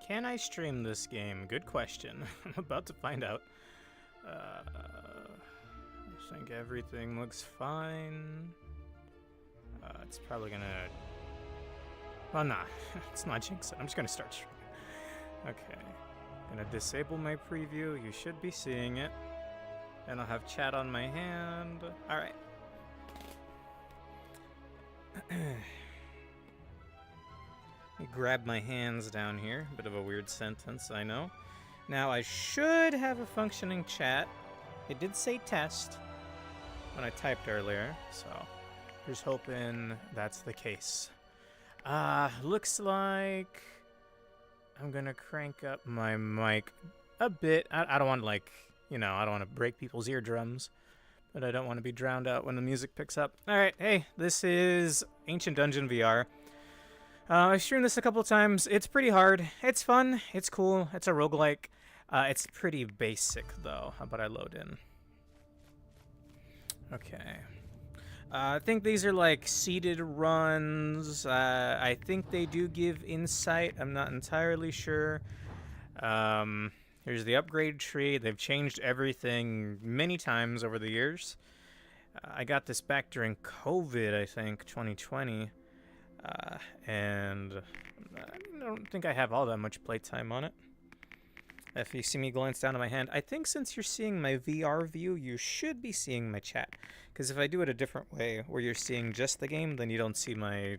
Can I stream this game? Good question. I'm about to find out. I think everything looks fine. It's probably gonna... Well, nah. It's not jinx it. I'm just gonna start streaming. Okay. Gonna disable my preview. You should be seeing it. And I'll have chat on my hand. Alright. Let me grab my hands down here. Bit of a weird sentence, I know. Now, I should have a functioning chat. It did say test when I typed earlier, so here's hoping that's the case. Looks like I'm gonna crank up my mic a bit. I don't want to, like, you know, I don't want to break people's eardrums, but I don't want to be drowned out when the music picks up. Alright, hey, this is Ancient Dungeon VR. I've streamed this a couple times. It's pretty hard. It's fun. It's cool. It's a roguelike. It's pretty basic, though. How about I load in? Okay. I think these are like seeded runs. I think they do give insight. I'm not entirely sure. Here's the upgrade tree. They've changed everything many times over the years. I got this back during COVID, I think, 2020. And I don't think I have all that much playtime on it. If you see me glance down at my hand, I think since you're seeing my VR view, you should be seeing my chat. Because if I do it a different way, where you're seeing just the game, then you don't see my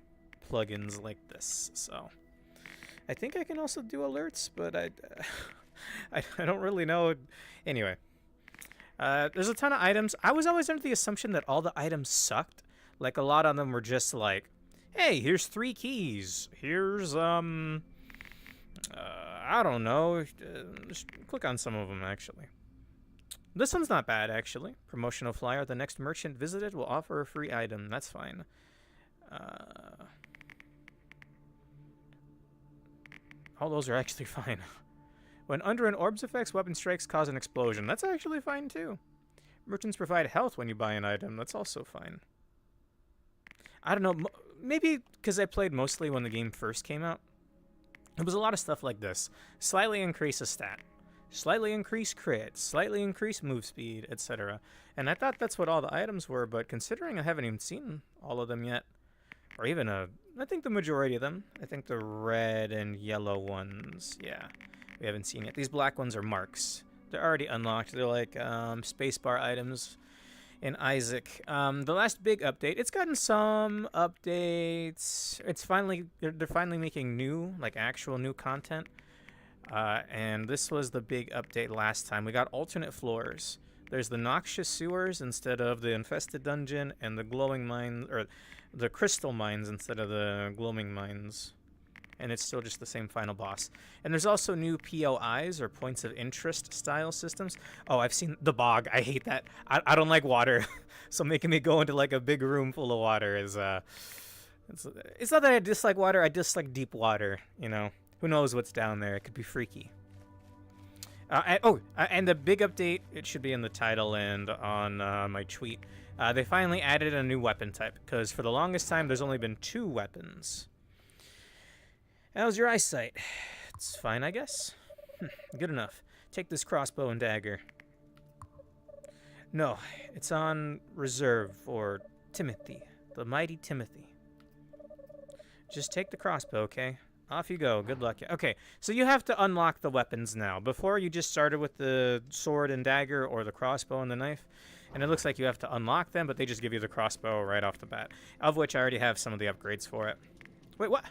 plugins like this. So I think I can also do alerts, but I don't really know. Anyway, there's a ton of items. I was always under the assumption that all the items sucked. Like, a lot of them were just like, hey, here's 3 keys. Here's, I don't know. Just click on some of them, actually. This one's not bad, actually. Promotional flyer. The next merchant visited will offer a free item. That's fine. All those are actually fine. When under an orb's effects, weapon strikes cause an explosion. That's actually fine, too. Merchants provide health when you buy an item. That's also fine. I don't know. Maybe because I played mostly when the game first came out. It was a lot of stuff like this. Slightly increase a stat. Slightly increase crit. Slightly increase move speed, etc. And I thought that's what all the items were, but considering I haven't even seen all of them yet, or even I think the majority of them. I think the red and yellow ones, yeah, we haven't seen yet. These black ones are marks. They're already unlocked. They're like spacebar items. In Isaac, the last big update. It's gotten some updates. It's finally they're finally making new, like actual new content. And this was the big update last time. We got alternate floors. There's the noxious sewers instead of the infested dungeon, and the glowing mines, or the crystal mines instead of the glowing mines. And it's still just the same final boss. And there's also new POIs, or points of interest style systems. Oh, I've seen the bog. I hate that. I don't like water. So making me go into like a big room full of water is it's not that I dislike water, I dislike deep water, you know. Who knows what's down there? It could be freaky. And the big update, it should be in the title and on my tweet. They finally added a new weapon type, because for the longest time there's only been 2 weapons. How's your eyesight? It's fine, I guess. Good enough. Take this crossbow and dagger. No, it's on reserve for Timothy, the mighty Timothy. Just take the crossbow, okay? Off you go. Good luck. Okay, so you have to unlock the weapons now. Before, you just started with the sword and dagger, or the crossbow and the knife. And it looks like you have to unlock them, but they just give you the crossbow right off the bat. Of which I already have some of the upgrades for it. Wait, what?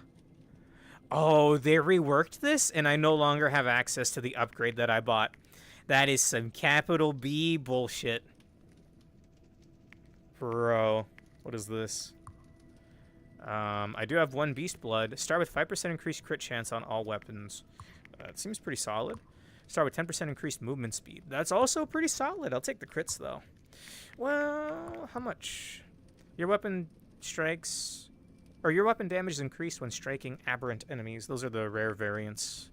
Oh, they reworked this, and I no longer have access to the upgrade that I bought. That is some capital B bullshit. Bro, what is this? I do have 1 beast blood. Start with 5% increased crit chance on all weapons. It seems pretty solid. Start with 10% increased movement speed. That's also pretty solid. I'll take the crits, though. Well, how much? Your weapon strikes... Or your weapon damage is increased when striking aberrant enemies. Those are the rare variants.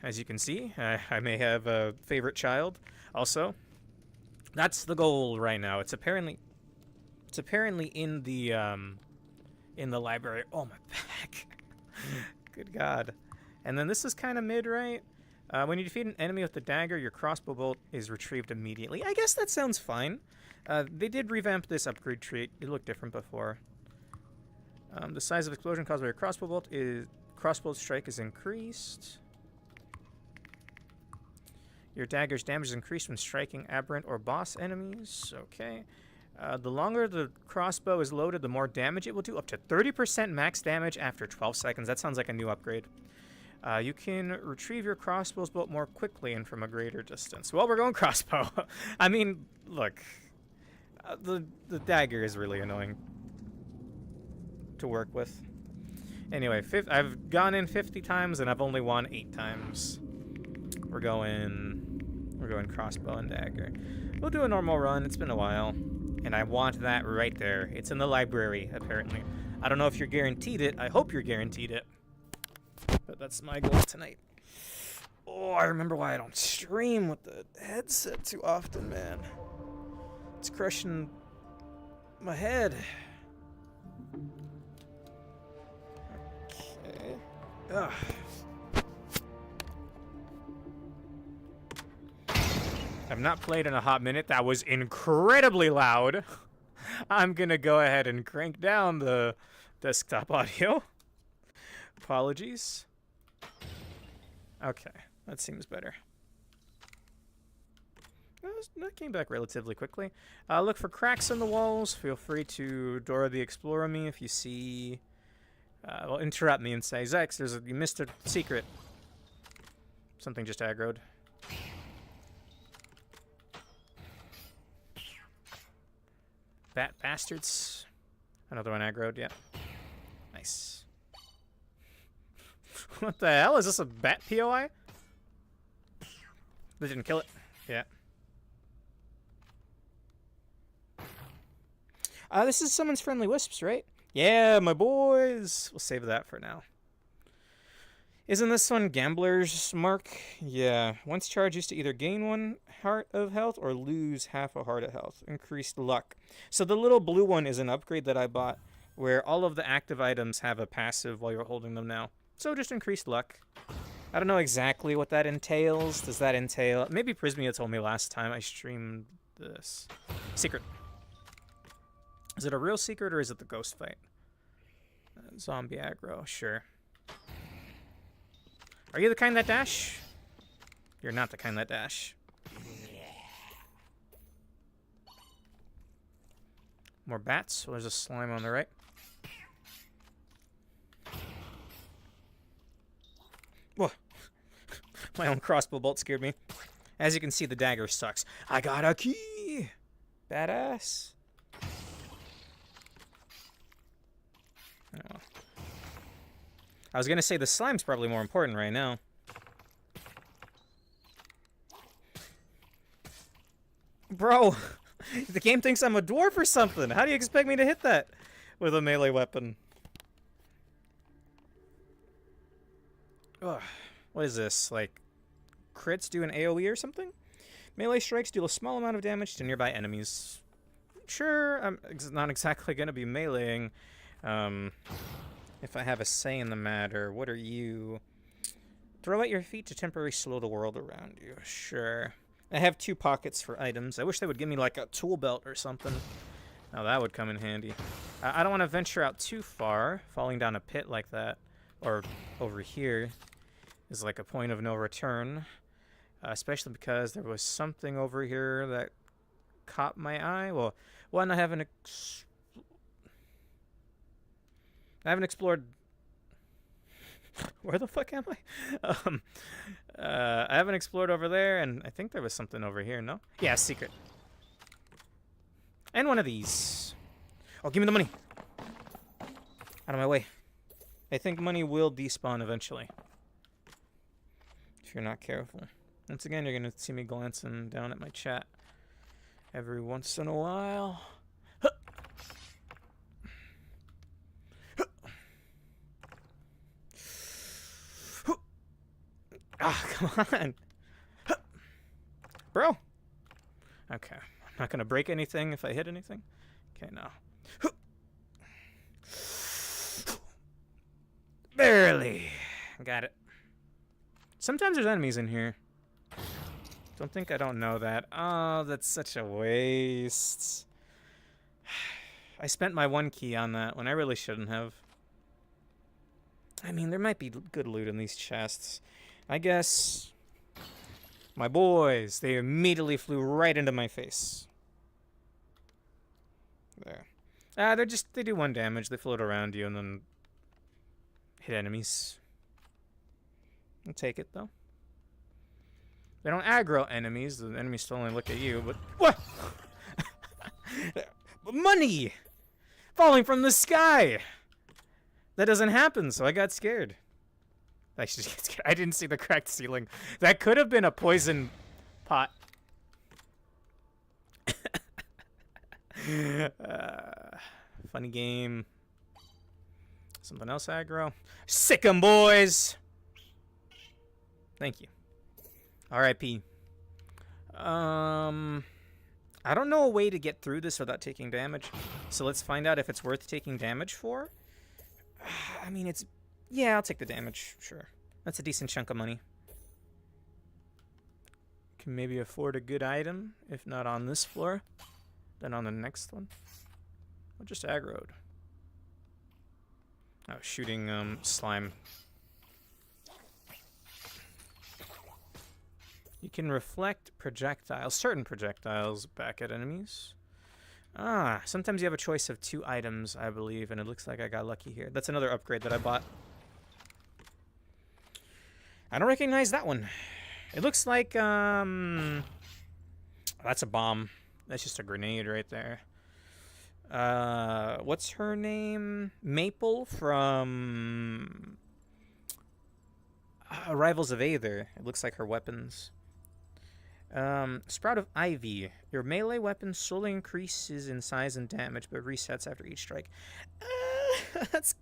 As you can see, I may have a favorite child. Also, that's the goal right now. It's apparently in the library. Oh, my back. Good God. And then this is kind of mid, right? When you defeat an enemy with the dagger, your crossbow bolt is retrieved immediately. I guess that sounds fine. They did revamp this upgrade trait. It looked different before. The size of explosion caused by your crossbow strike is increased. Your dagger's damage is increased when striking aberrant or boss enemies. Okay. The longer the crossbow is loaded, the more damage it will do. Up to 30% max damage after 12 seconds. That sounds like a new upgrade. You can retrieve your crossbow's bolt more quickly and from a greater distance. Well, we're going crossbow. I mean, look. The dagger is really annoying to work with. Anyway, I've gone in 50 times and I've only won 8 times. We're going crossbow and dagger. We'll do a normal run. It's been a while. And I want that right there. It's in the library, apparently. I don't know if you're guaranteed it. I hope you're guaranteed it. But that's my goal tonight. Oh, I remember why I don't stream with the headset too often, man. It's crushing my head. Okay. Ugh. I've not played in a hot minute. That was incredibly loud. I'm gonna go ahead and crank down the desktop audio. Apologies. Okay, that seems better. That came back relatively quickly. Look for cracks in the walls. Feel free to Dora the Explorer me if you see... well, interrupt me and say, Zex, you missed a secret. Something just aggroed. Bat bastards. Another one aggroed, yeah. Nice. What the hell? Is this a bat POI? They didn't kill it. Yeah. This is Summons Friendly Wisps, right? Yeah, my boys! We'll save that for now. Isn't this one Gambler's Mark? Yeah. Once charged used to either gain 1 heart of health or lose half a heart of health. Increased luck. So the little blue one is an upgrade that I bought where all of the active items have a passive while you're holding them now. So just increased luck. I don't know exactly what that entails. Does that entail... Maybe Prismia told me last time I streamed this. Secret. Is it a real secret or is it the ghost fight? Zombie aggro, sure. Are you the kind that dash? You're not the kind that dash. More bats. Well, there's a slime on the right. Whoa. My own crossbow bolt scared me. As you can see, the dagger sucks. I got a key! Badass. Oh. I was gonna say the slime's probably more important right now. Bro, the game thinks I'm a dwarf or something. How do you expect me to hit that with a melee weapon? Ugh. What is this? Like, crits do an AoE or something? Melee strikes deal a small amount of damage to nearby enemies. Sure, I'm not exactly gonna be meleeing. If I have a say in the matter, what are you? Throw at your feet to temporarily slow the world around you. Sure. I have 2 pockets for items. I wish they would give me like a tool belt or something. Now that would come in handy. I don't want to venture out too far. Falling down a pit like that, or over here, is like a point of no return. Especially because there was something over here that caught my eye. Well, one, I haven't explored. Where the fuck am I? I haven't explored over there, and I think there was something over here, no? Yeah, secret. And one of these. Oh, give me the money. Out of my way. I think money will despawn eventually. If you're not careful. Once again, you're going to see me glancing down at my chat every once in a while. Ah, come on. Bro. Okay. I'm not going to break anything if I hit anything. Okay, no. Barely. Got it. Sometimes there's enemies in here. Don't think I don't know that. Oh, that's such a waste. I spent my 1 key on that when I really shouldn't have. I mean, there might be good loot in these chests. I guess... My boys, they immediately flew right into my face. There. They do 1 damage. They float around you and then hit enemies. I'll take it, though. They don't aggro enemies. The enemies still only look at you, but... What? Money! Falling from the sky! That doesn't happen, so I got scared. I should get scared. I didn't see the cracked ceiling. That could have been a poison pot. Funny game. Something else aggro. Sick 'em, boys! Thank you. R.I.P. I don't know a way to get through this without taking damage. So let's find out if it's worth taking damage for. I mean, it's... Yeah, I'll take the damage. Sure. That's a decent chunk of money. Can maybe afford a good item. If not on this floor, then on the next one. Or just aggroed. Oh, shooting slime. You can reflect projectiles, certain projectiles, back at enemies. Ah, sometimes you have a choice of 2 items, I believe, and it looks like I got lucky here. That's another upgrade that I bought. I don't recognize that one. It looks like, that's a bomb. That's just a grenade right there. What's her name? Maple from Rivals of Aether. It looks like her weapons. Sprout of Ivy. Your melee weapon slowly increases in size and damage, but resets after each strike. That's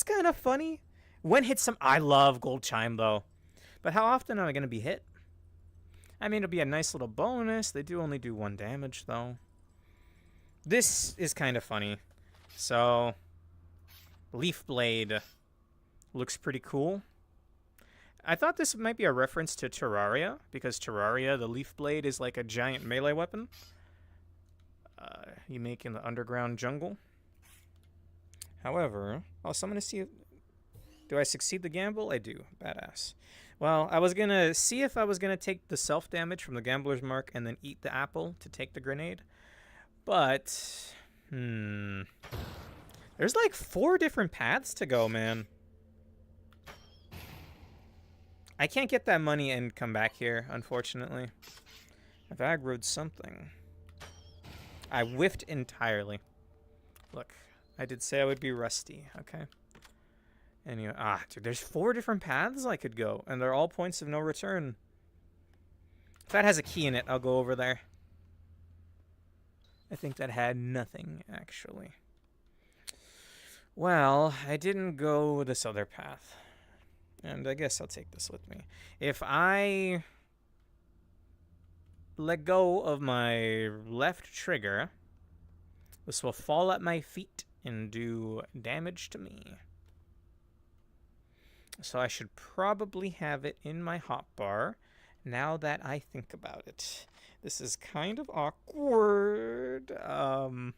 kind of funny. When hit some... I love Gold Chime, though. But how often am I going to be hit? I mean, it'll be a nice little bonus. They do only do 1 damage, though. This is kind of funny. So, Leaf Blade looks pretty cool. I thought this might be a reference to Terraria, because Terraria, the Leaf Blade, is like a giant melee weapon you make in the underground jungle. However, also I'm going to see if... Do I succeed the gamble? I do. Badass. Well, I was going to see if I was going to take the self-damage from the Gambler's Mark and then eat the apple to take the grenade. But, there's like 4 different paths to go, man. I can't get that money and come back here, unfortunately. I've aggroed something. I whiffed entirely. Look, I did say I would be rusty, okay? Anyway, dude, there's 4 different paths I could go, and they're all points of no return. If that has a key in it, I'll go over there. I think that had nothing, actually. Well, I didn't go this other path. And I guess I'll take this with me. If I let go of my left trigger, this will fall at my feet and do damage to me. So I should probably have it in my hotbar now that I think about it. This is kind of awkward. Okay.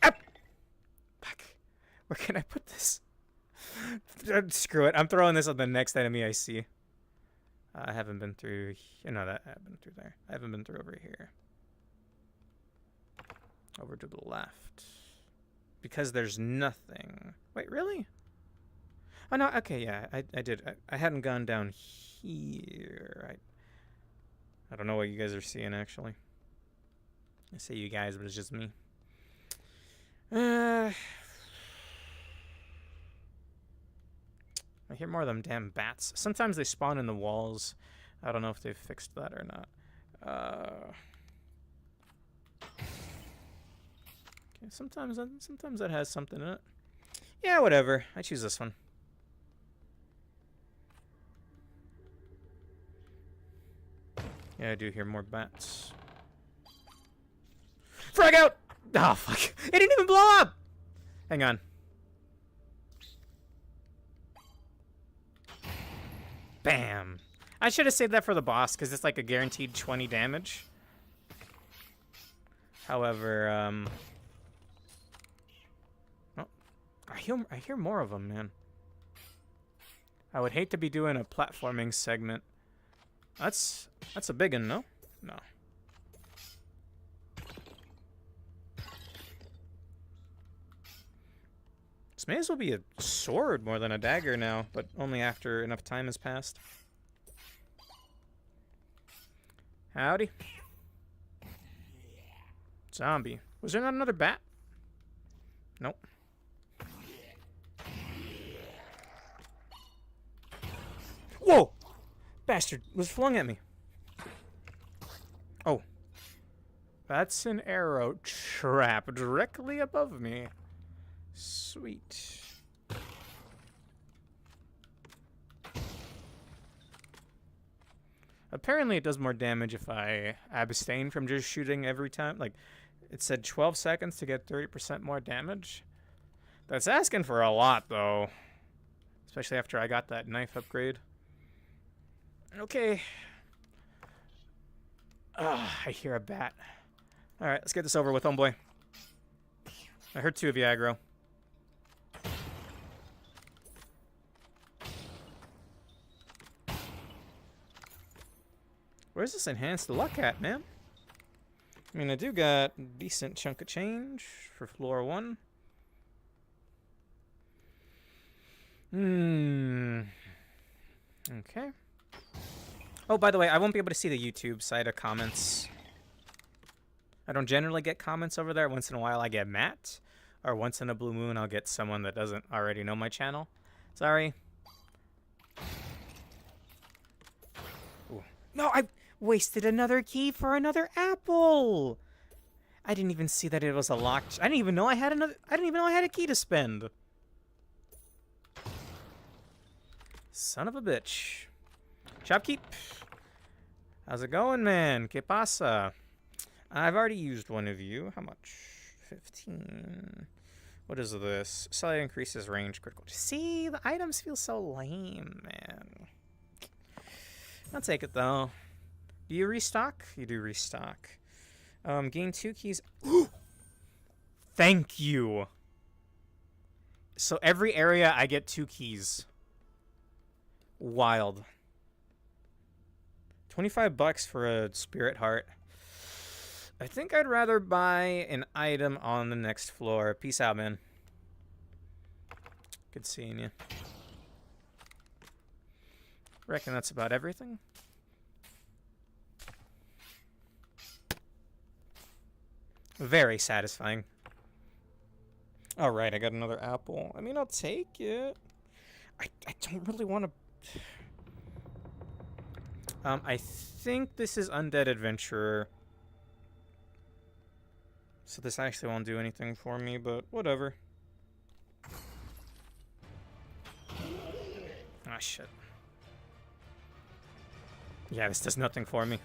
Up! Fuck. Where can I put this? Screw it. I'm throwing this on the next enemy I see. I haven't been through... No, I've been through there. I haven't been through over here. Over to the left. Because there's nothing. Wait, really? Oh, no. Okay, yeah. I did. I hadn't gone down here. I don't know what you guys are seeing, actually. I say you guys, but it's just me. I hear more of them damn bats. Sometimes they spawn in the walls. I don't know if they've fixed that or not. Okay, sometimes that has something in it. Yeah, whatever. I choose this one. Yeah, I do hear more bats. Frag out! Oh, fuck. It didn't even blow up! Hang on. Bam! I should have saved that for the boss, because it's like a guaranteed 20 damage. However, oh, I hear more of them, man. I would hate to be doing a platforming segment. That's a big one, no? No. This may as well be a sword more than a dagger now, but only after enough time has passed. Howdy. Zombie. Was there not another bat? Nope. Whoa! Bastard was flung at me. Oh. That's an arrow trap directly above me. Sweet. Apparently it does more damage if I abstain from just shooting every time. Like, it said 12 seconds to get 30% more damage. That's asking for a lot, though. Especially after I got that knife upgrade. Okay. I hear a bat. Alright, let's get this over with, homeboy. I heard two of you aggro. Where's this enhanced luck at, man? I mean, I do got a decent chunk of change for floor 1. Okay. Oh, by the way, I won't be able to see the YouTube side of comments. I don't generally get comments over there. Once in a while I get Matt. Or once in a blue moon I'll get someone that doesn't already know my channel. Sorry. Ooh. No, I wasted another key for another apple. I didn't even see that it was a locked. I didn't even know I had a key to spend. Son of a bitch. Shopkeep. How's it going, man? Que pasa? I've already used one of you. How much? 15. What is this? Slightly increases range critical. See, the items feel so lame, man. I'll take it, though. Do you restock? You do restock. Gain 2 keys. Thank you. So every area I get 2 keys. Wild. $25 for a spirit heart. I think I'd rather buy an item on the next floor. Peace out, man. Good seeing you. Reckon that's about everything. Very satisfying. Alright, I got another apple. I mean, I'll take it. I don't really want to... I think this is Undead Adventurer. So this actually won't do anything for me, but whatever. Ah, shit. Yeah, this does nothing for me.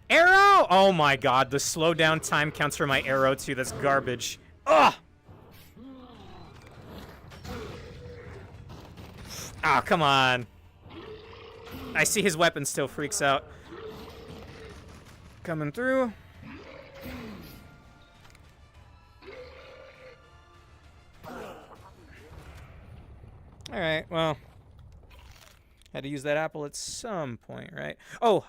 Arrow! Oh my god, the slowdown time counts for my arrow too. That's garbage. Ugh! Ah, come on. I see his weapon still freaks out. Coming through. Alright, well. Had to use that apple at some point, right? Oh,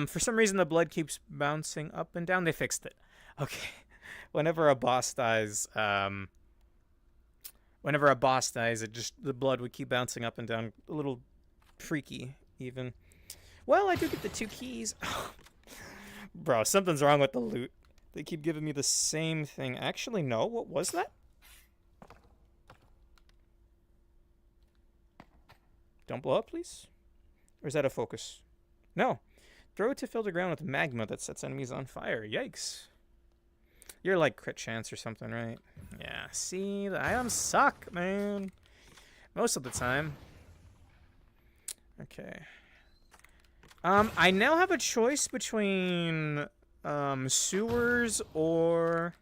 for some reason the blood keeps bouncing up and down. They fixed it. Okay. Whenever a boss dies, the blood would keep bouncing up and down. A little freaky, even. Well, I do get the 2 keys. Bro, something's wrong with the loot. They keep giving me the same thing. Actually, no. What was that? Don't blow up, please. Or is that a focus? No. Throw it to fill the ground with magma that sets enemies on fire. Yikes. You're like crit chance or something, right? Yeah. See, the items suck, man. Most of the time. Okay. I now have a choice between sewers or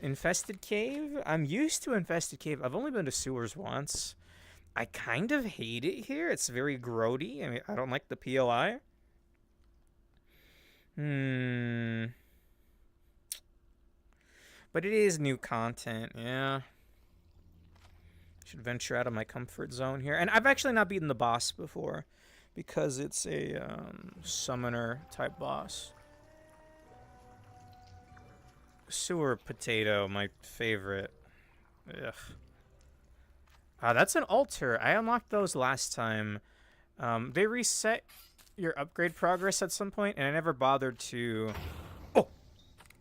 Infested cave? I'm used to infested cave. I've only been to sewers once. I kind of hate it here. It's very grody. I mean, I don't like the POI. But it is new content, yeah. Should venture out of my comfort zone here. And I've actually not beaten the boss before because it's a summoner type boss. Sewer potato, my favorite. Ugh. That's an altar. I unlocked those last time. They reset your upgrade progress at some point, and I never bothered to... Oh!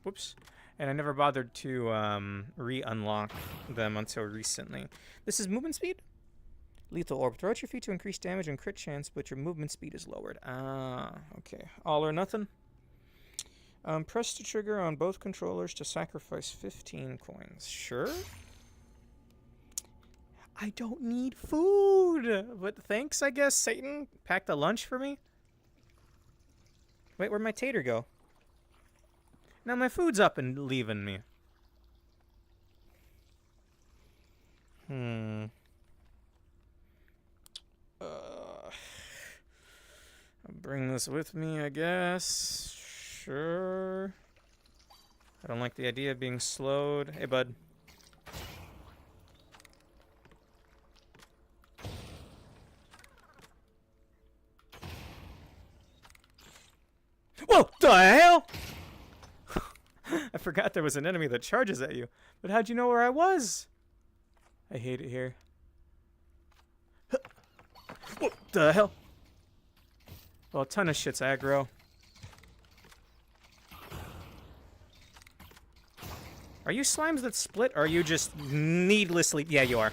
Whoops. And I never bothered to re-unlock them until recently. This is movement speed? Lethal orb. Throw out your feet to increase damage and crit chance, but your movement speed is lowered. Ah, okay. All or nothing. Press the trigger on both controllers to sacrifice 15 coins. Sure? I don't need food! But thanks, I guess, Satan. Packed a lunch for me? Wait, where'd my tater go? Now my food's up and leaving me. I'll bring this with me, I guess. Sure. I don't like the idea of being slowed. Hey, bud. Whoa! The hell? I forgot there was an enemy that charges at you. But how'd you know where I was? I hate it here. What the hell? Well, a ton of shit's aggro. Are you slimes that split, or are you just needlessly... Yeah, you are.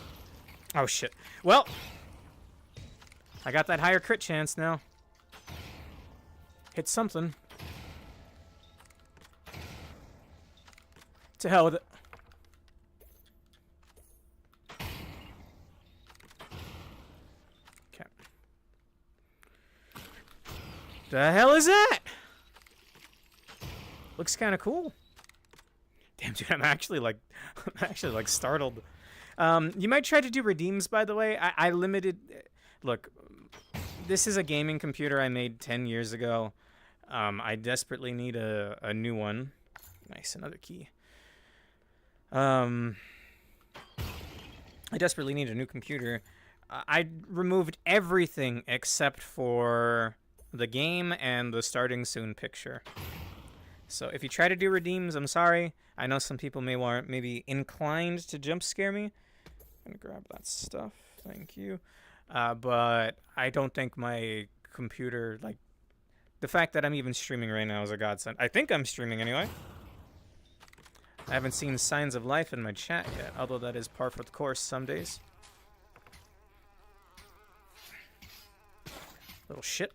Oh, shit. Well, I got that higher crit chance now. Hit something. To hell with it. Okay. The hell is that? Looks kind of cool. Damn, dude, I'm actually like startled. You might try to do redeems, by the way. I limited. Look, this is a gaming computer I made 10 years ago. I desperately need a new one. Nice, another key. I desperately need a new computer. I removed everything except for the game and the starting soon picture. So if you try to do redeems, I'm sorry. I know some people may be inclined to jump scare me. I'm gonna grab that stuff. Thank you. But I don't think my computer, like, the fact that I'm even streaming right now is a godsend. I think I'm streaming anyway. I haven't seen signs of life in my chat yet, although that is par for the course some days. Little shit.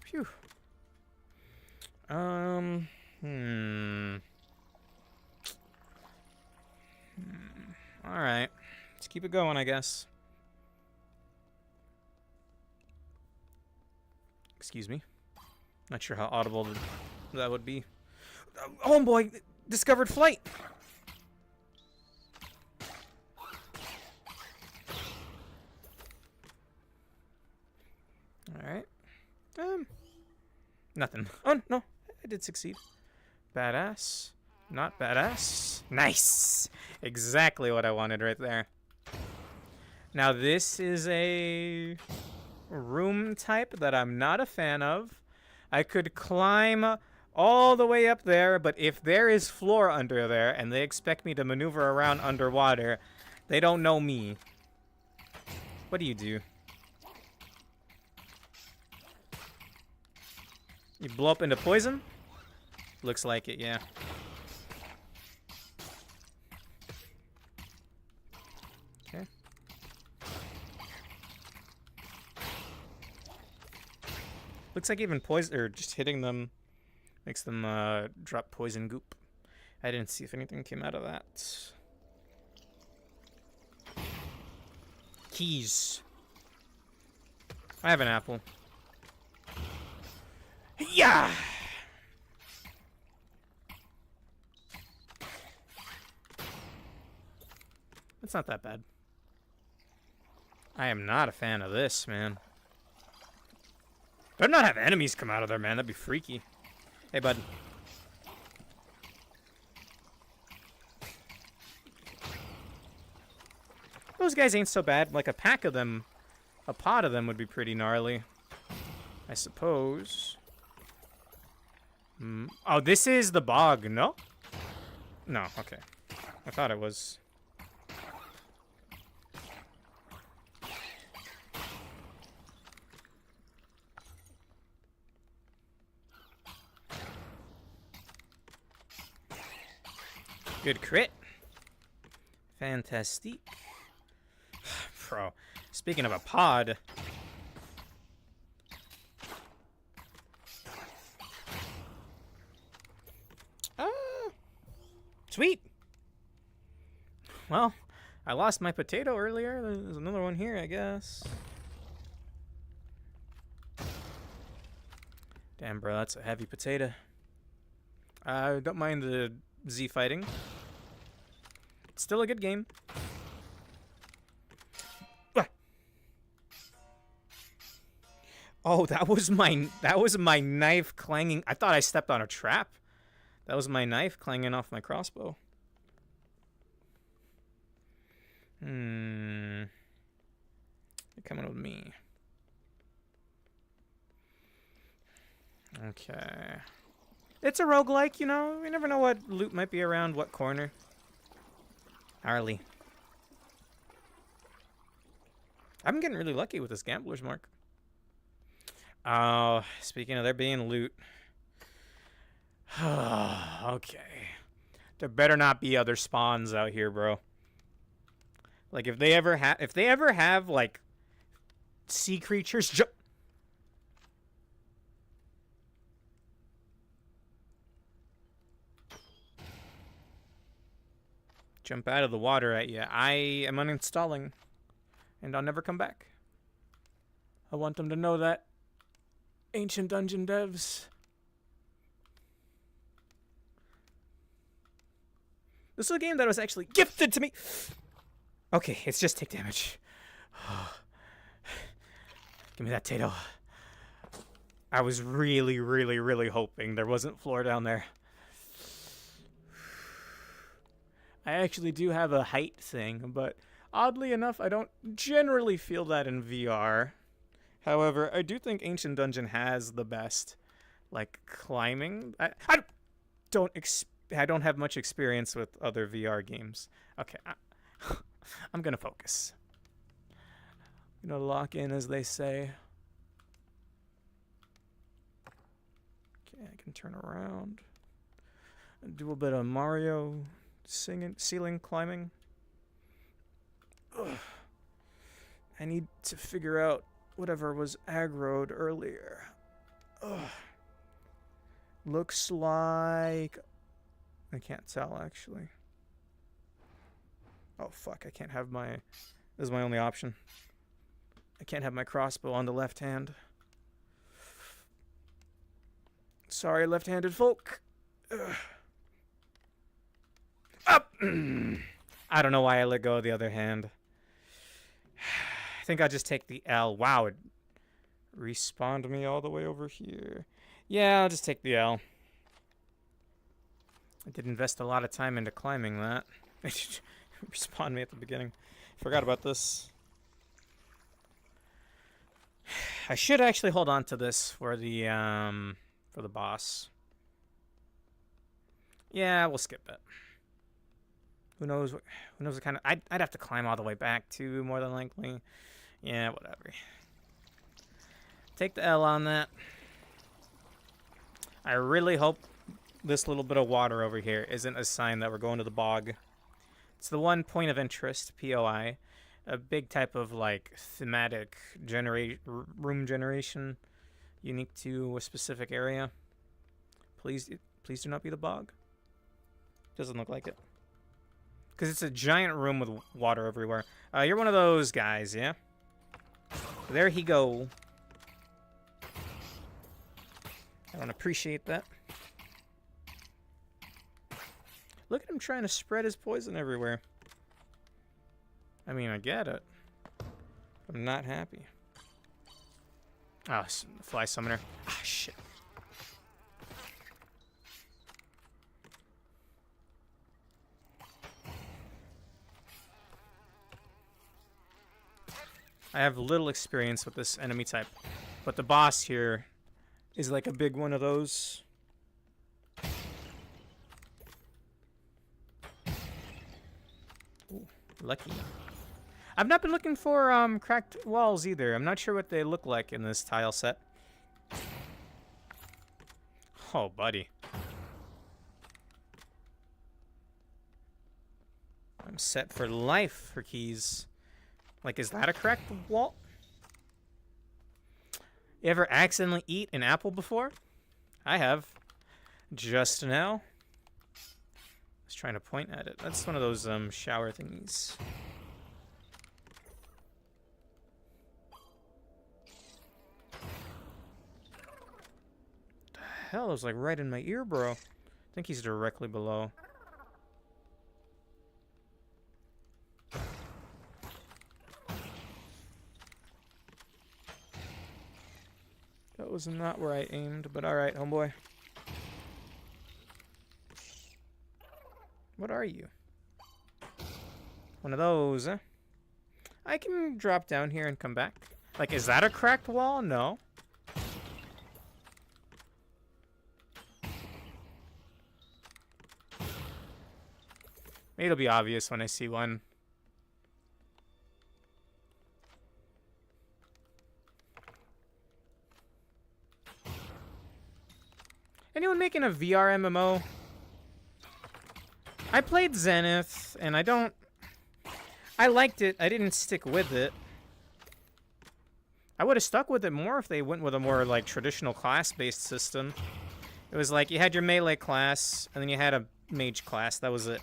Phew. Alright. Let's keep it going, I guess. Excuse me. Not sure how audible that would be. Homeboy discovered flight. Alright. Nothing. Oh, no. I did succeed. Badass. Not badass. Nice! Exactly what I wanted right there. Now, this is a room type that I'm not a fan of. I could climb all the way up there, but if there is floor under there and they expect me to maneuver around underwater, they don't know me. What do? You blow up into poison? Looks like it, yeah. Okay. Looks like even poison, or just hitting them, makes them drop poison goop. I didn't see if anything came out of that. Keys. I have an apple. Yeah! It's not that bad. I am not a fan of this, man. Better not have enemies come out of there, man. That'd be freaky. Hey, bud. Those guys ain't so bad. Like, a pack of them, a pod of them would be pretty gnarly, I suppose. Oh, this is the bog, no? No, okay. I thought it was. Good crit. Fantastic. Bro, speaking of a pod. Sweet. Well, I lost my potato earlier. There's another one here, I guess. Damn, bro, that's a heavy potato. I don't mind the Z fighting. It's still a good game. Ah. Oh, that was my knife clanging. I thought I stepped on a trap. That was my knife clanging off my crossbow. You're coming with me. Okay. It's a roguelike, you know? You never know what loot might be around what corner. Harley. I'm getting really lucky with this Gambler's Mark. Oh, speaking of there being loot. Okay. There better not be other spawns out here, bro. Like, if they ever have like sea creatures jump out of the water at you, I am uninstalling, and I'll never come back. I want them to know that. Ancient Dungeon devs. This is a game that was actually gifted to me. Okay, it's just take damage. Give me that Tato. I was really, really, really hoping there wasn't floor down there. I actually do have a height thing, but oddly enough, I don't generally feel that in VR. However, I do think Ancient Dungeon has the best, like, climbing. I don't have much experience with other VR games. Okay, I'm gonna focus. I'm gonna lock in, as they say. Okay, I can turn around and do a bit of Mario singing, ceiling climbing. Ugh. I need to figure out whatever was aggroed earlier. Ugh. Looks like... I can't tell, actually. Oh, fuck. I can't have my... This is my only option. I can't have my crossbow on the left hand. Sorry, left-handed folk. Ugh. Up! I don't know why I let go of the other hand. I think I'll just take the L. Wow, it respawned me all the way over here. Yeah, I'll just take the L. I did invest a lot of time into climbing that. It respawned me at the beginning. Forgot about this. I should actually hold on to this for the boss. Yeah, we'll skip it. Who knows what kind of... I'd have to climb all the way back, too, more than likely. Yeah, whatever. Take the L on that. I really hope this little bit of water over here isn't a sign that we're going to the bog. It's the one point of interest, POI. A big type of, like, thematic room generation unique to a specific area. Please do not be the bog. Doesn't look like it. Because it's a giant room with water everywhere. You're one of those guys, yeah? There he go. I don't appreciate that. Look at him trying to spread his poison everywhere. I mean, I get it. I'm not happy. Ah, fly summoner. Ah, shit. I have little experience with this enemy type, but the boss here is like a big one of those. Ooh, lucky. I've not been looking for cracked walls either. I'm not sure what they look like in this tile set. Oh, buddy. I'm set for life for keys. Like, is that a cracked wall? You ever accidentally eat an apple before? I have. Just now. I was trying to point at it. That's one of those shower thingies. The hell? It was like right in my ear, bro. I think he's directly below. That was not where I aimed, but alright, homeboy. What are you? One of those, huh? I can drop down here and come back. Like, is that a cracked wall? No. Maybe it'll be obvious when I see one. Anyone making a VR MMO? I played Zenith, and I liked it. I didn't stick with it. I would have stuck with it more if they went with a more, like, traditional class-based system. It was like, you had your melee class, and then you had a mage class. That was it.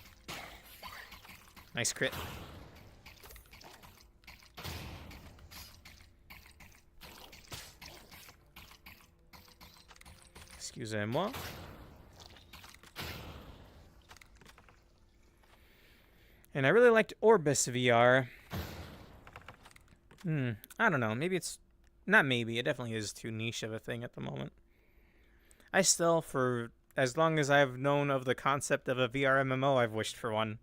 Nice crit. Excusez-moi. And I really liked Orbis VR. I don't know. Maybe it's... Not maybe. It definitely is too niche of a thing at the moment. I still, for as long as I've known of the concept of a VR MMO, I've wished for one.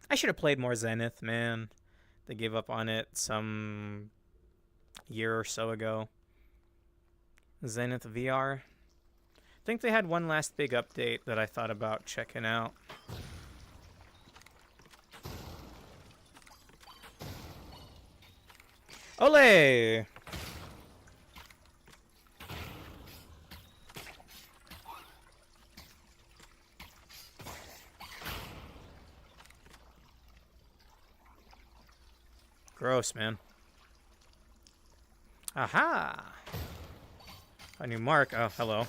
I should have played more Zenith, man. They gave up on it some year or so ago. Zenith VR. I think they had one last big update that I thought about checking out. Ole! Gross, man. Aha! A new mark. Oh, hello.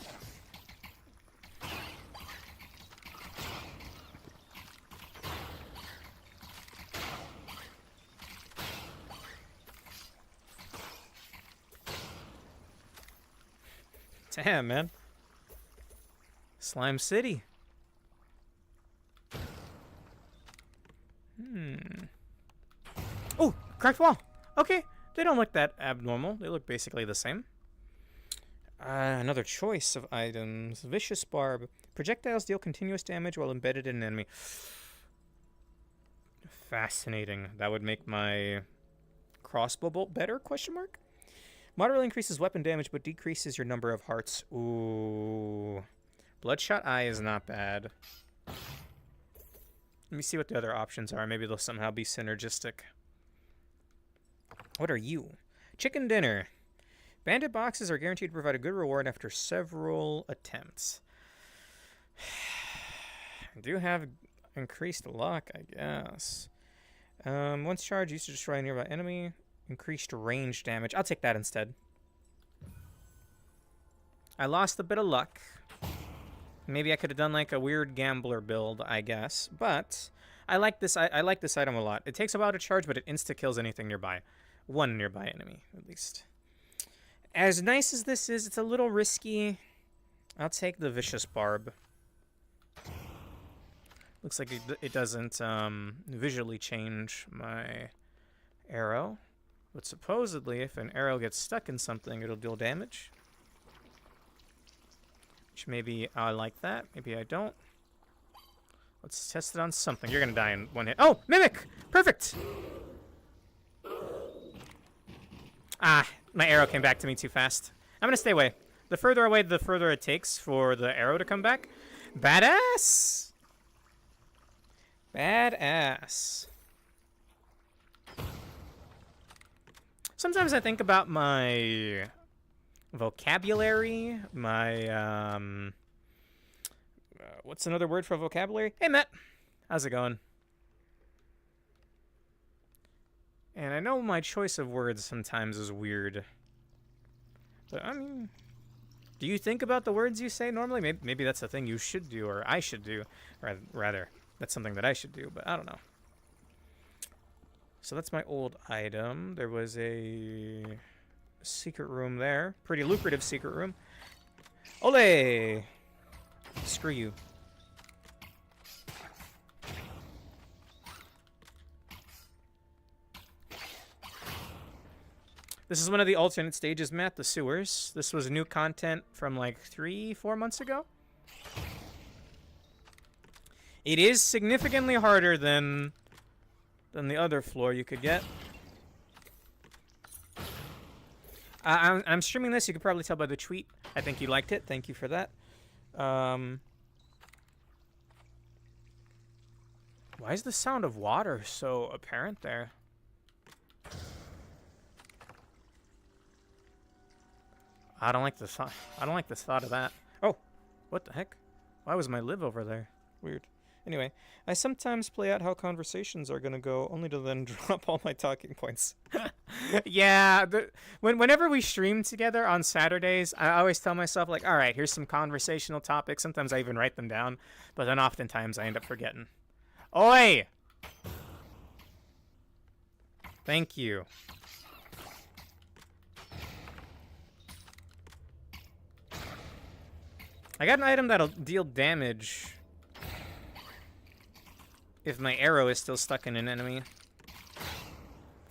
Damn, man. Slime City. Oh, cracked wall. Okay, they don't look that abnormal. They look basically the same. Another choice of items. Vicious Barb. Projectiles deal continuous damage while embedded in an enemy. Fascinating. That would make my crossbow bolt better? Question mark. Moderately increases weapon damage, but decreases your number of hearts. Ooh. Bloodshot Eye is not bad. Let me see what the other options are. Maybe they'll somehow be synergistic. What are you? Chicken dinner. Bandit boxes are guaranteed to provide a good reward after several attempts. I do have increased luck, I guess. Once charged, used to destroy a nearby enemy. Increased range damage. I'll take that instead. I lost a bit of luck. Maybe I could have done like a weird gambler build, I guess. But I like this. I like this item a lot. It takes a while to charge, but it insta kills anything nearby. One nearby enemy, at least. As nice as this is, it's a little risky. I'll take the Vicious Barb. Looks like it doesn't visually change my arrow. But supposedly, if an arrow gets stuck in something, it'll deal damage. Which maybe I like that. Maybe I don't. Let's test it on something. You're gonna die in one hit. Oh! Mimic! Perfect! Ah, my arrow came back to me too fast. I'm gonna stay away. The further away, the further it takes for the arrow to come back. Badass! Badass. Sometimes I think about my vocabulary, my, what's another word for vocabulary? Hey, Matt. How's it going? And I know my choice of words sometimes is weird. But, I mean, do you think about the words you say normally? Maybe that's a thing you should do, or I should do. Rather, that's something that I should do, but I don't know. So that's my old item. There was a secret room there. Pretty lucrative secret room. Ole! Screw you. This is one of the alternate stages, Matt, the sewers. This was new content from like 3-4 months ago. It is significantly harder than the other floor you could get. I'm streaming this. You could probably tell by the tweet. I think you liked it. Thank you for that. Why is the sound of water so apparent there? I don't like the thought. I don't like the thought of that. Oh, what the heck? Why was my live over there? Weird. Anyway, I sometimes play out how conversations are gonna go, only to then drop all my talking points. Yeah, whenever we stream together on Saturdays, I always tell myself, like, all right, here's some conversational topics. Sometimes I even write them down, but then oftentimes I end up forgetting. Oi! Thank you. I got an item that'll deal damage if my arrow is still stuck in an enemy.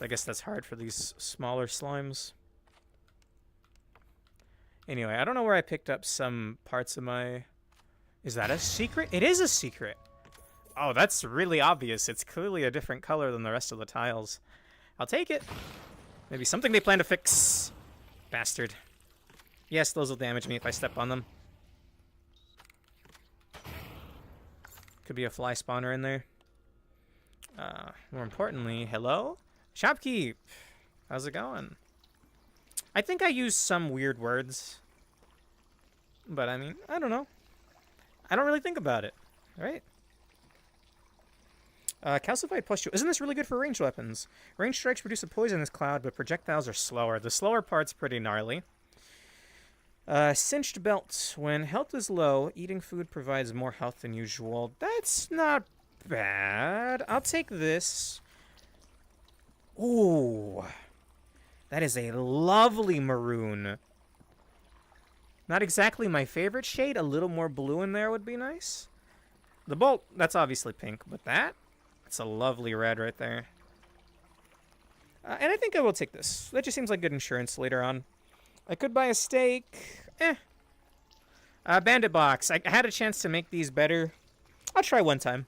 I guess that's hard for these smaller slimes. Anyway, I don't know where I picked up some parts of my... Is that a secret? It is a secret! Oh, that's really obvious. It's clearly a different color than the rest of the tiles. I'll take it. Maybe something they plan to fix. Bastard. Yes, those will damage me if I step on them. Could be a fly spawner in there. More importantly, hello? Shopkeep! How's it going? I think I used some weird words. But, I mean, I don't know. I don't really think about it, right? Calcified pustule. Isn't this really good for ranged weapons? Ranged strikes produce a poisonous cloud, but projectiles are slower. The slower part's pretty gnarly. Cinched belt. When health is low, eating food provides more health than usual. That's not bad. I'll take this. Ooh. That is a lovely maroon. Not exactly my favorite shade. A little more blue in there would be nice. The bolt, that's obviously pink, but that's a lovely red right there. And I think I will take this. That just seems like good insurance later on. I could buy a steak. Bandit box. I had a chance to make these better. I'll try one time.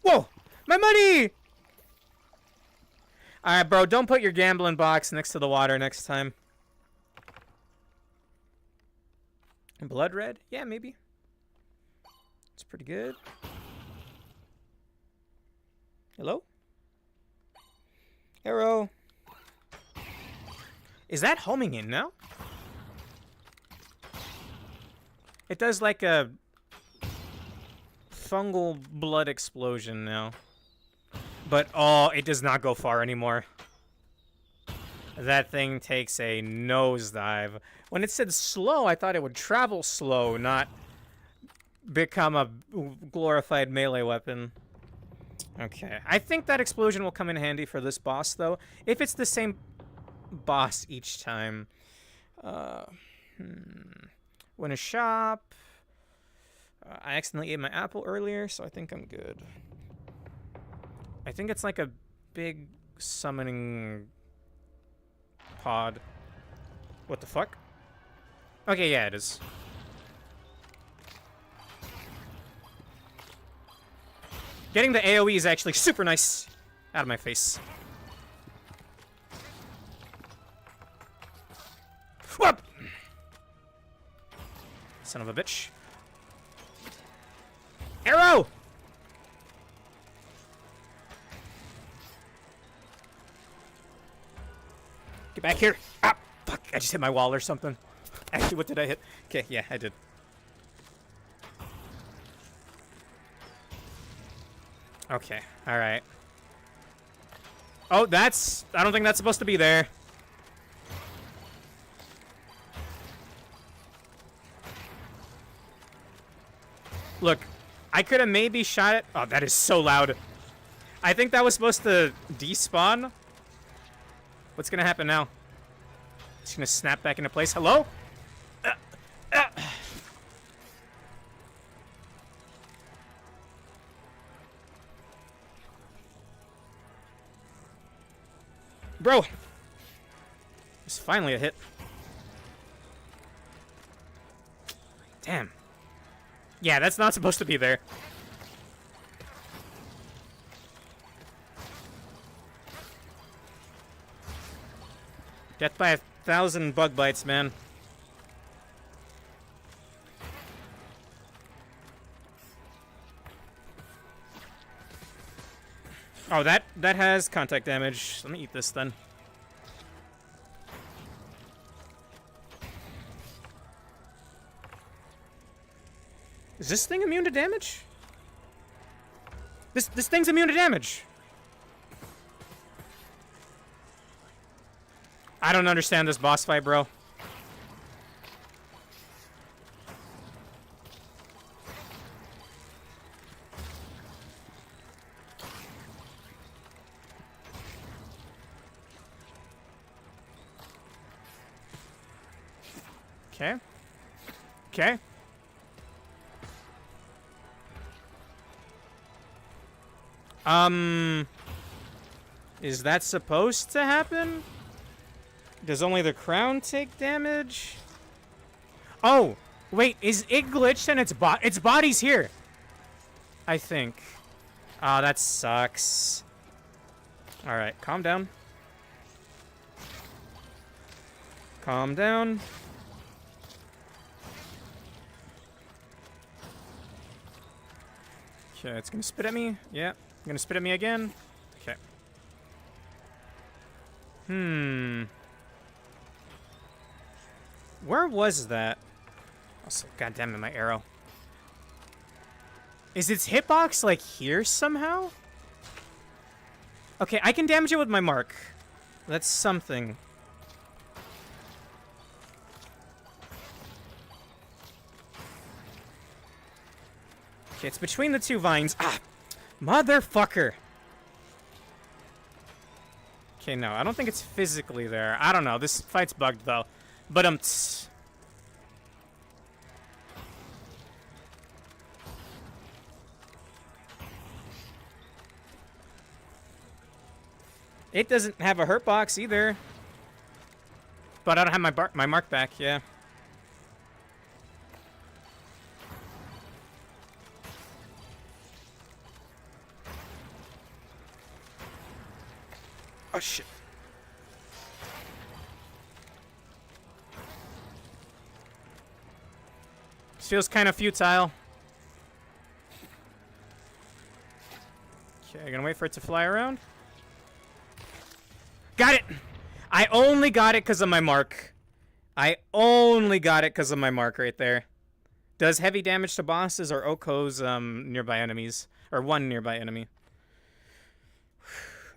Whoa! My money! Alright, bro. Don't put your gambling box next to the water next time. Blood red? Yeah, maybe. It's pretty good. Hello? Arrow. Is that homing in now? It does like a fungal blood explosion now. But, oh, it does not go far anymore. That thing takes a nosedive. When it said slow, I thought it would travel slow, not become a glorified melee weapon. Okay. I think that explosion will come in handy for this boss, though. If it's the same boss each time. Win a shop. I accidentally ate my apple earlier, so I think I'm good. I think it's like a big summoning pod. What the fuck? Okay, yeah, it is. Getting the AoE is actually super nice. Out of my face. Whoop! Son of a bitch. Arrow! Get back here. Ah, fuck. I just hit my wall or something. Actually, what did I hit? Okay, yeah, I did. Okay, alright. Oh, that's... I don't think that's supposed to be there. Look, I could have maybe shot it... Oh, that is so loud. I think that was supposed to despawn. What's gonna happen now? It's gonna snap back into place. Hello? Bro! It's finally a hit. Damn. Yeah, that's not supposed to be there. Death by 1,000 bug bites, man. Oh, that has contact damage. Let me eat this then. Is this thing immune to damage? This thing's immune to damage. I don't understand this boss fight, bro. Okay. Okay. Is that supposed to happen? Does only the crown take damage? Oh, wait, is it glitched and its body's here? I think. Ah, that sucks. All right, calm down. Calm down. Okay, it's gonna spit at me. Yeah, gonna spit at me again. Okay. Where was that? Also, goddamn it, my arrow. Is its hitbox like here somehow? Okay, I can damage it with my mark. That's something. Okay, it's between the two vines. Ah! Motherfucker! Okay, no, I don't think it's physically there. I don't know. This fight's bugged, though. But, it doesn't have a hurt box either. But I don't have my mark back, yeah. Oh, shit. This feels kind of futile. Okay, gonna wait for it to fly around. Got it! I only got it because of my mark. I only got it because of my mark right there. Does heavy damage to bosses or Oko's nearby enemies. Or one nearby enemy.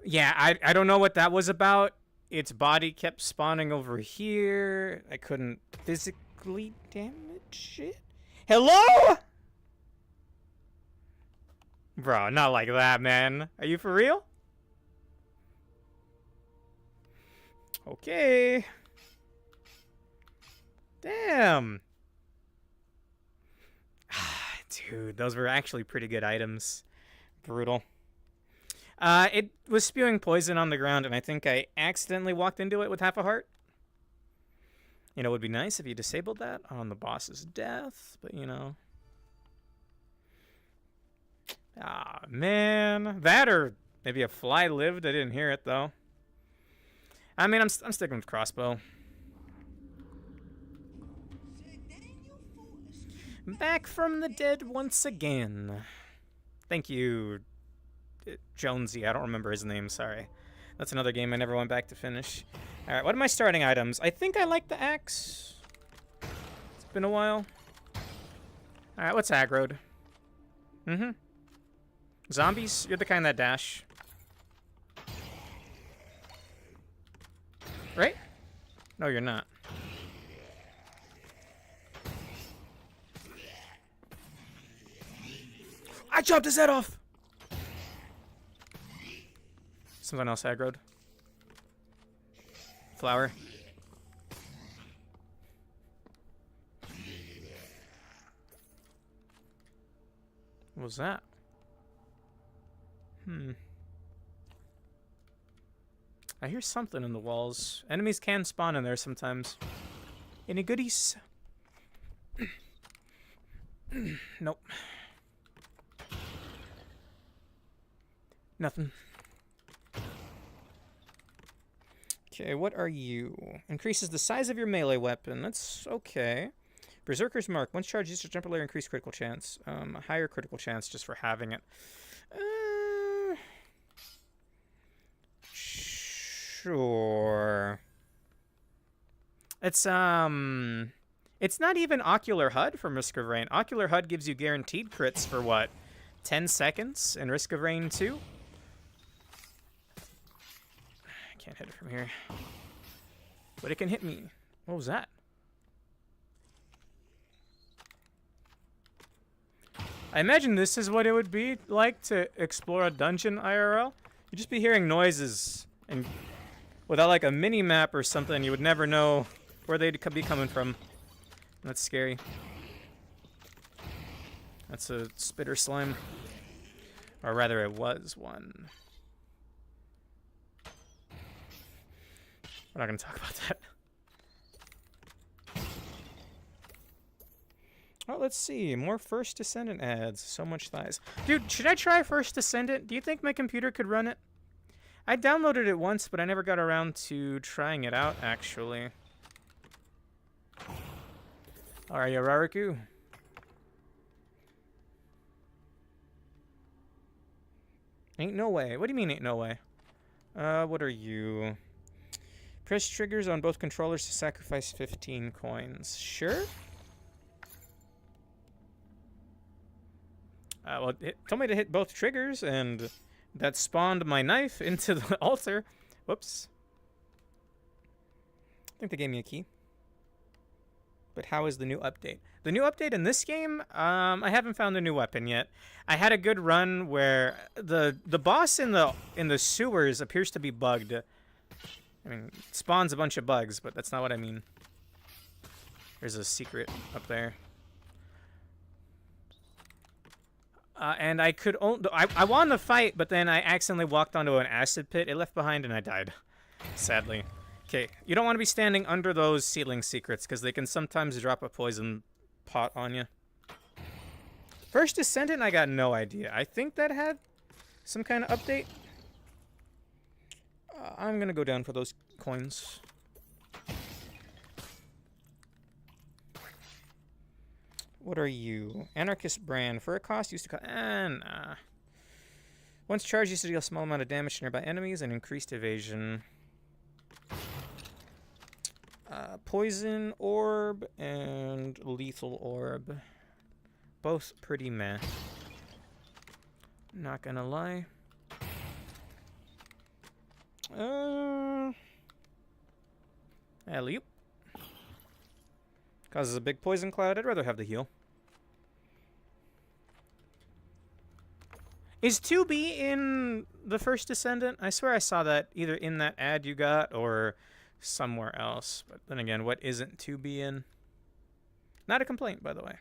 Yeah, I don't know what that was about. Its body kept spawning over here. I couldn't physically damage it. Hello? Bro, not like that, man. Are you for real? Okay. Damn. Dude, those were actually pretty good items. Brutal. It was spewing poison on the ground, and I think I accidentally walked into it with half a heart. You know, it would be nice if you disabled that on the boss's death, but you know. Ah, man. That or maybe a fly lived. I didn't hear it, though. I mean, I'm sticking with crossbow. Back from the dead once again. Thank you, Jonesy. I don't remember his name, sorry. That's another game I never went back to finish. Alright, what are my starting items? I think I like the axe. It's been a while. Alright, what's aggroed? Mm-hmm. Zombies? You're the kind that dash. Right? No, you're not. I chopped his head off! Something else aggroed. Flower. What was that? I hear something in the walls. Enemies can spawn in there sometimes. Any goodies? Nope. Nothing. Okay, what are you? Increases the size of your melee weapon. That's okay. Berserker's Mark. Once charged, use your jumper layer, increase critical chance. A higher critical chance just for having it. Sure. It's not even Ocular HUD from Risk of Rain. Ocular HUD gives you guaranteed crits for what? 10 seconds in Risk of Rain 2? I can't hit it from here. But it can hit me. What was that? I imagine this is what it would be like to explore a dungeon IRL. You'd just be hearing noises, and without like a mini map or something, you would never know where they'd be coming from. That's scary. That's a spitter slime. Or rather, it was one. We're not going to talk about that. Oh, let's see. More First Descendant ads. So much thighs. Dude, should I try First Descendant? Do you think my computer could run it? I downloaded it once, but I never got around to trying it out, actually. Alright, Rariku. Ain't no way. What do you mean, ain't no way? What are you? Press triggers on both controllers to sacrifice 15 coins. Sure? Well, it told me to hit both triggers, and that spawned my knife into the altar. Whoops. I think they gave me a key. But how is the new update? The new update in this game, I haven't found the new weapon yet. I had a good run where the boss in the sewers appears to be bugged. I mean, it spawns a bunch of bugs, but that's not what I mean. There's a secret up there. And I could only... I won the fight, but then I accidentally walked onto an acid pit. It left behind, and I died. Sadly. Okay, you don't want to be standing under those ceiling secrets, because they can sometimes drop a poison pot on you. First Descendant, I got no idea. I think that had some kind of update. I'm going to go down for those coins. What are you? Anarchist Brand. For a cost, used to cost... nah. Once charged, used to deal a small amount of damage to nearby enemies and increased evasion. Poison Orb and Lethal Orb. Both pretty meh. Not gonna lie. Alley-oop. Causes a big poison cloud. I'd rather have the heal. Is 2B in the First Descendant? I swear I saw that either in that ad you got or somewhere else. But then again, what isn't 2B in? Not a complaint, by the way.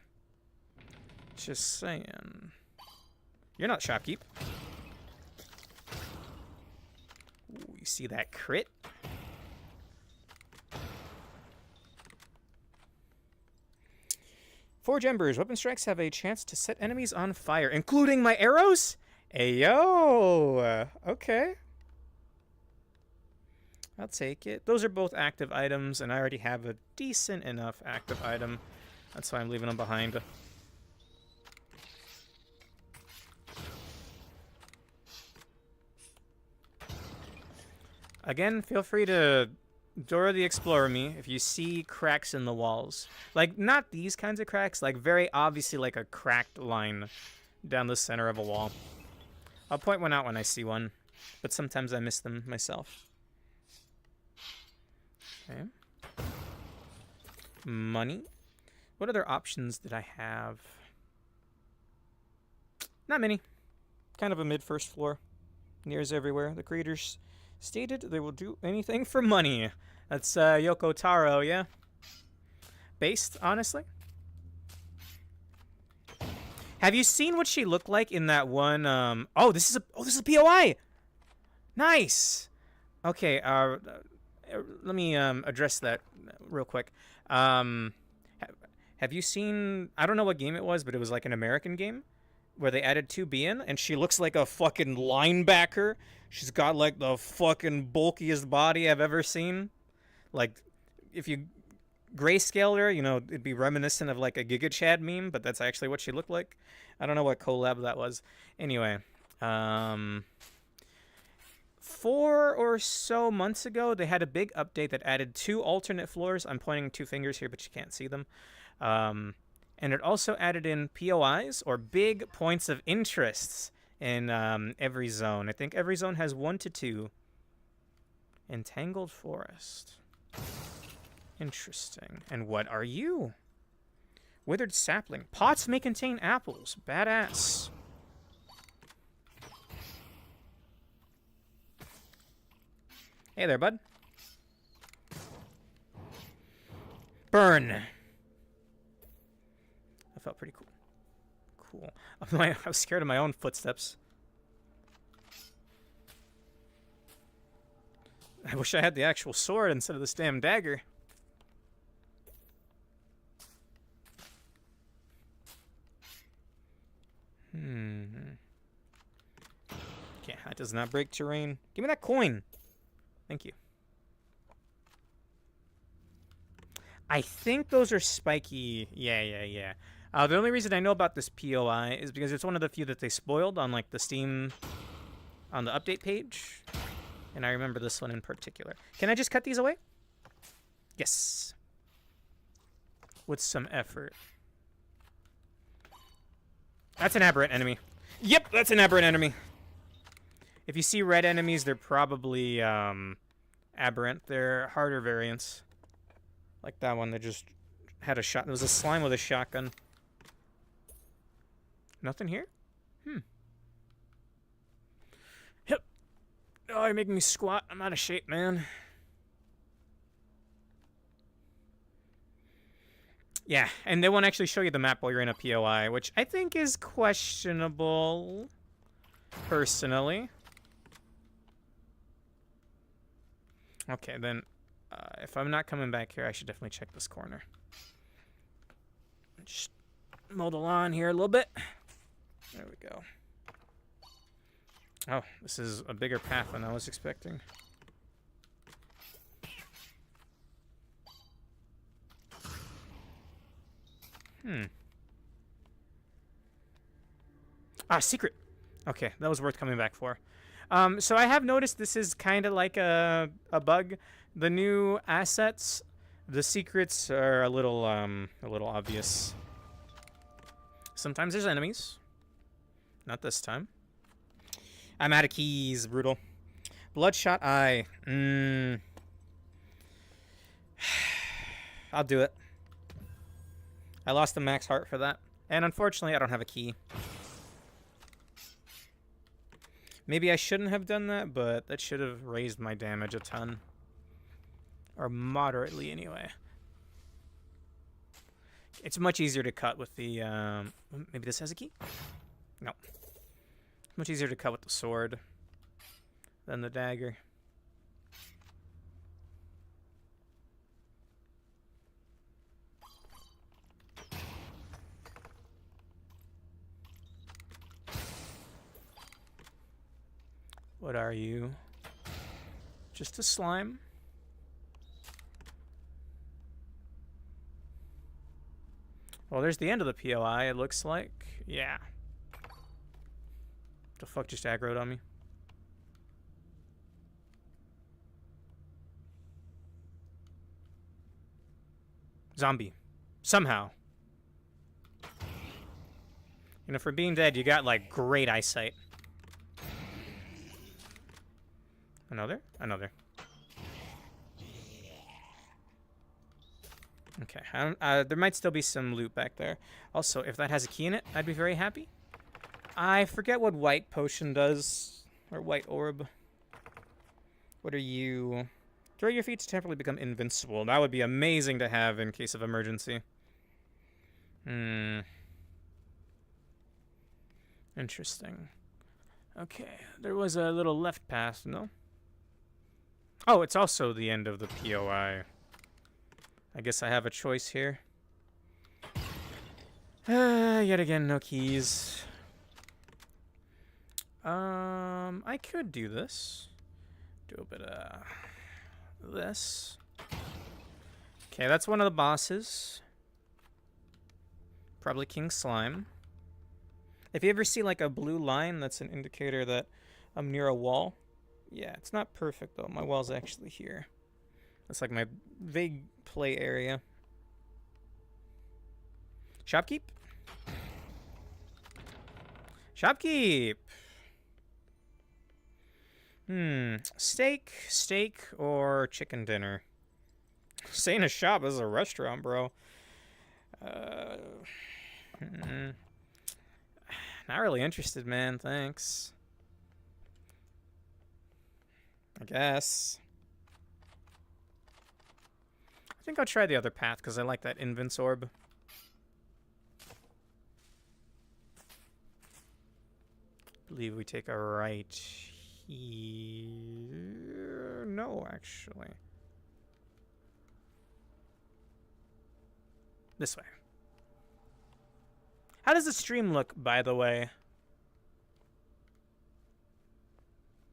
Just saying. You're not shopkeep. Ooh, you see that crit? Forge Embers. Weapon strikes have a chance to set enemies on fire, including my arrows? Ayo! Okay. I'll take it. Those are both active items, and I already have a decent enough active item. That's why I'm leaving them behind. Again, feel free to Dora the Explorer me if you see cracks in the walls. Like, not these kinds of cracks, like very obviously like a cracked line down the center of a wall. I'll point one out when I see one, but sometimes I miss them myself. Okay. Money. What other options did I have? Not many. Kind of a mid-first floor. Nears everywhere. The creators stated they will do anything for money. That's Yoko Taro, yeah? Based, honestly. Have you seen what she looked like in that one? Oh, this is a POI. Nice. Okay. Let me address that real quick. Have you seen? I don't know what game it was, but it was like an American game where they added 2B in, and she looks like a fucking linebacker. She's got like the fucking bulkiest body I've ever seen. Like, if you grayscale her, you know, it'd be reminiscent of like a Giga Chad meme, but that's actually what she looked like. I don't know what collab that was. Anyway, 4 or so months ago, they had a big update that added 2 alternate floors. I'm pointing 2 fingers here, but you can't see them. And it also added in POIs, or big points of interests, in every zone. I think every zone has 1 to 2. Entangled Forest. Interesting. And what are you? Withered Sapling. Pots may contain apples. Badass. Hey there, bud. Burn. That felt pretty cool. Cool. I was scared of my own footsteps. I wish I had the actual sword instead of this damn dagger. Okay, that does not break terrain. Give me that coin. Thank you. I think those are spiky. Yeah. The only reason I know about this POI is because it's one of the few that they spoiled on like the Steam, on the update page. And I remember this one in particular. Can I just cut these away? Yes. With some effort. That's an aberrant enemy. Yep, that's an aberrant enemy. If you see red enemies, they're probably aberrant. They're harder variants. Like that one that just had a shot. There was a slime with a shotgun. Nothing here? Yep. Oh, you're making me squat. I'm out of shape, man. Yeah, and they won't actually show you the map while you're in a POI, which I think is questionable, personally. Okay, then, if I'm not coming back here, I should definitely check this corner. Just mow the lawn here a little bit. There we go. Oh, this is a bigger path than I was expecting. Ah, secret. Okay, that was worth coming back for. So I have noticed this is kind of like a bug. The new assets, the secrets are a little obvious. Sometimes there's enemies. Not this time. I'm out of keys, brutal. Bloodshot Eye. I'll do it. I lost the max heart for that. And unfortunately, I don't have a key. Maybe I shouldn't have done that, but that should have raised my damage a ton. Or moderately, anyway. It's much easier to cut with the, maybe this has a key? No. Much easier to cut with the sword than the dagger. What are you? Just a slime? Well, there's the end of the POI, it looks like. Yeah. The fuck just aggroed on me? Zombie. Somehow. You know, for being dead, you got, like, great eyesight. Another? Another. Okay, there might still be some loot back there. Also, if that has a key in it, I'd be very happy. I forget what white potion does. Or white orb. What are you? Throw your feet to temporarily become invincible. That would be amazing to have in case of emergency. Interesting. Okay, there was a little left path, no? Oh, it's also the end of the POI. I guess I have a choice here. Yet again, no keys. I could do this. Do a bit of this. Okay, that's one of the bosses. Probably King Slime. If you ever see like a blue line, that's an indicator that I'm near a wall. Yeah, it's not perfect though. My wall's actually here. That's like my vague play area. Shopkeep? Shopkeep! Steak, or chicken dinner? Saying a shop is a restaurant, bro. Not really interested, man. Thanks. I guess. I think I'll try the other path because I like that Invince orb. I believe we take a right here. No, actually. This way. How does the stream look, by the way?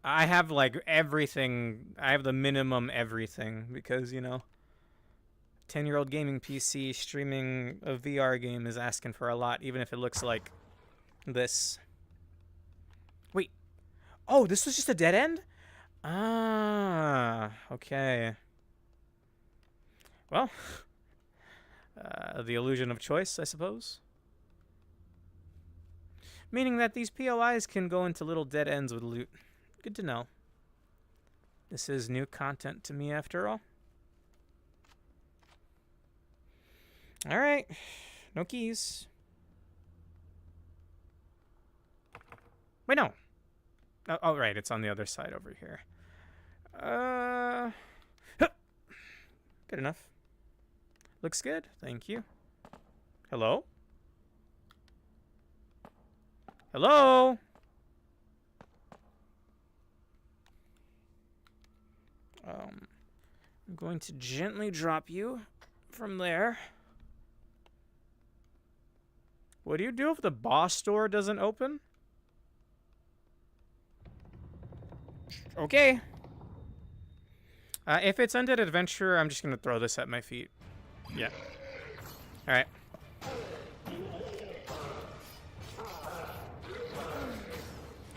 I have, like, everything. I have the minimum everything because, you know, 10-year-old gaming PC streaming a VR game is asking for a lot, even if it looks like this. Wait. Oh, this was just a dead end? Ah, okay. Well, the illusion of choice, I suppose. Meaning that these POIs can go into little dead ends with loot. Good to know. This is new content to me after all. Alright. No keys. Wait, no. Oh, right. It's on the other side over here. Good enough. Looks good. Thank you. Hello? Hello? I'm going to gently drop you from there. What do you do if the boss door doesn't open? Okay. If it's Undead Adventure, I'm just gonna throw this at my feet. Yeah. Alright.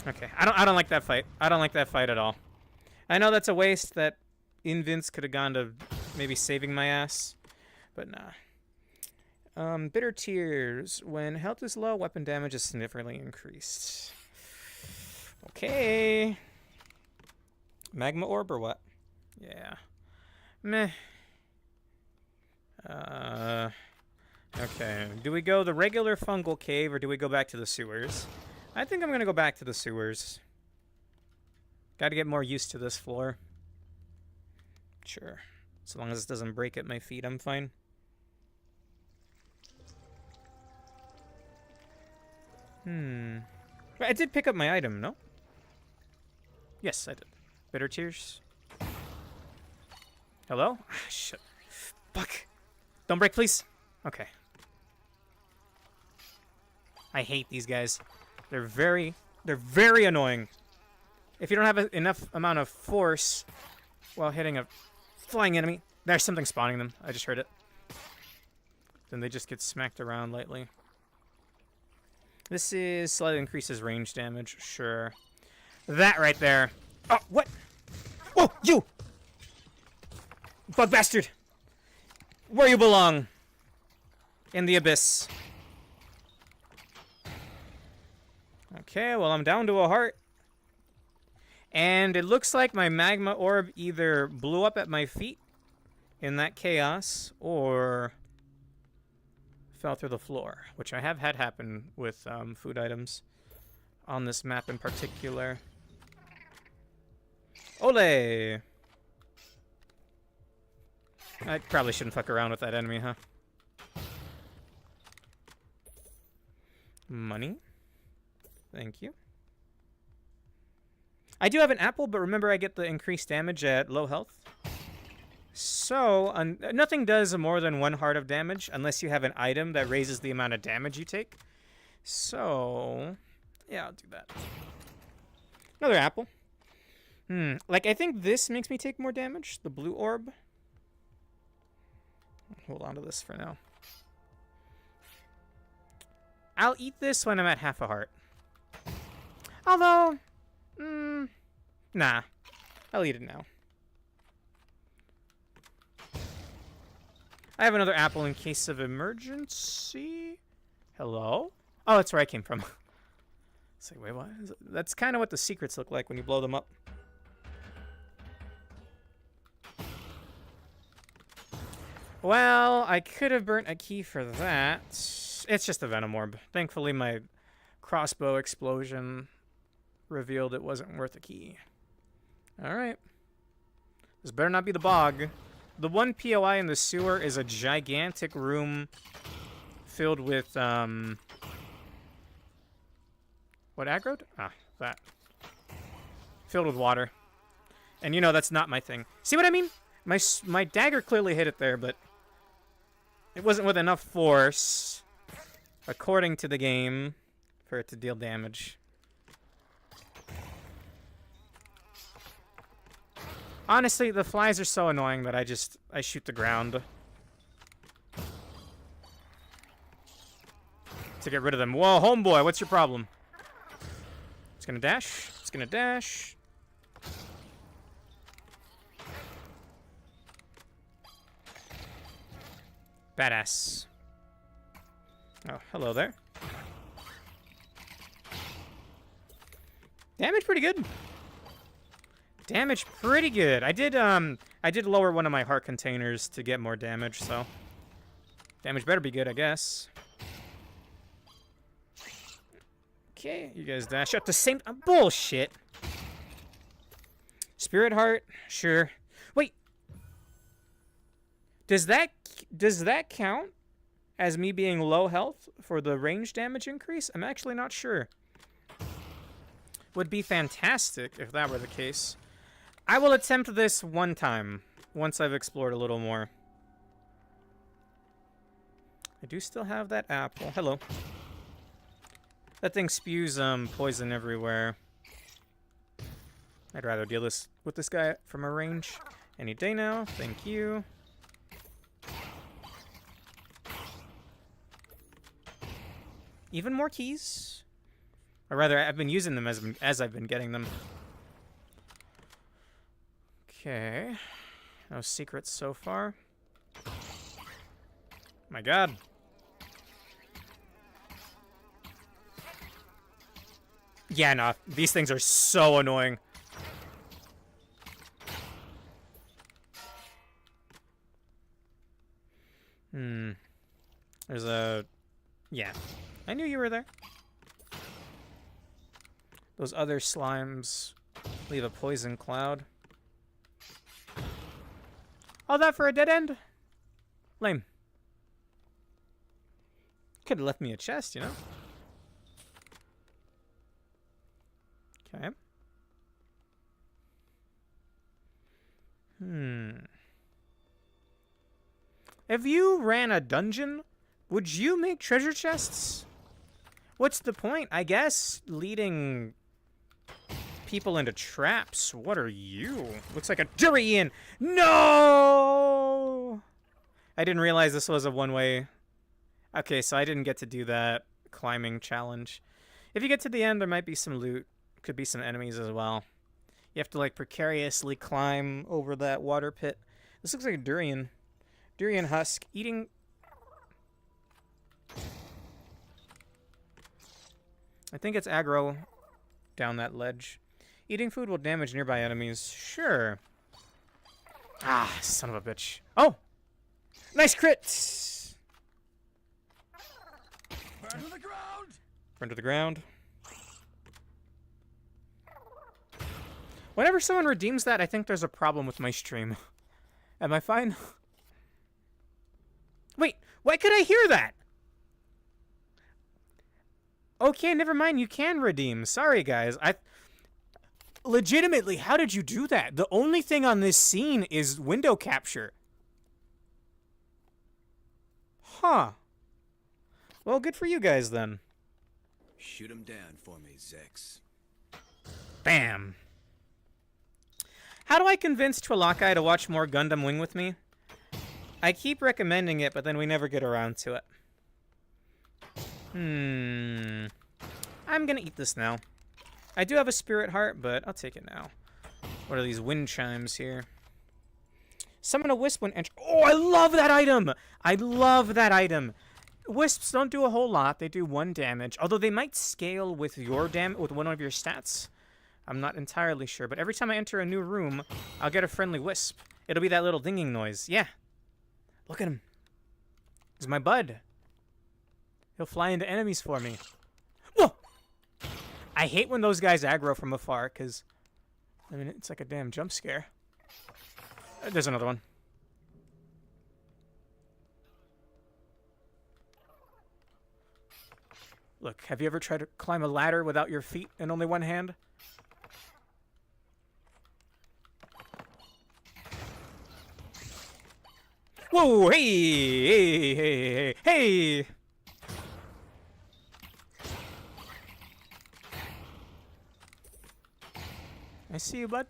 Okay. I don't like that fight. I don't like that fight at all. I know that's a waste that Invince could have gone to maybe saving my ass. But nah. Bitter Tears. When health is low, weapon damage is significantly increased. Okay. Magma orb or what? Yeah. Meh. Okay. Do we go the regular fungal cave or do we go back to the sewers? I think I'm gonna go back to the sewers. Gotta get more used to this floor. Sure. As long as it doesn't break at my feet, I'm fine. I did pick up my item, no? Yes, I did. Bitter tears. Hello? Shit. Fuck. Don't break, please. Okay. I hate these guys. They're very annoying. If you don't have enough amount of force while hitting a flying enemy, there's something spawning them. I just heard it. Then they just get smacked around lightly. This is slightly increases range damage. Sure. That right there. Oh, what? Oh, you! Bug bastard! Where you belong. In the abyss. Okay, well, I'm down to a heart. And it looks like my magma orb either blew up at my feet in that chaos, or fell through the floor, which I have had happen with food items on this map in particular. Ole! I probably shouldn't fuck around with that enemy, huh? Money. Thank you. I do have an apple, but remember I get the increased damage at low health. So, nothing does more than 1 heart of damage unless you have an item that raises the amount of damage you take. So, yeah, I'll do that. Another apple. Like, I think this makes me take more damage, the blue orb. Hold on to this for now. I'll eat this when I'm at half a heart. Although, nah. I'll eat it now. I have another apple in case of emergency. Hello? Oh, that's where I came from. It's like, wait, what? That's kind of what the secrets look like when you blow them up. Well, I could have burnt a key for that. It's just a Venom Orb. Thankfully, my crossbow explosion revealed it wasn't worth a key. Alright. This better not be the bog. The one POI in the sewer is a gigantic room filled with, what aggroed? Ah, that. Filled with water. And you know that's not my thing. See what I mean? My dagger clearly hit it there, but it wasn't with enough force, according to the game, for it to deal damage. Honestly, the flies are so annoying that I shoot the ground to get rid of them. Whoa, homeboy, what's your problem? It's gonna dash. It's gonna dash. Badass. Oh, hello there. Damage pretty good. Damage pretty good. I did lower one of my heart containers to get more damage, so damage better be good, I guess. Okay, you guys dash at the same bullshit. Spirit heart, sure. Wait. Does that count as me being low health for the range damage increase? I'm actually not sure. Would be fantastic if that were the case. I will attempt this one time, once I've explored a little more. I do still have that apple. Hello. That thing spews poison everywhere. I'd rather deal with this guy from a range any day now. Thank you. Even more keys? Or rather, I've been using them as I've been getting them. Okay. No secrets so far. My god. Yeah, no. These things are so annoying. There's a... Yeah. I knew you were there. Those other slimes leave a poison cloud. All that for a dead end? Lame. Could have left me a chest, you know? Okay. If you ran a dungeon, would you make treasure chests? What's the point? I guess leading people into traps. What are you? Looks like a durian. No! I didn't realize this was a one-way. Okay, so I didn't get to do that climbing challenge. If you get to the end, there might be some loot. Could be some enemies as well. You have to, like, precariously climb over that water pit. This looks like a durian. Durian husk. Eating... I think it's aggro down that ledge. Eating food will damage nearby enemies. Sure. Ah, son of a bitch. Oh! Nice crit! Burn to the ground! Burn to the ground. Whenever someone redeems that, I think there's a problem with my stream. Am I fine? Wait, why could I hear that? Okay, never mind. You can redeem. Sorry, guys. Legitimately, how did you do that? The only thing on this scene is window capture. Huh. Well, good for you guys, then. Shoot him down for me, Zex. Bam. How do I convince Twalakai to watch more Gundam Wing with me? I keep recommending it, but then we never get around to it. I'm gonna eat this now. I do have a spirit heart, but I'll take it now. What are these wind chimes here? Summon a wisp when entering. Oh, I love that item! I love that item. Wisps don't do a whole lot. They do 1 damage, although they might scale with your with one of your stats. I'm not entirely sure, but every time I enter a new room, I'll get a friendly wisp. It'll be that little dinging noise. Yeah. Look at him. He's my bud. He'll fly into enemies for me. Whoa! I hate when those guys aggro from afar, because, I mean, it's like a damn jump scare. There's another one. Look, have you ever tried to climb a ladder without your feet and only one hand? Whoa, hey! I see you, bud.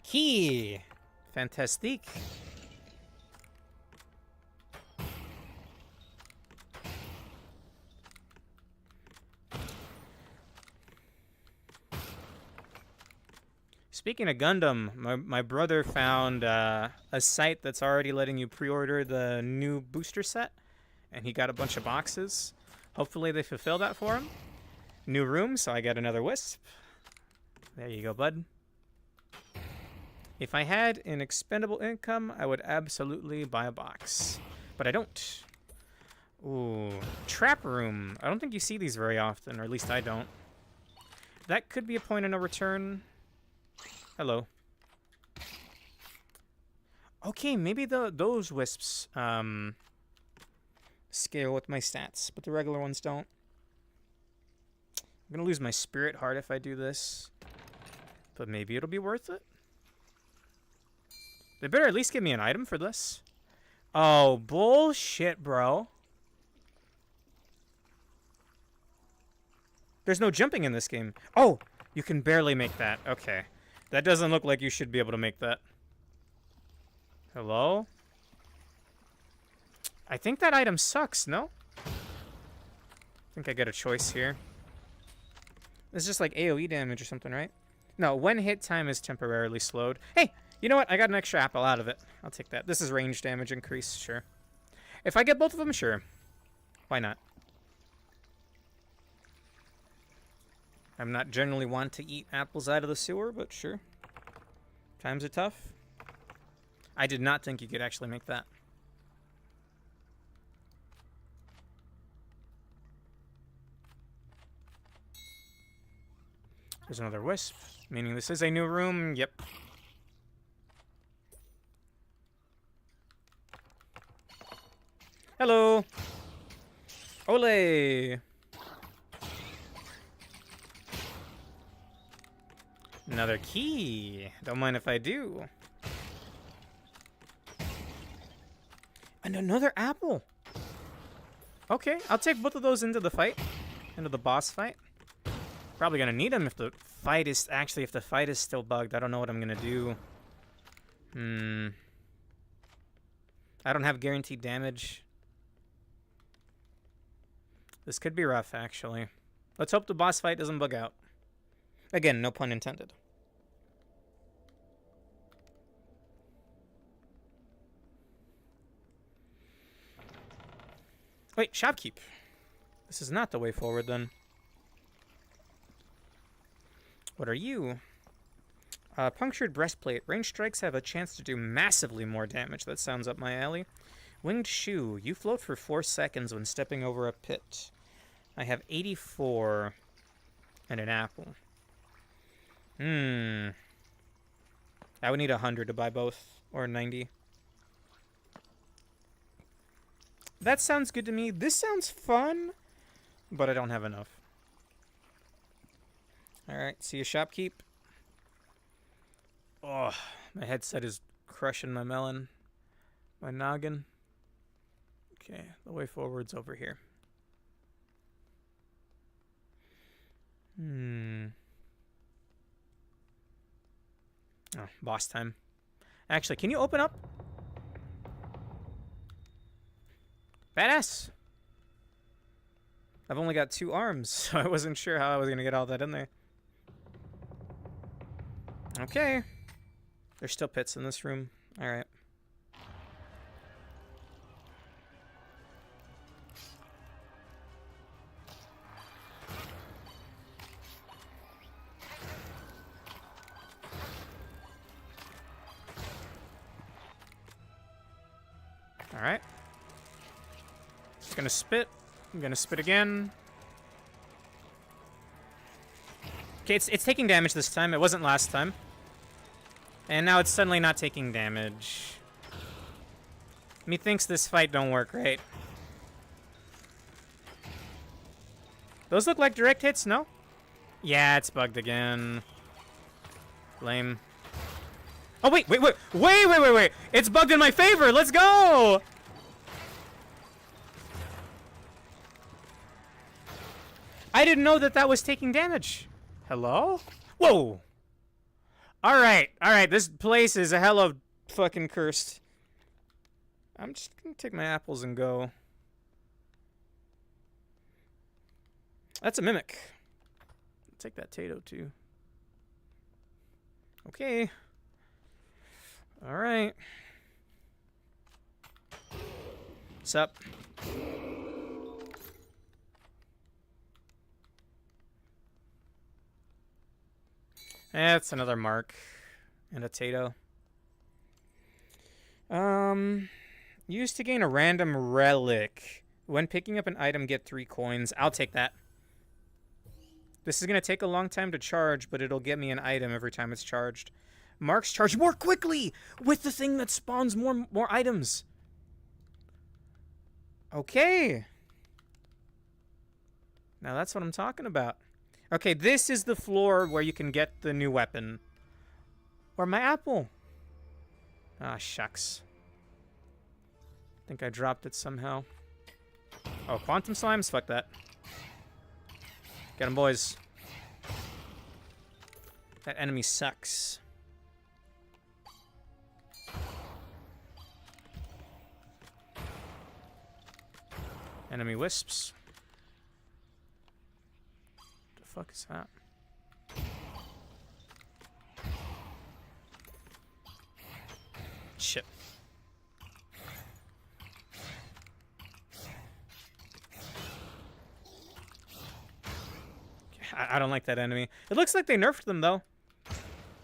Key! Fantastique. Speaking of Gundam, my brother found a site that's already letting you pre-order the new booster set, and he got a bunch of boxes. Hopefully they fulfill that for him. New room, so I get another wisp. There you go, bud. If I had an expendable income, I would absolutely buy a box. But I don't. Ooh, trap room. I don't think you see these very often, or at least I don't. That could be a point of no return. Hello. Okay, maybe those wisps scale with my stats, but the regular ones don't. I'm gonna lose my spirit heart if I do this, but maybe it'll be worth it. They better at least give me an item for this. Oh, bullshit, bro. There's no jumping in this game. Oh, you can barely make that. Okay. That doesn't look like you should be able to make that. Hello? I think that item sucks, no? I think I get a choice here. It's just like AoE damage or something, right? No, when hit time is temporarily slowed. Hey, you know what? I got an extra apple out of it. I'll take that. This is range damage increase, sure. If I get both of them, sure. Why not? I'm not generally one to eat apples out of the sewer, but sure. Times are tough. I did not think you could actually make that. There's another wisp, meaning this is a new room. Yep. Hello. Ole. Another key. Don't mind if I do. And another apple. Okay, I'll take both of those into the fight. Into the boss fight. Probably gonna need them if the fight is... Actually, if the fight is still bugged, I don't know what I'm gonna do. I don't have guaranteed damage. This could be rough, actually. Let's hope the boss fight doesn't bug out. Again, no pun intended. Wait, shopkeep. This is not the way forward, then. What are you? Punctured breastplate. Ranged strikes have a chance to do massively more damage. That sounds up my alley. Winged shoe. You float for 4 seconds when stepping over a pit. I have 84 and an apple. I would need 100 to buy both, or 90. That sounds good to me. This sounds fun, but I don't have enough. Alright, see you, shopkeep. Oh, my headset is crushing my melon. My noggin. Okay, the way forward's over here. Oh, boss time. Actually, can you open up? Badass! I've only got 2 arms, so I wasn't sure how I was gonna get all that in there. Okay. There's still pits in this room. Alright. Alright. Just gonna spit. I'm gonna spit again. Okay, it's taking damage this time. It wasn't last time. And now it's suddenly not taking damage. Methinks this fight don't work right. Those look like direct hits, no? Yeah, it's bugged again. Lame. Oh, wait. It's bugged in my favor. Let's go. I didn't know that was taking damage. Hello? Whoa. All right. This place is a hell of fucking cursed. I'm just gonna take my apples and go. That's a mimic. I'll take that Tato too. Okay. All right. What's up? That's another mark. And a Tato. Used to gain a random relic. When picking up an item, get 3 coins. I'll take that. This is going to take a long time to charge, but it'll get me an item every time it's charged. Marks charge more quickly with the thing that spawns more items. Okay. Now that's what I'm talking about. Okay, this is the floor where you can get the new weapon. Or my apple. Ah, shucks. I think I dropped it somehow. Oh, quantum slimes? Fuck that. Get him, boys. That enemy sucks. Enemy wisps. What the fuck is that? Shit. I don't like that enemy. It looks like they nerfed them, though.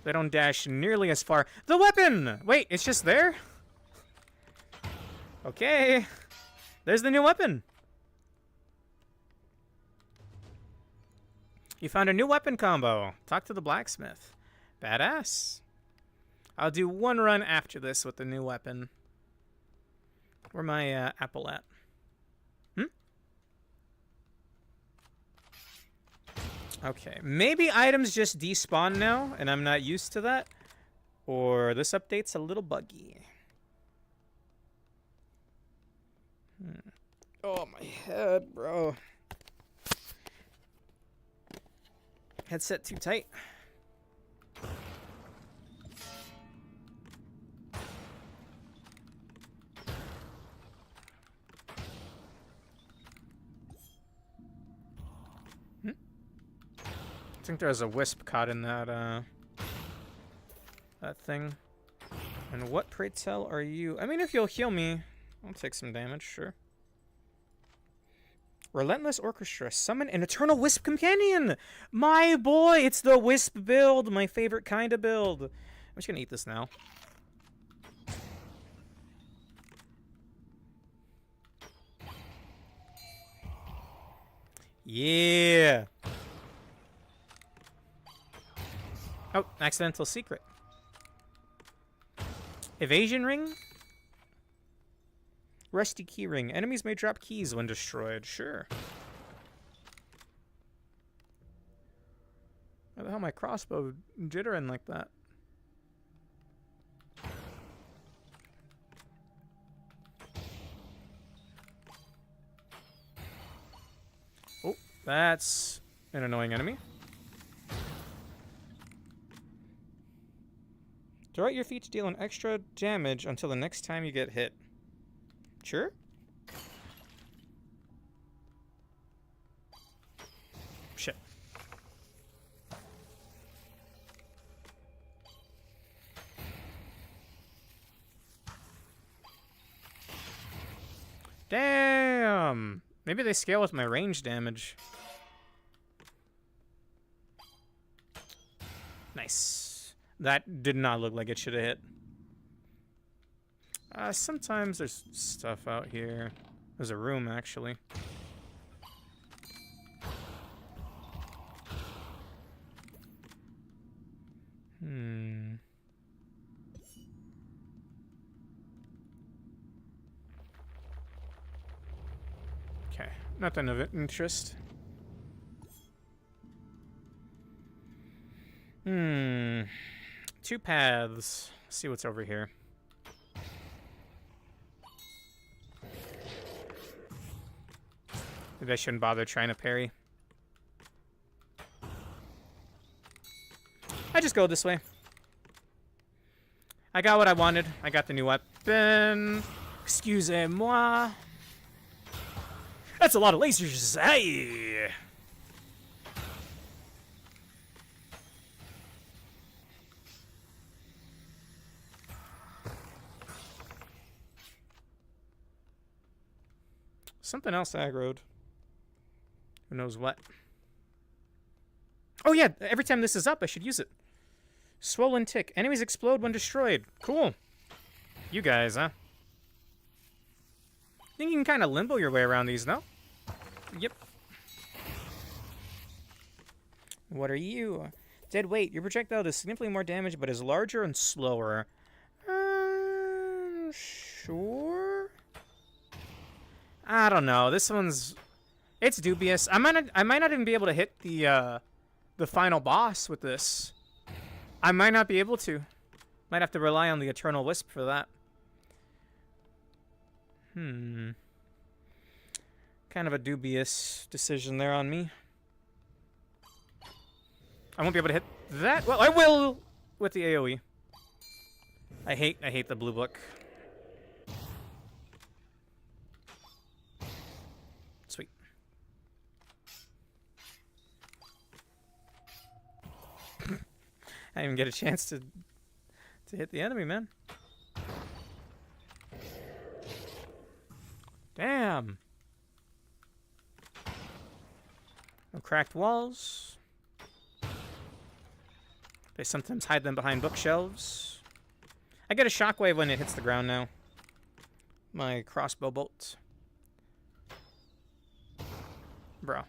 They don't dash nearly as far. The weapon! Wait, it's just there? Okay. There's the new weapon. You found a new weapon combo. Talk to the blacksmith. Badass. I'll do one run after this with the new weapon. Where my apple at? Okay, maybe items just despawn now, and I'm not used to that. Or this update's a little buggy. Oh, my head, bro. Headset too tight. I think there's a wisp caught in that, that thing. And what, pray tell, are you? I mean, if you'll heal me, I'll take some damage, sure. Relentless Orchestra. Summon an Eternal Wisp Companion! My boy! It's the Wisp build! My favorite kind of build. I'm just gonna eat this now. Yeah! Oh, accidental secret. Evasion ring? Rusty key ring. Enemies may drop keys when destroyed. Sure. Why the hell my crossbow jittering like that? Oh, that's an annoying enemy. Throw out your feet to deal an extra damage until the next time you get hit. Sure? Shit. Damn! Maybe they scale with my range damage. Nice. That did not look like it should have hit. Sometimes there's stuff out here. There's a room, actually. Okay, nothing of interest. Two paths. Let's see what's over here. Maybe I shouldn't bother trying to parry. I just go this way. I got what I wanted. I got the new weapon. Excusez-moi. That's a lot of lasers. Hey! Something else aggroed. Who knows what? Oh yeah, every time this is up, I should use it. Swollen tick. Enemies explode when destroyed. Cool. You guys, huh? Think you can kind of limbo your way around these, no? Yep. What are you? Dead weight. Your projectile does significantly more damage, but is larger and slower. Sure. I don't know. This one's... It's dubious. I might not even be able to hit the final boss with this. I might not be able to. Might have to rely on the Eternal Wisp for that. Kind of a dubious decision there on me. I won't be able to hit that. Well, I will with the AoE. I hate the blue book. Sweet. I didn't even get a chance to hit the enemy, man. Damn. No cracked walls. They sometimes hide them behind bookshelves. I get a shockwave when it hits the ground now. My crossbow bolt. Bro.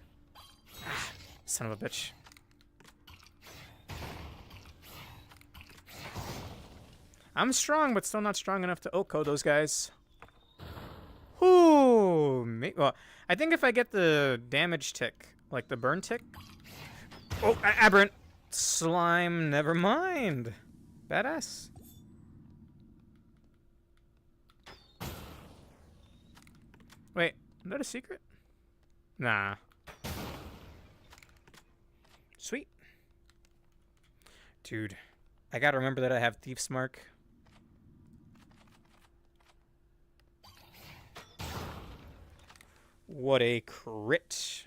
Ah, son of a bitch. I'm strong, but still not strong enough to Oko those guys. Ooh, well, I think if I get the damage tick, like the burn tick, Oh, aberrant slime. Never mind. Badass. Wait, is that a secret? Nah. Sweet. Dude, I gotta remember that I have Thief's Mark. What a crit.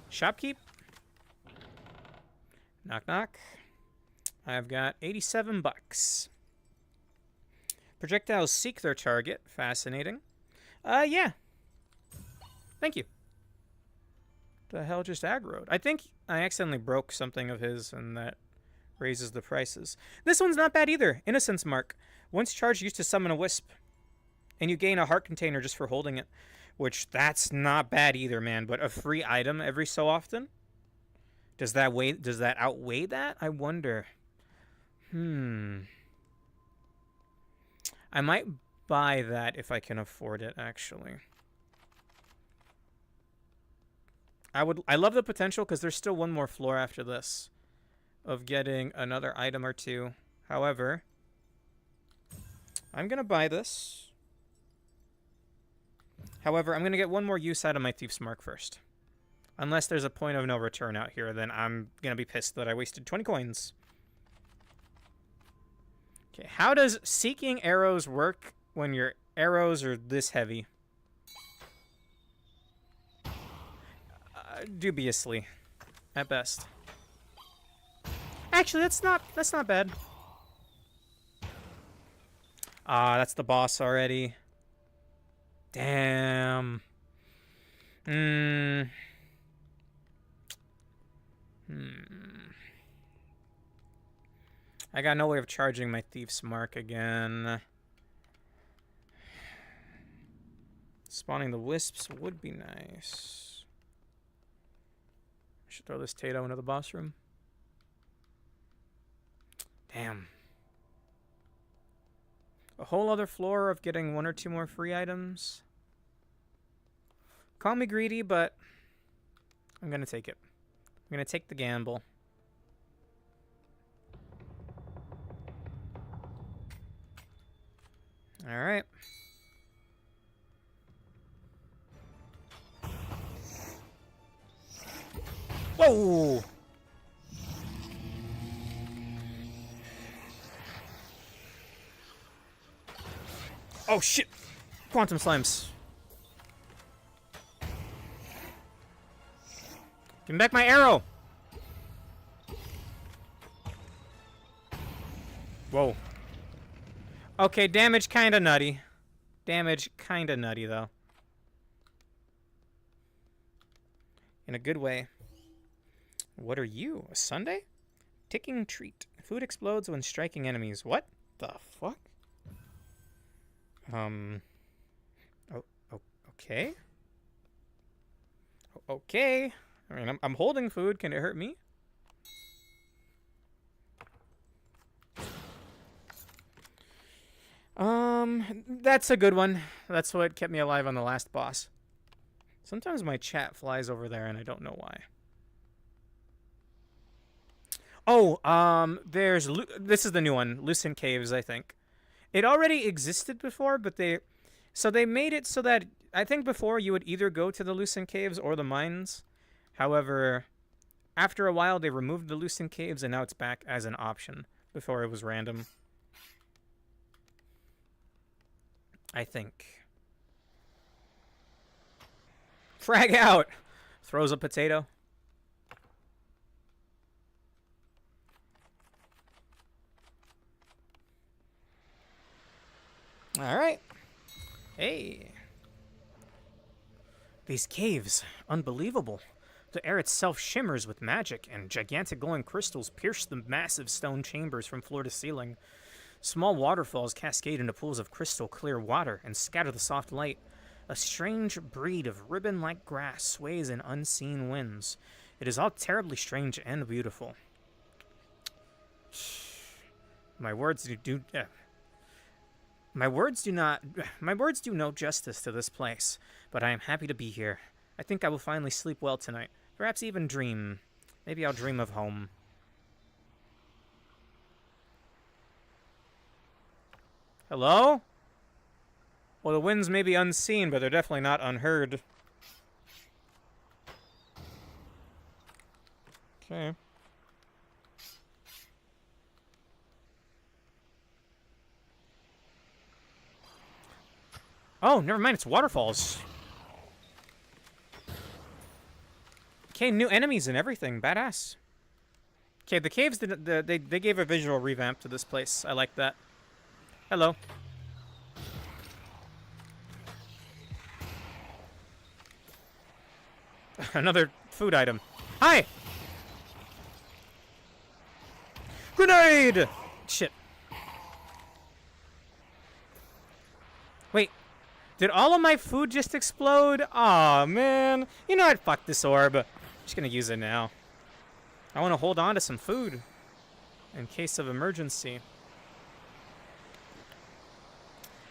Shopkeep. Knock knock. I've got 87 bucks. Projectiles seek their target. Fascinating. Yeah. Thank you. The hell just aggroed? I think I accidentally broke something of his and that raises the prices. This one's not bad either. Innocence Mark. Once charged, used to summon a wisp. And you gain a heart container just for holding it. Which, that's not bad either, man. But a free item every so often? Does that outweigh that? I wonder. I might buy that if I can afford it, actually. I love the potential because there's still one more floor after this of getting another item or two. However, I'm going to buy this. However, I'm going to get one more use out of my Thief's Mark first. Unless there's a point of no return out here, then I'm going to be pissed that I wasted 20 coins. Okay, how does seeking arrows work when your arrows are this heavy? Dubiously, at best. Actually, that's not bad. Ah, that's the boss already. Damn. I got no way of charging my Thief's Mark again. Spawning the wisps would be nice. I should throw this Tato into the boss room. Damn. A whole other floor of getting one or two more free items. Call me greedy, but I'm going to take it. I'm going to take the gamble. All right. Whoa! Oh shit! Quantum slimes. Give me back my arrow! Whoa. Okay, damage kinda nutty. Damage kinda nutty, though. In a good way. What are you? A sundae? Ticking treat. Food explodes when striking enemies. What the fuck? Okay. Okay. I mean, I'm holding food. Can it hurt me? That's a good one. That's what kept me alive on the last boss. Sometimes my chat flies over there and I don't know why. Oh, this is the new one, Lucent Caves, I think. It already existed before, but they made it so that I think before you would either go to the Lucent Caves or the mines. However, after a while they removed the Lucent Caves and now it's back as an option. Before it was random. I think. Frag out! Throws a potato. Alright. Hey. These caves. Unbelievable. The air itself shimmers with magic, and gigantic glowing crystals pierce the massive stone chambers from floor to ceiling. Small waterfalls cascade into pools of crystal clear water and scatter the soft light. A strange breed of ribbon-like grass sways in unseen winds. It is all terribly strange and beautiful. My words do no justice to this place, but I am happy to be here. I think I will finally sleep well tonight. Perhaps even dream. Maybe I'll dream of home. Hello? Well, the winds may be unseen, but they're definitely not unheard. Okay. Oh, never mind, it's waterfalls. Okay, new enemies and everything. Badass. Okay, the caves, they gave a visual revamp to this place. I like that. Hello. Another food item. Hi! Grenade! Shit. Wait. Did all of my food just explode? Aw, man. You know what? Fuck this orb. I'm just gonna use it now. I want to hold on to some food in case of emergency.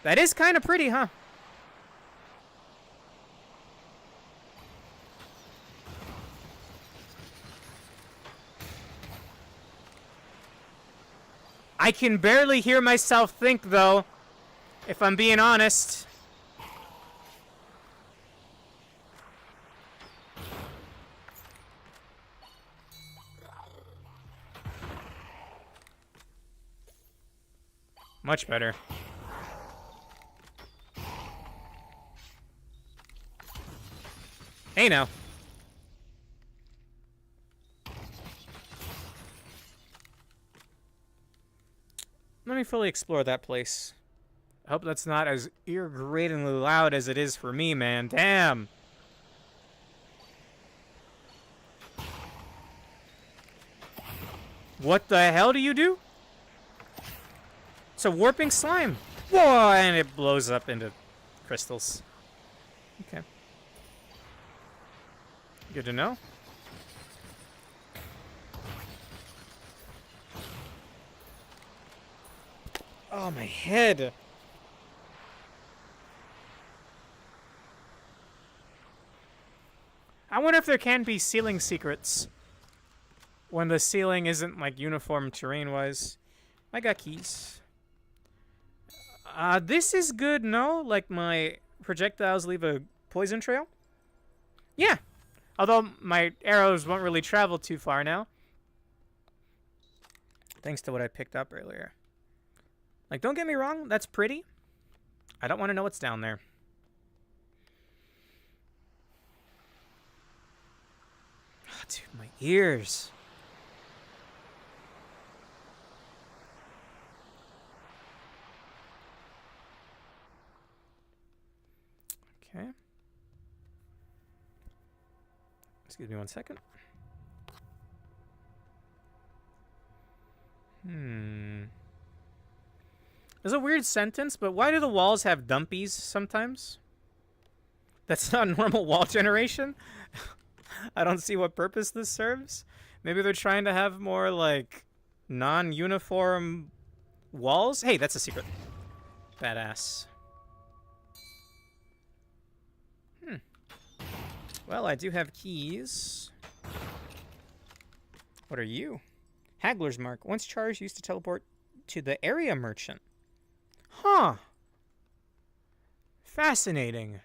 That is kind of pretty, huh? I can barely hear myself think, though, if I'm being honest. Much better. Hey, now. Let me fully explore that place. I hope that's not as ear-gratingly loud as it is for me, man. Damn. What the hell do you do? It's a warping slime. Whoa, and it blows up into crystals. Okay. Good to know. Oh, my head. I wonder if there can be ceiling secrets when the ceiling isn't, like, uniform terrain-wise. I got keys. This is good, no? Like, my projectiles leave a poison trail? Yeah. Although my arrows won't really travel too far now. Thanks to what I picked up earlier. Like, don't get me wrong, that's pretty. I don't want to know what's down there. Oh, dude, my ears. Okay. Excuse me 1 second. It's a weird sentence, but why do the walls have dumpies sometimes? That's not normal wall generation? I don't see what purpose this serves. Maybe they're trying to have more, like, non-uniform walls? Hey, that's a secret. Badass. Well, I do have keys. What are you? Haggler's Mark. Once charged, used to teleport to the area merchant. Huh. Fascinating.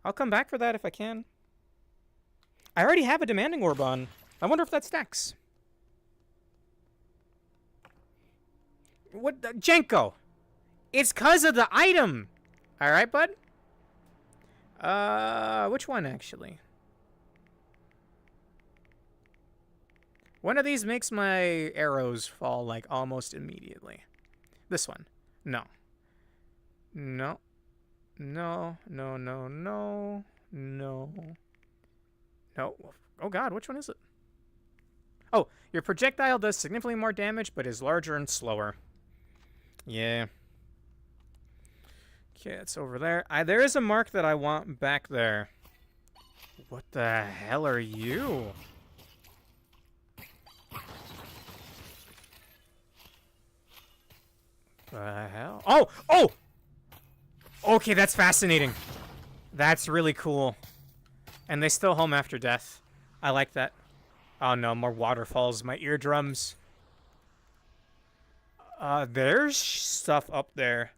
I'll come back for that if I can. I already have a demanding orb on. I wonder if that stacks. What the? Jenko! It's 'cause of the item! Alright, bud? Which one, actually? One of these makes my arrows fall, like, almost immediately. This one. No. No. No. No, no, no. No. No. Oh, God, which one is it? Oh, your projectile does significantly more damage, but is larger and slower. Yeah. Okay, it's over there. There is a mark that I want back there. What the hell are you? The hell? Oh! Oh! Okay, that's fascinating. That's really cool. And they still home after death. I like that. Oh no, more waterfalls. My eardrums. There's stuff up there.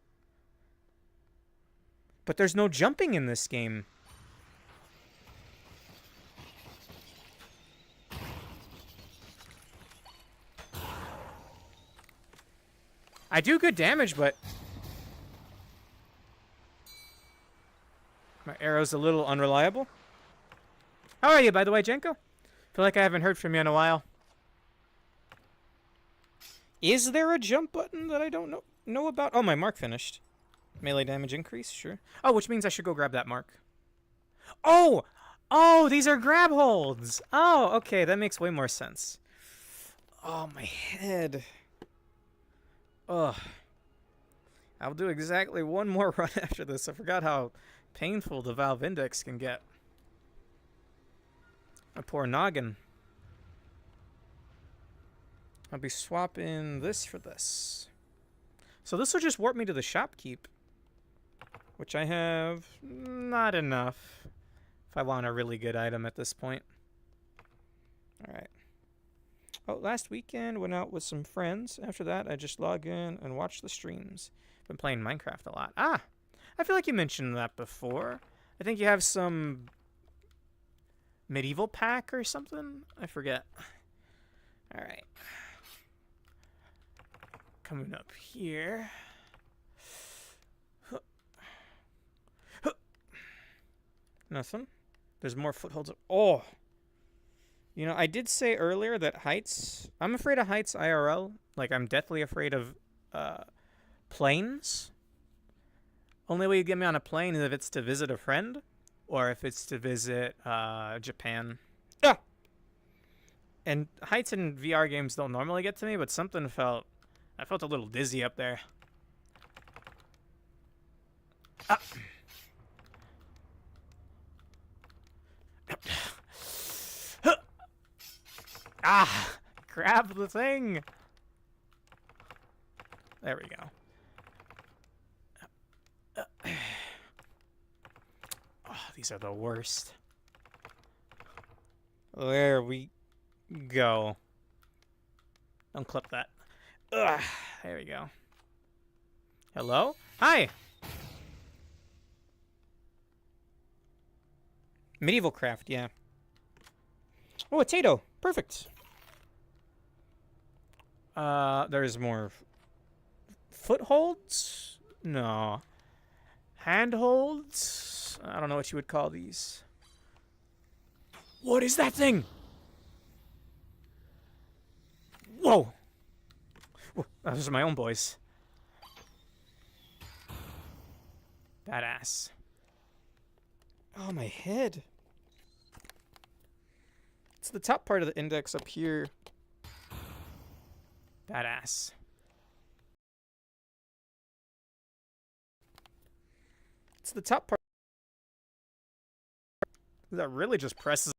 But there's no jumping in this game. I do good damage, but my arrow's a little unreliable. How are you, by the way, Jenko? Feel like I haven't heard from you in a while. Is there a jump button that I don't know about? Oh, my mark finished. Melee damage increase, sure. Oh, which means I should go grab that mark. Oh! Oh, these are grab holds! Oh, okay, that makes way more sense. Oh, my head. Ugh. I'll do exactly one more run after this. I forgot how painful the Valve Index can get. My poor noggin. I'll be swapping this for this. So this will just warp me to the shopkeep. Which I have not enough if I want a really good item at this point. Alright. Oh, last weekend went out with some friends. After that, I just log in and watch the streams. Been playing Minecraft a lot. Ah! I feel like you mentioned that before. I think you have some medieval pack or something? I forget. Alright. Coming up here. Nothing. There's more footholds. Oh! You know, I did say earlier that heights... I'm afraid of heights IRL. Like, I'm deathly afraid of planes. Only way you get me on a plane is if it's to visit a friend. Or if it's to visit Japan. Ah! And heights in VR games don't normally get to me, but something felt... I felt a little dizzy up there. Ah! Ah! Grab the thing! There we go. Oh, these are the worst. There we go. Don't clip that. Ugh, there we go. Hello? Hi! Medieval craft, yeah. Oh, a Tato. Perfect. There's more footholds? No. Handholds? I don't know what you would call these. What is that thing? Whoa! Whoa, those are my own boys. Badass. Oh, my head. It's the top part of the index up here. Badass. It's the top part. That really just presses.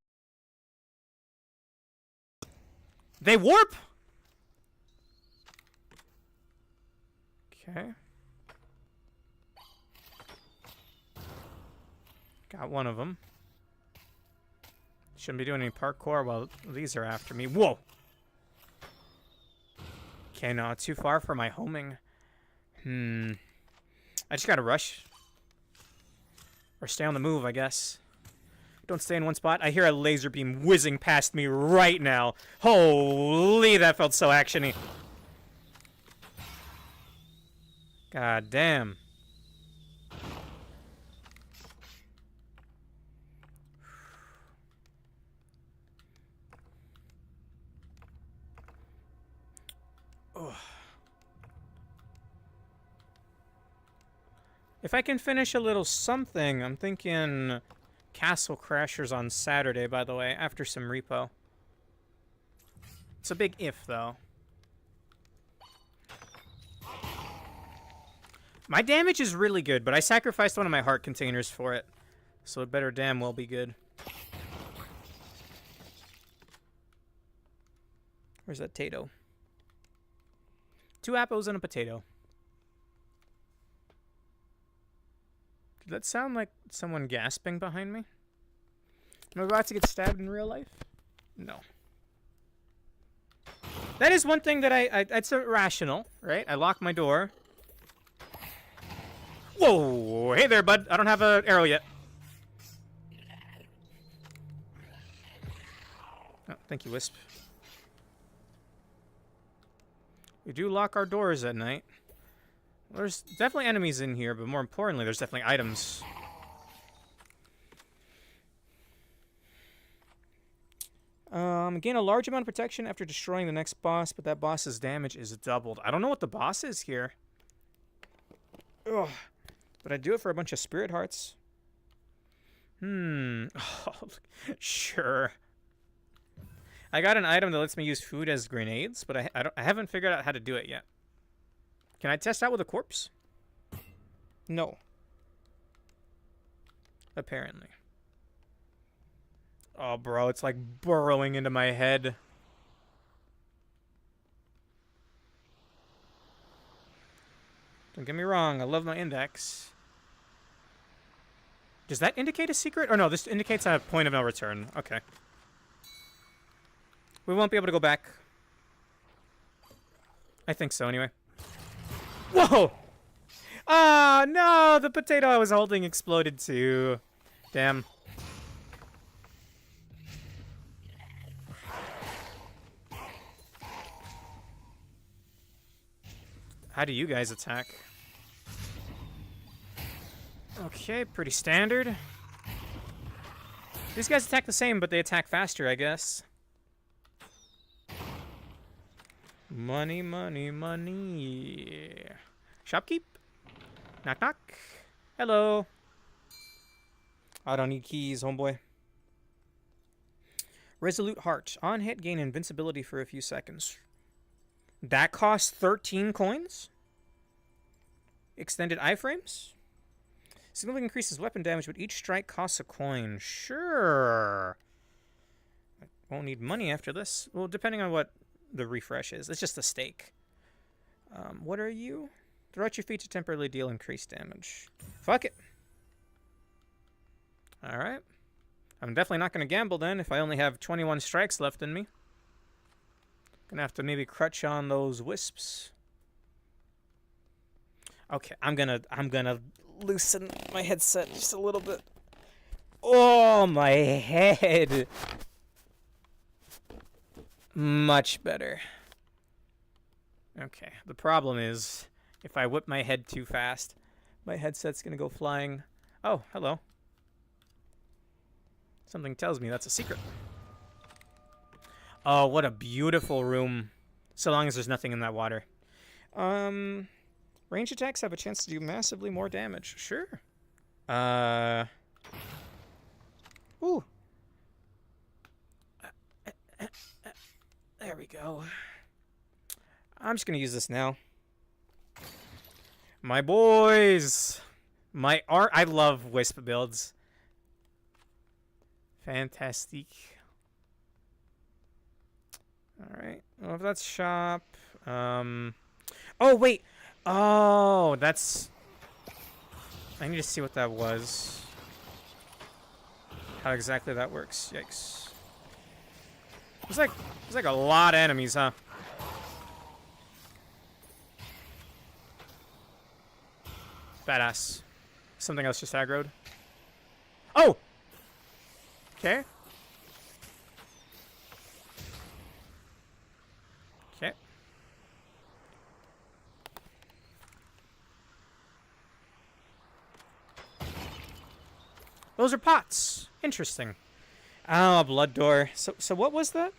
They warp! Okay. Got one of them. Shouldn't be doing any parkour while these are after me. Whoa! Okay, no, too far for my homing. I just gotta rush. Or stay on the move, I guess. Don't stay in one spot. I hear a laser beam whizzing past me right now. Holy, that felt so actiony. God damn. If I can finish a little something, I'm thinking Castle Crashers on Saturday, by the way, after some repo. It's a big if, though. My damage is really good, but I sacrificed one of my heart containers for it. So it better damn well be good. Where's that Tato? 2 apples and a potato. Did that sound like someone gasping behind me? Am I about to get stabbed in real life? No. That is one thing that it's irrational, right? I lock my door. Whoa! Hey there, bud. I don't have an arrow yet. Oh, thank you, Wisp. We do lock our doors at night. There's definitely enemies in here, but more importantly, there's definitely items. Gain a large amount of protection after destroying the next boss, but that boss's damage is doubled. I don't know what the boss is here. Ugh. But I do it for a bunch of spirit hearts. Oh, sure. I got an item that lets me use food as grenades, but I haven't figured out how to do it yet. Can I test out with a corpse? No. Apparently. Oh, bro, it's like burrowing into my head. Don't get me wrong, I love my index. Does that indicate a secret? Or no, this indicates a point of no return. Okay. We won't be able to go back. I think so, anyway. Whoa! Ah, no! The potato I was holding exploded too. Damn. How do you guys attack? Okay, pretty standard. These guys attack the same, but they attack faster, I guess. Money, money, money. Shopkeep? Knock, knock. Hello. I don't need keys, homeboy. Resolute Heart. On hit, gain invincibility for a few seconds. That costs 13 coins? Extended iframes? Significantly increases weapon damage, but each strike costs a coin. Sure. I won't need money after this. Well, depending on what the refresh is. It's just a stake. What are you? Throughout your feet to temporarily deal increased damage. Fuck it. Alright. I'm definitely not going to gamble then if I only have 21 strikes left in me. Gonna have to maybe crutch on those wisps. Okay, I'm gonna loosen my headset just a little bit. Oh, my head. Much better. Okay, the problem is if I whip my head too fast, my headset's gonna go flying. Oh, hello. Something tells me that's a secret. Oh, what a beautiful room. So long as there's nothing in that water. Range attacks have a chance to do massively more damage. Sure. Ooh. There we go. I'm just gonna use this now. My boys! My art. I love Wisp builds. Fantastic. Alright. Well, if that's shop. Oh, wait. Oh, that's... I need to see what that was. How exactly that works. Yikes. There's like a lot of enemies, huh? Badass. Something else just aggroed. Oh! Okay. Okay. Those are pots. Interesting. Oh, a blood door. So what was that?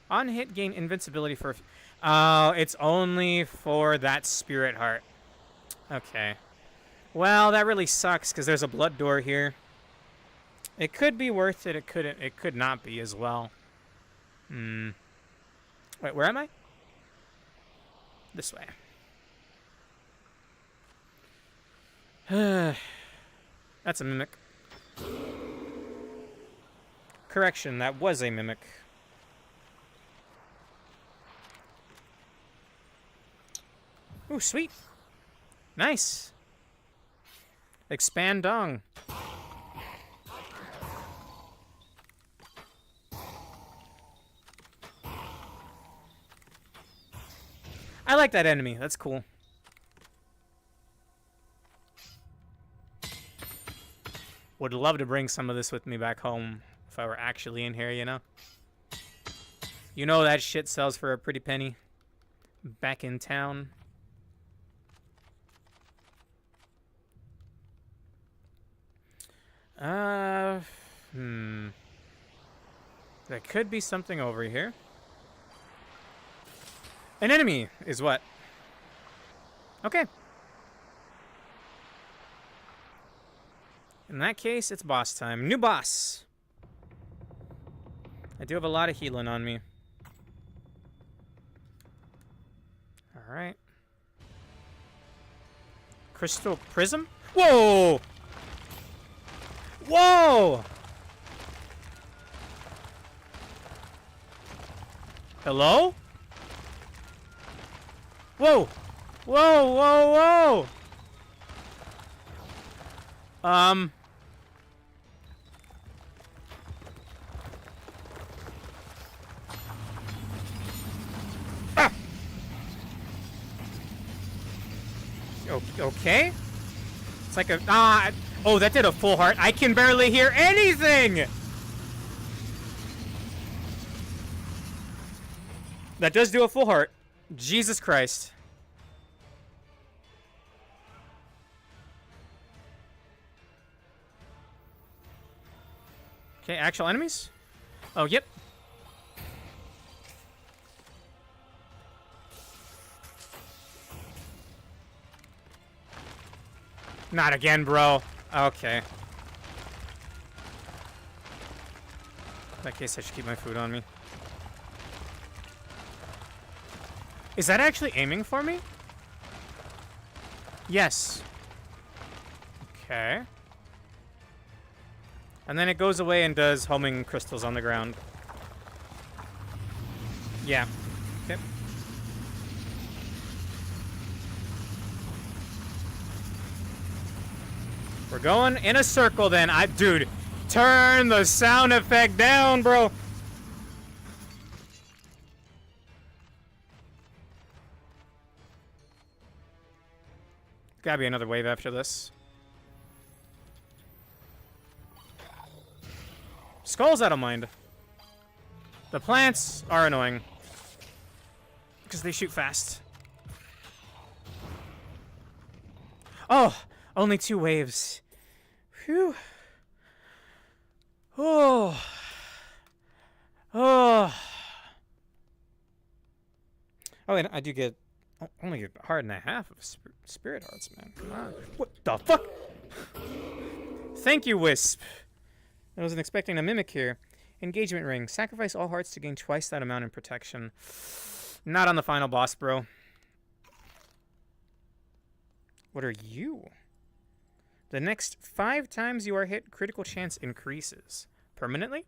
On hit, gain invincibility for... Oh, it's only for that spirit heart. Okay. Well, that really sucks because there's a blood door here. It could be worth it. It couldn't. It could not be as well. Wait, where am I? This way. That's a mimic. Correction, that was a mimic. Ooh, sweet. Nice. Expand dong. I like that enemy. That's cool. Would love to bring some of this with me back home if I were actually in here, you know? You know that shit sells for a pretty penny. Back in town. There could be something over here. An enemy is what? Okay. In that case, it's boss time. New boss! I do have a lot of healing on me. Alright. Crystal Prism? Whoa! Whoa! Hello? Whoa! Whoa, whoa, whoa! Okay? It's like a... oh, that did a full heart. I can barely hear anything! That does do a full heart. Jesus Christ. Okay, actual enemies? Oh, yep. Not again, bro. Okay. In that case, I should keep my food on me. Is that actually aiming for me? Yes. Okay. And then it goes away and does homing crystals on the ground. Yeah. Okay. We're going in a circle then. Dude, turn the sound effect down, bro. Gotta be another wave after this. Skulls, I don't mind. The plants are annoying. Because they shoot fast. Oh, only 2 waves. Phew. Oh. Oh. Oh, and I do get only a heart and a half of spirit hearts, man. Come on. What the fuck? Thank you, Wisp. I wasn't expecting a mimic here. Engagement ring. Sacrifice all hearts to gain twice that amount in protection. Not on the final boss, bro. What are you? The next 5 times you are hit, critical chance increases. Permanently?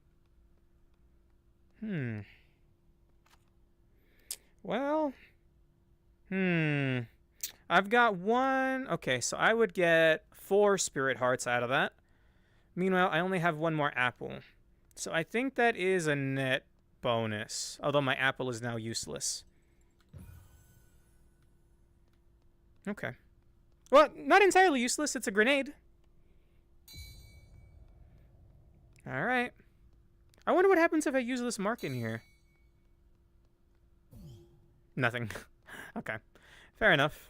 Well... I've got 1... Okay, so I would get 4 spirit hearts out of that. Meanwhile, I only have 1 more apple. So I think that is a net bonus. Although my apple is now useless. Okay. Well, not entirely useless. It's a grenade. Alright. I wonder what happens if I use this mark in here. Nothing. Okay. Fair enough.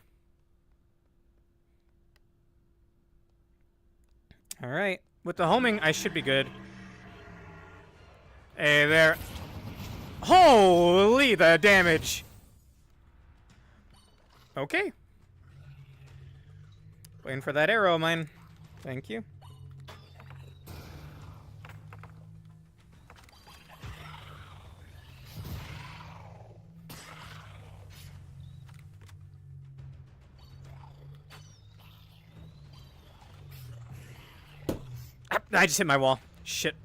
Alright. With the homing, I should be good. Hey there. Holy, the damage! Okay. Waiting for that arrow of mine. Thank you. I just hit my wall. Shit.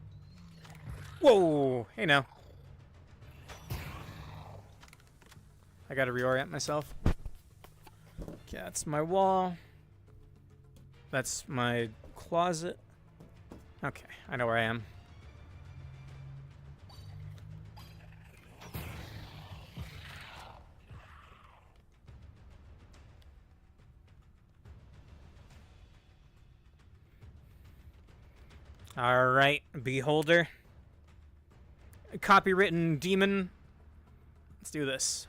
Whoa! Hey now. I gotta reorient myself. Okay, that's my wall. That's my closet. Okay, I know where I am. Alright, Beholder. Copywritten demon. Let's do this.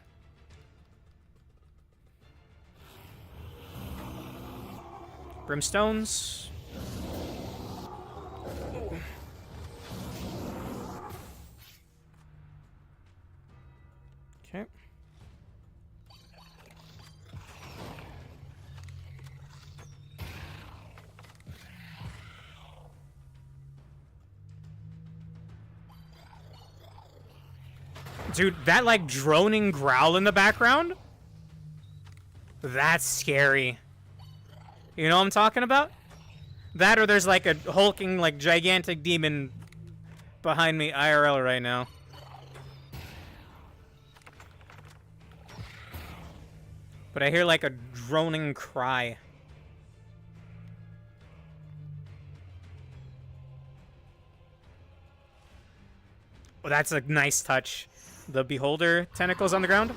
Brimstones. Okay. Dude, that like droning growl in the background? That's scary. You know what I'm talking about? That or there's like a hulking, like gigantic demon behind me IRL right now. But I hear like a droning cry. Oh, that's a nice touch. The Beholder tentacles on the ground.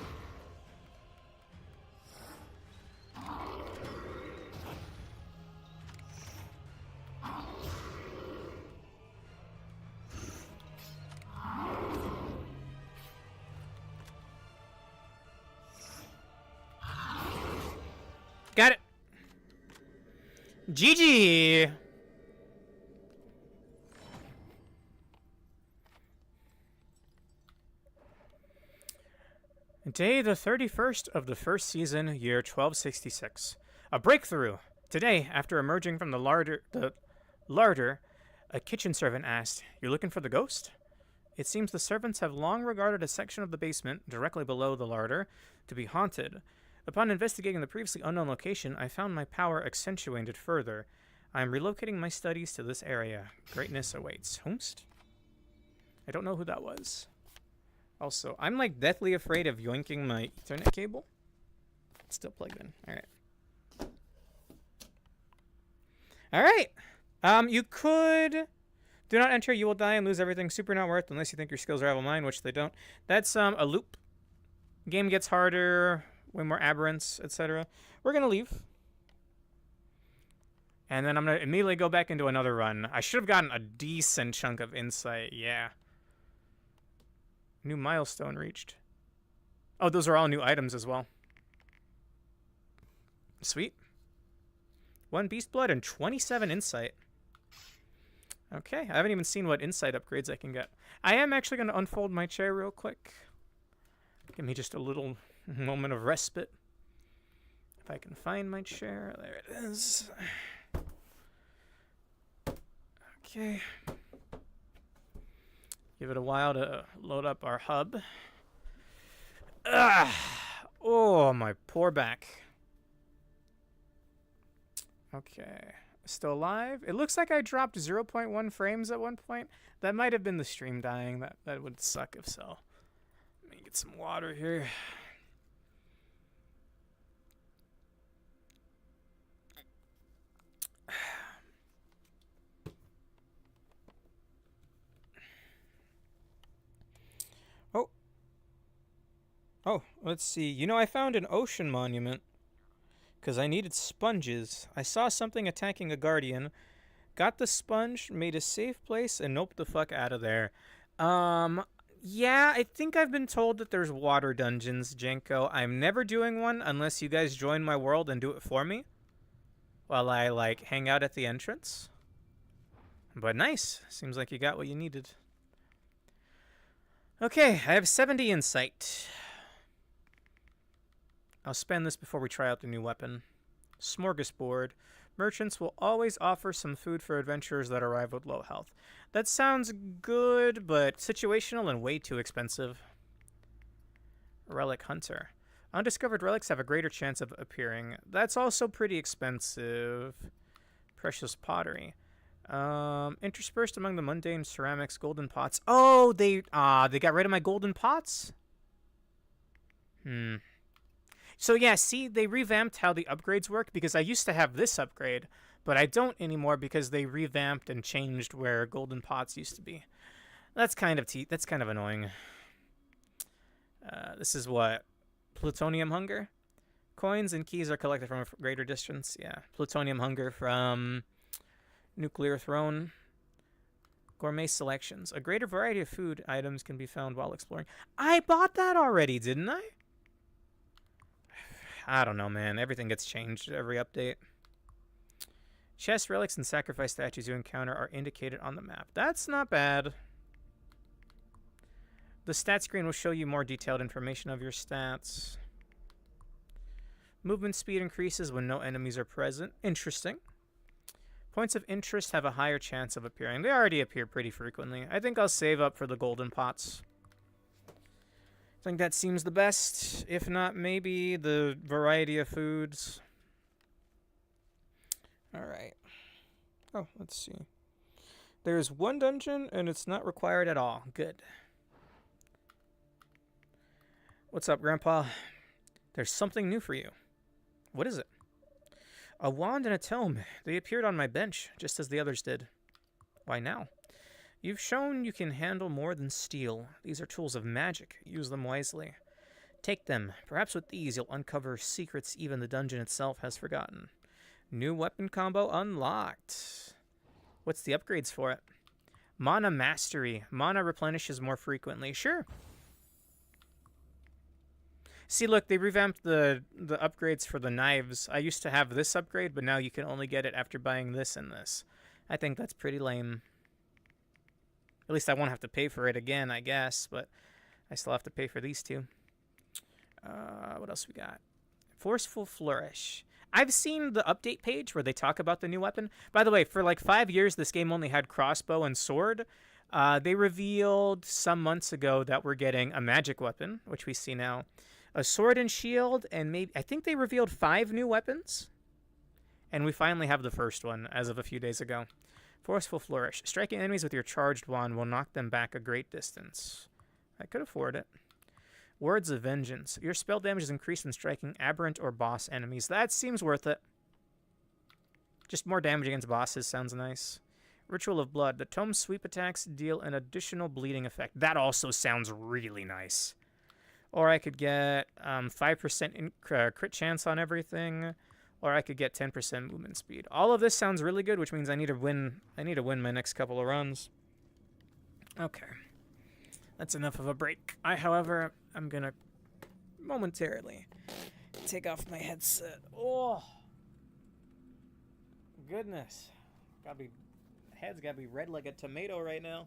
Got it. GG. Day the 31st of the first season, year 1266. A breakthrough. Today, after emerging from the larder, a kitchen servant asked, "You're looking for the ghost?" It seems the servants have long regarded a section of the basement, directly below the larder, to be haunted. Upon investigating the previously unknown location, I found my power accentuated further. I am relocating my studies to this area. Greatness awaits. Whomst? I don't know who that was. Also, I'm like deathly afraid of yoinking my Ethernet cable. It's still plugged in. Alright. You could... Do not enter, you will die and lose everything. Super not worth unless you think your skills rival mine, which they don't. That's a loop. Game gets harder, way more aberrants, etc. We're going to leave. And then I'm going to immediately go back into another run. I should have gotten a decent chunk of insight, yeah. New milestone reached. Oh, those are all new items as well. Sweet. 1 beast blood and 27 insight. Okay, I haven't even seen what insight upgrades I can get. I am actually going to unfold my chair real quick. Give me just a little moment of respite. If I can find my chair. There it is. Okay. Give it a while to load up our hub. Oh, my poor back. Okay. Still alive? It looks like I dropped 0.1 frames at one point. That might have been the stream dying. That would suck if so. Let me get some water here. Oh, let's see. You know, I found an ocean monument. Because I needed sponges. I saw something attacking a guardian. Got the sponge, made a safe place, and noped the fuck out of there. Yeah, I think I've been told that there's water dungeons, Jenko. I'm never doing one unless you guys join my world and do it for me. While I, like, hang out at the entrance. But nice. Seems like you got what you needed. Okay, I have 70 insight. I'll spend this before we try out the new weapon. Smorgasbord. Merchants will always offer some food for adventurers that arrive with low health. That sounds good, but situational and way too expensive. Relic Hunter. Undiscovered relics have a greater chance of appearing. That's also pretty expensive. Precious pottery. Interspersed among the mundane ceramics, golden pots. Oh, they got rid of my golden pots? So yeah, see, they revamped how the upgrades work because I used to have this upgrade, but I don't anymore because they revamped and changed where golden pots used to be. That's kind of that's kind of annoying. This is what? Plutonium hunger? Coins and keys are collected from a greater distance. Yeah. Plutonium hunger from Nuclear Throne. Gourmet selections. A greater variety of food items can be found while exploring. I bought that already, didn't I? I don't know, man. Everything gets changed every update. Chest relics and sacrifice statues you encounter are indicated on the map. That's not bad. The stat screen will show you more detailed information of your stats. Movement speed increases when no enemies are present. Interesting. Points of interest have a higher chance of appearing. They already appear pretty frequently. I think I'll save up for the golden pots. I think that seems the best. If not, maybe the variety of foods. Alright. Oh, let's see. There's one dungeon, and it's not required at all. Good. What's up, Grandpa? There's something new for you. What is it? A wand and a tome. They appeared on my bench, just as the others did. Why now? You've shown you can handle more than steel. These are tools of magic. Use them wisely. Take them. Perhaps with these you'll uncover secrets even the dungeon itself has forgotten. New weapon combo unlocked. What's the upgrades for it? Mana Mastery. Mana replenishes more frequently. Sure. See, look, they revamped the upgrades for the knives. I used to have this upgrade, but now you can only get it after buying this and this. I think that's pretty lame. At least I won't have to pay for it again, I guess, but I still have to pay for these two. What else we got? Forceful Flourish. I've seen the update page where they talk about the new weapon. By the way, for like 5 years, this game only had crossbow and sword. They revealed some months ago that we're getting a magic weapon, which we see now. A sword and shield, and maybe I think they revealed 5 new weapons. And we finally have the first one as of a few days ago. Forceful Flourish. Striking enemies with your charged wand will knock them back a great distance. I could afford it. Words of Vengeance. Your spell damage is increased when striking aberrant or boss enemies. That seems worth it. Just more damage against bosses sounds nice. Ritual of Blood. The tome's sweep attacks deal an additional bleeding effect. That also sounds really nice. Or I could get 5% crit chance on everything. Or I could get 10% movement speed. All of this sounds really good, which means I need to win my next couple of runs. Okay. That's enough of a break. However, I'm going to momentarily take off my headset. Oh. Goodness. Head's got to be red like a tomato right now.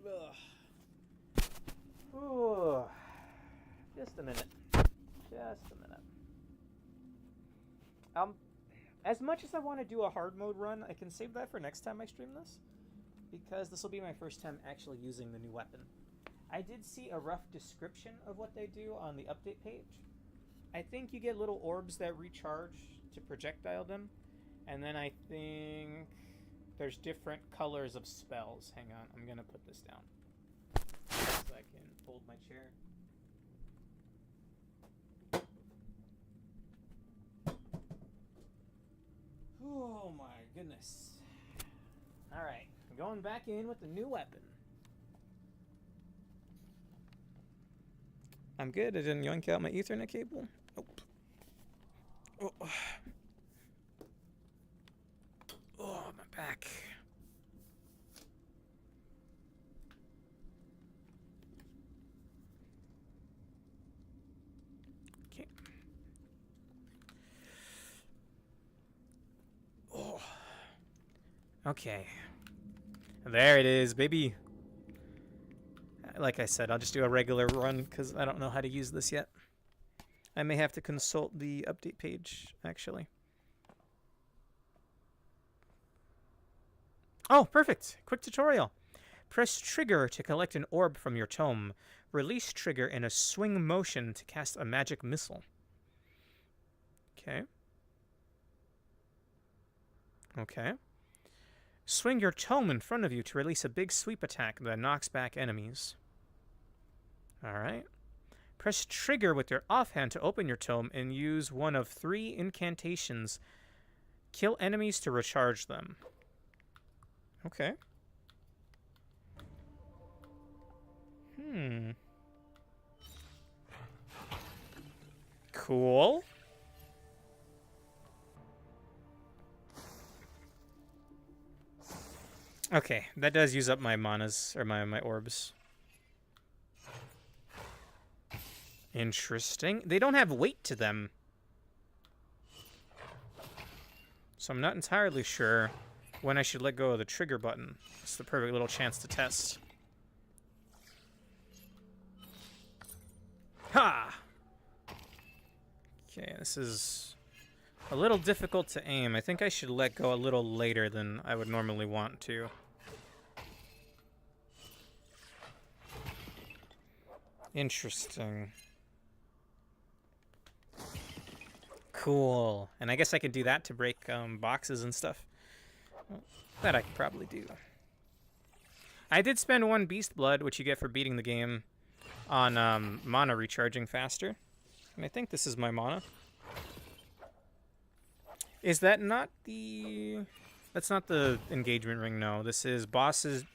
Ugh. Ooh. Just a minute. As much as I want to do a hard mode run, I can save that for next time I stream this, because this will be my first time actually using the new weapon. I did see a rough description of what they do on the update page. I think you get little orbs that recharge to projectile them, and then I think there's different colors of spells. Hang on, I'm gonna put this down so I can hold my chair. Oh my goodness. Alright, going back in with the new weapon. I'm good. I didn't yoink out my Ethernet cable. Nope. Oh, my back. Okay. Oh. Okay. There it is, baby. Like I said, I'll just do a regular run because I don't know how to use this yet. I may have to consult the update page, actually. Oh, perfect. Quick tutorial. Press trigger to collect an orb from your tome. Release trigger in a swing motion to cast a magic missile. Okay. Okay. Swing your tome in front of you to release a big sweep attack that knocks back enemies. Alright. Press trigger with your offhand to open your tome and use one of 3 incantations. Kill enemies to recharge them. Okay. Cool. Okay, that does use up my manas, or my orbs. Interesting. They don't have weight to them. So I'm not entirely sure when I should let go of the trigger button. It's the perfect little chance to test. Ha! Okay, this is a little difficult to aim. I think I should let go a little later than I would normally want to. Interesting. Cool. And I guess I could do that to break boxes and stuff. Well, that I could probably do. I did spend 1 Beast Blood, which you get for beating the game, on mana recharging faster. And I think this is my mana. Is that not the... That's not the engagement ring, no. This is bosses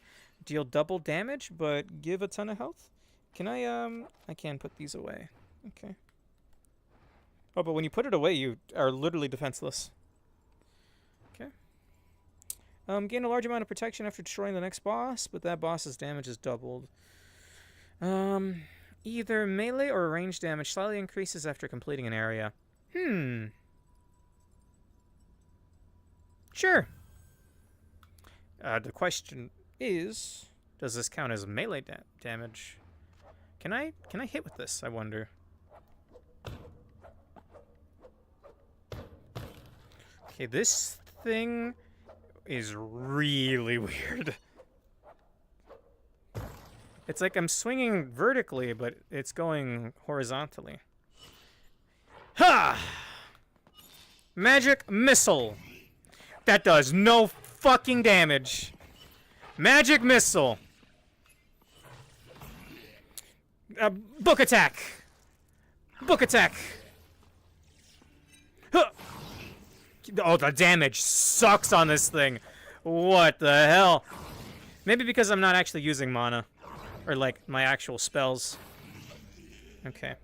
deal double damage, but give a ton of health. Can I can put these away. Okay. Oh, but when you put it away, you are literally defenseless. Okay. Gain a large amount of protection after destroying the next boss, but that boss's damage is doubled. Either melee or range damage slightly increases after completing an area. Sure. The question is, does this count as melee damage? Can I hit with this, I wonder? Okay, this thing is really weird. It's like I'm swinging vertically, but it's going horizontally. Ha! Magic missile. That does no fucking damage. Magic missile. Book attack. Book attack. Huh. Oh, the damage sucks on this thing. What the hell? Maybe because I'm not actually using mana. Or, like, my actual spells. Okay.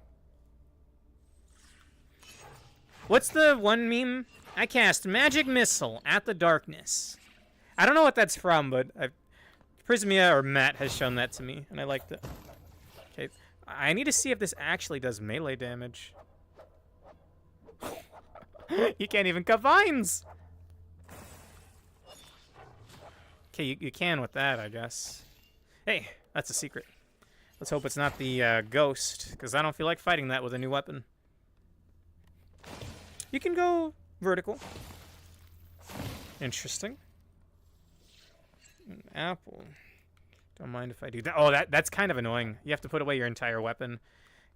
What's the one meme? I cast Magic Missile at the darkness. I don't know what that's from, but Prismia or Matt has shown that to me, and I liked it. Okay. I need to see if this actually does melee damage. You can't even cut vines! Okay, you can with that, I guess. Hey, that's a secret. Let's hope it's not the ghost, because I don't feel like fighting that with a new weapon. You can go vertical. Interesting. An apple. Don't mind if I do that. Oh, that's kind of annoying. You have to put away your entire weapon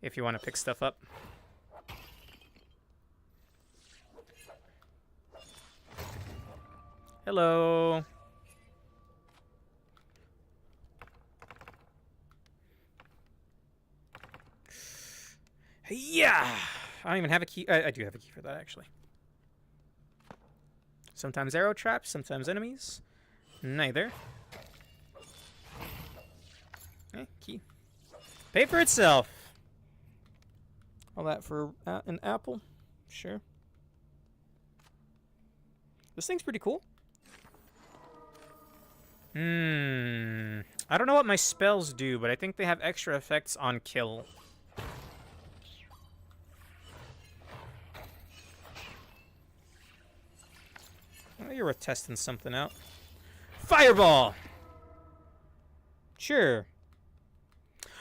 if you want to pick stuff up. Hello. Yeah. I don't even have a key. I do have a key for that, actually. Sometimes arrow traps, sometimes enemies. Neither. Okay, key. Pay for itself. All that for an apple? Sure. This thing's pretty cool. I don't know what my spells do, but I think they have extra effects on kill. Oh, you're worth testing something out. Fireball! Sure.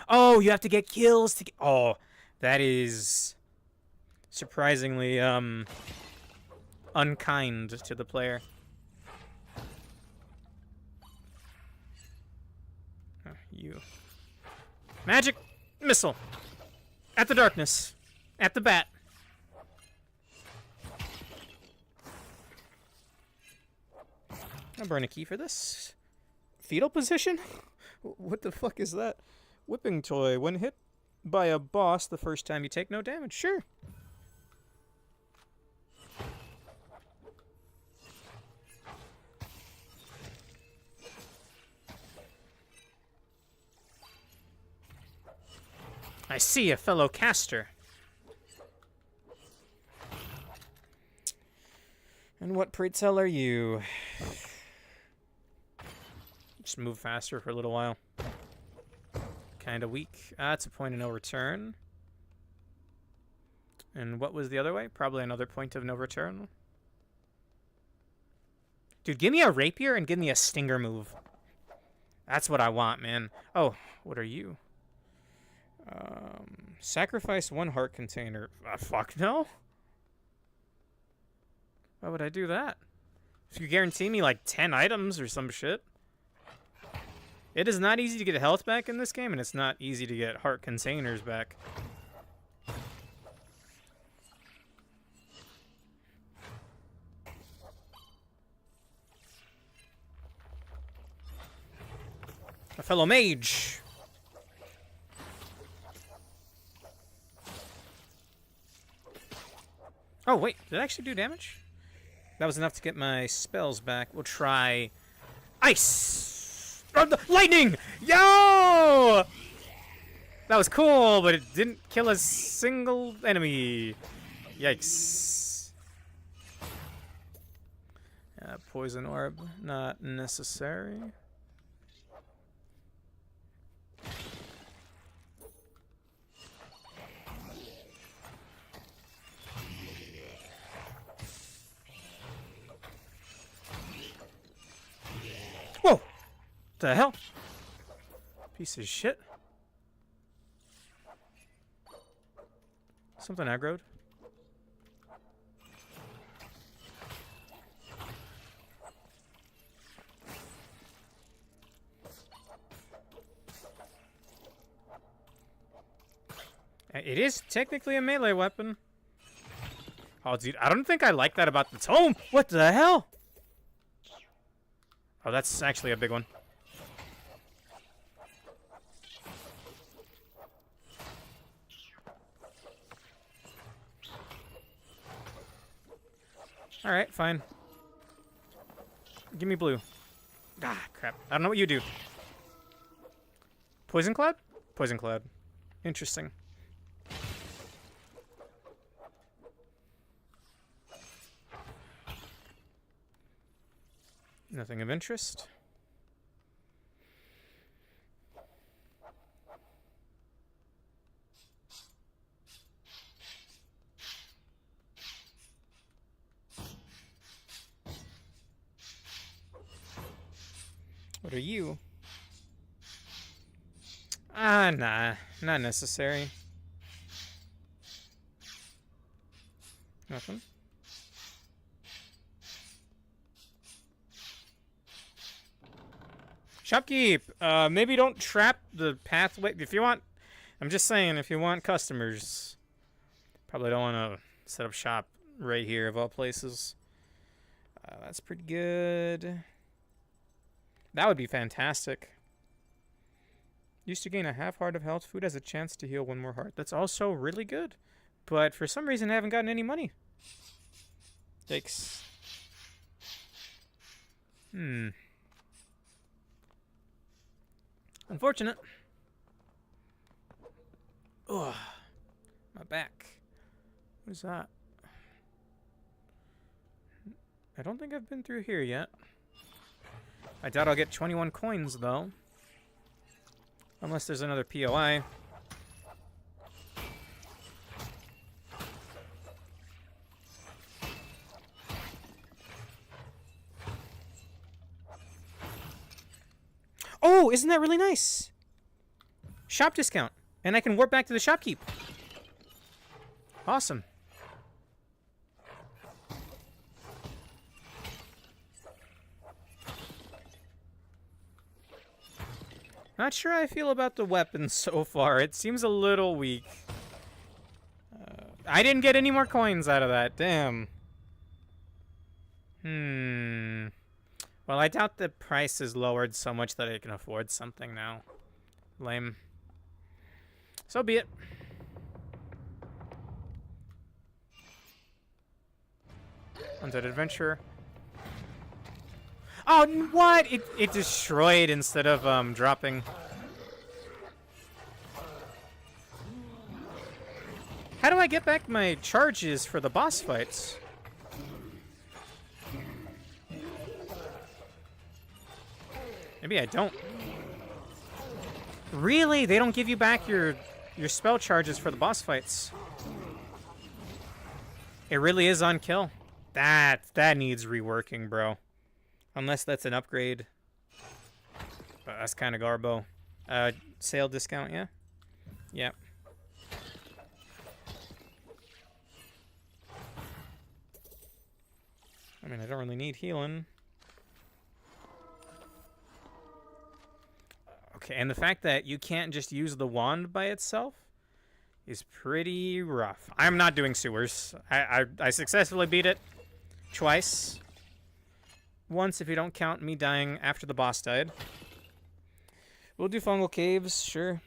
Oh, you have to get kills to get... Oh, that is surprisingly, unkind to the player. Oh, you. Magic missile! At the darkness. At the bat. I'll burn a key for this. Fetal position? What the fuck is that? Whipping toy. When hit, by a boss the first time you take no damage. Sure. I see a fellow caster. And what, pray tell, are you? Just move faster for a little while. Kind of weak. That's a point of no return. And what was the other way? Probably another point of no return. Dude, give me a rapier and give me a stinger move. That's what I want, man. Oh, what are you? Sacrifice one heart container. Fuck no. Why would I do that? If you guarantee me like 10 items or some shit. It is not easy to get health back in this game, and it's not easy to get heart containers back. A fellow mage. Oh, wait. Did it actually do damage? That was enough to get my spells back. We'll try ice. Lightning! Yo! That was cool, but it didn't kill a single enemy. Yikes. Poison orb, not necessary. Whoa! What the hell? Piece of shit. Something aggroed. It is technically a melee weapon. Oh, dude, I don't think I like that about the tome. What the hell? Oh, that's actually a big one. Alright, fine. Give me blue. Ah, crap. I don't know what you do. Poison Cloud? Poison Cloud. Interesting. Nothing of interest. What are you? Nah. Not necessary. Nothing. Shopkeep! Maybe don't trap the pathway. If you want... I'm just saying, if you want customers... Probably don't want to set up shop right here, of all places. That's pretty good. That would be fantastic. Used to gain a half heart of health. Food has a chance to heal one more heart. That's also really good. But for some reason, I haven't gotten any money. Yikes. Unfortunate. Ugh. My back. What is that? I don't think I've been through here yet. I doubt I'll get 21 coins, though. Unless there's another POI. Oh, isn't that really nice? Shop discount. And I can warp back to the shopkeep. Awesome. Not sure how I feel about the weapons so far. It seems a little weak. I didn't get any more coins out of that. Damn. Well, I doubt the price is lowered so much that I can afford something now. Lame. So be it. Undead Adventure. Oh, what? It destroyed instead of dropping. How do I get back my charges for the boss fights? Maybe I don't. Really? They don't give you back your spell charges for the boss fights. It really is on kill. That needs reworking, bro. Unless that's an upgrade. But that's kind of garbo. Sale discount, yeah? Yep. I mean, I don't really need healing. Okay, and the fact that you can't just use the wand by itself is pretty rough. I'm not doing sewers. I successfully beat it twice. Once if you don't count me dying after the boss died. We'll do fungal caves, sure.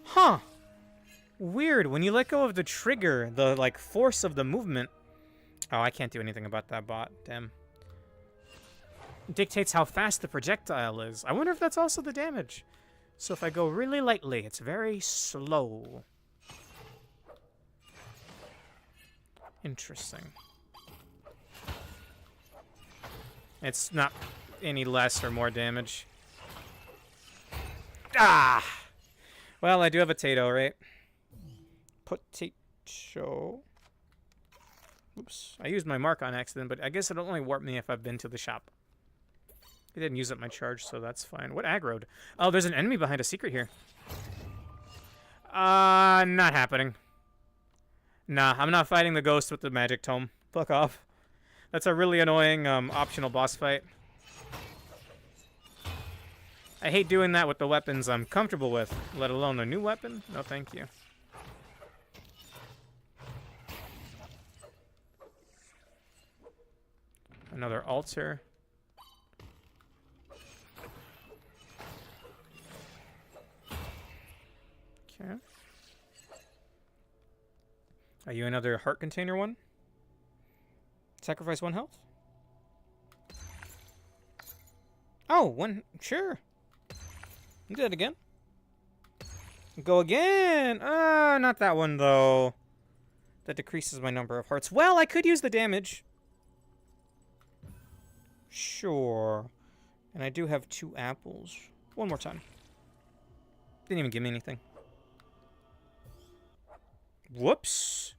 Huh. Weird. When you let go of the trigger, the like force of the movement. Oh, I can't do anything about that bot. Damn. Dictates how fast the projectile is. I wonder if that's also the damage. So if I go really lightly, it's very slow. Interesting. It's not any less or more damage. Ah! Well, I do have a Tato, right? Potato. Oops. I used my mark on accident, but I guess it'll only warp me if I've been to the shop. I didn't use up my charge, so that's fine. What aggroed? Oh, there's an enemy behind a secret here. Not happening. Nah, I'm not fighting the ghost with the magic tome. Fuck off. That's a really annoying, optional boss fight. I hate doing that with the weapons I'm comfortable with, let alone a new weapon. No, thank you. Another altar. Okay. Are you another heart container one? Sacrifice 1 health? Oh, one. Sure. You did it again. Go again. Not that one, though. That decreases my number of hearts. Well, I could use the damage. Sure. And I do have 2 apples. One more time. Didn't even give me anything. Whoops.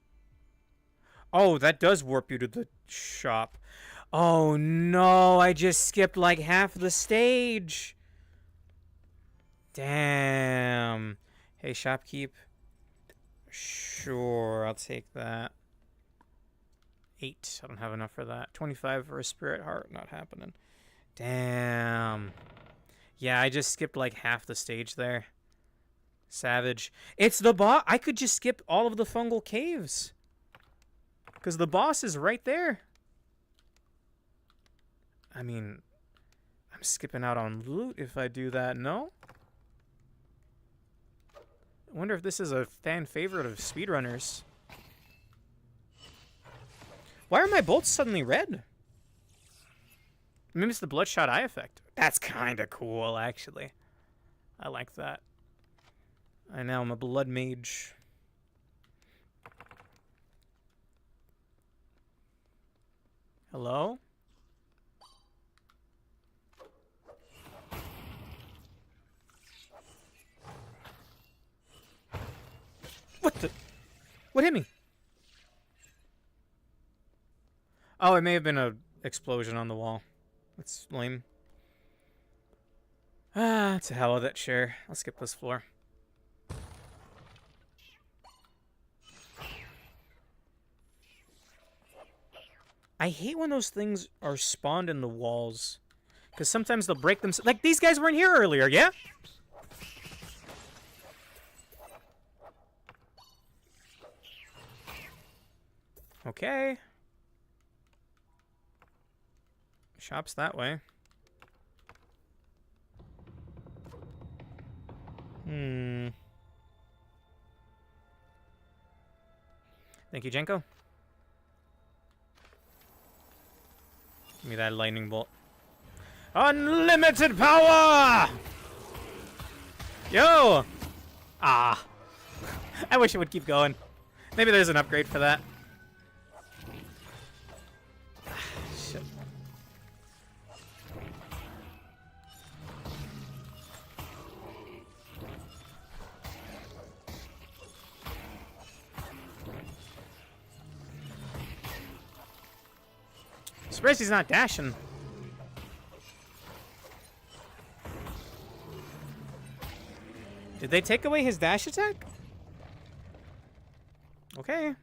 Oh, that does warp you to the shop. Oh, no. I just skipped like half the stage. Damn. Hey, shopkeep. Sure, I'll take that. 8. I don't have enough for that. 25 for a spirit heart. Not happening. Damn. Yeah, I just skipped like half the stage there. Savage. It's the boss. I could just skip all of the fungal caves. Because the boss is right there. I mean, I'm skipping out on loot if I do that, no? I wonder if this is a fan favorite of speedrunners. Why are my bolts suddenly red? Maybe it's the bloodshot eye effect. That's kind of cool, actually. I like that. I know I'm a blood mage. Hello? What the? What hit me? Oh, it may have been a explosion on the wall. That's lame. To hell with it, sure. I'll skip this floor. I hate when those things are spawned in the walls. Because sometimes they'll break them. Like, these guys weren't here earlier, yeah? Okay. Shop's that way. Thank you, Jenko. Give me that lightning bolt. Unlimited power! Yo! Ah. I wish it would keep going. Maybe there's an upgrade for that. Shit. Surprised he's not dashing. Did they take away his dash attack? Okay.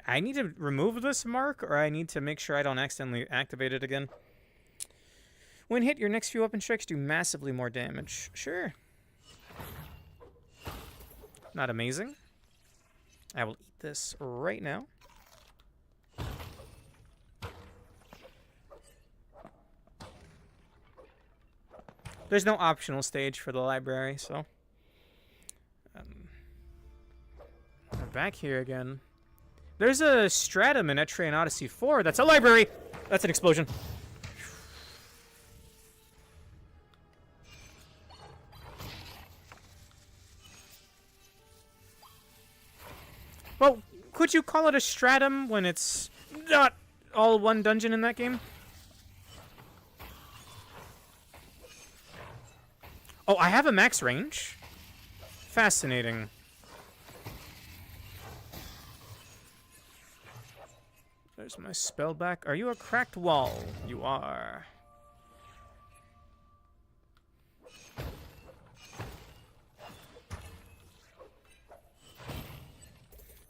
I need to remove this mark, or I need to make sure I don't accidentally activate it again. When hit, your next few weapon strikes do massively more damage. Sure. Not amazing. I will eat this right now. There's no optional stage for the library, so... we're back here again. There's a stratum in Etrian Odyssey 4 that's a library! That's an explosion. Well, could you call it a stratum when it's not all one dungeon in that game? Oh, I have a max range? Fascinating. There's my spell back. Are you a cracked wall? You are.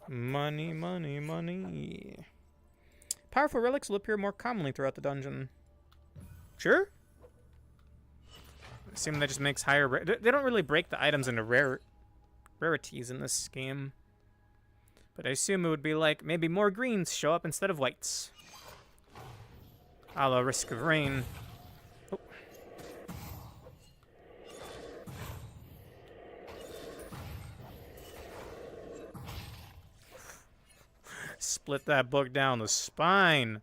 Money, money, money. Powerful relics will appear more commonly throughout the dungeon. Sure? I assume that just makes higher... They don't really break the items into rarities in this game. But I assume it would be like, maybe more greens show up instead of whites. A la Risk of Rain. Oh. Split that book down the spine.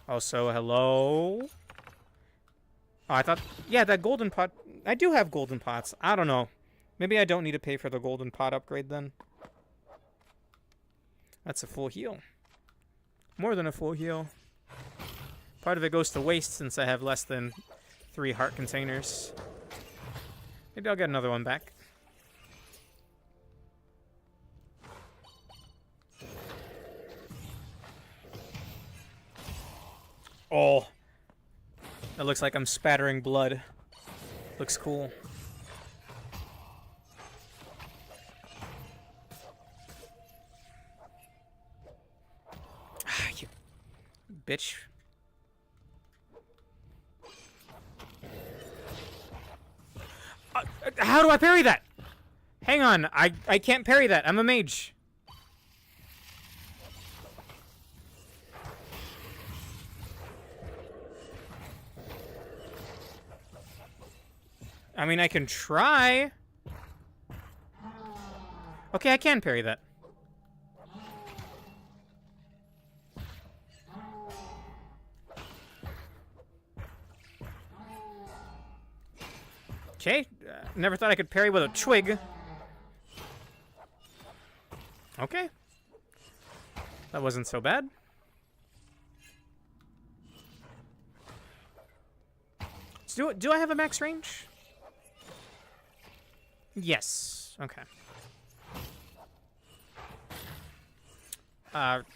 Also, hello? Oh, I thought... Yeah, that golden pot... I do have golden pots. I don't know. Maybe I don't need to pay for the golden pot upgrade then. That's a full heal. More than a full heal. Part of it goes to waste since I have less than 3 heart containers. Maybe I'll get another one back. Oh. It looks like I'm spattering blood. Looks cool. Ah, you bitch. How do I parry that? Hang on, I can't parry that. I'm a mage. I mean, I can try. Okay, I can parry that. Okay, never thought I could parry with a twig. Okay. That wasn't so bad. So do I have a max range? Yes. Okay.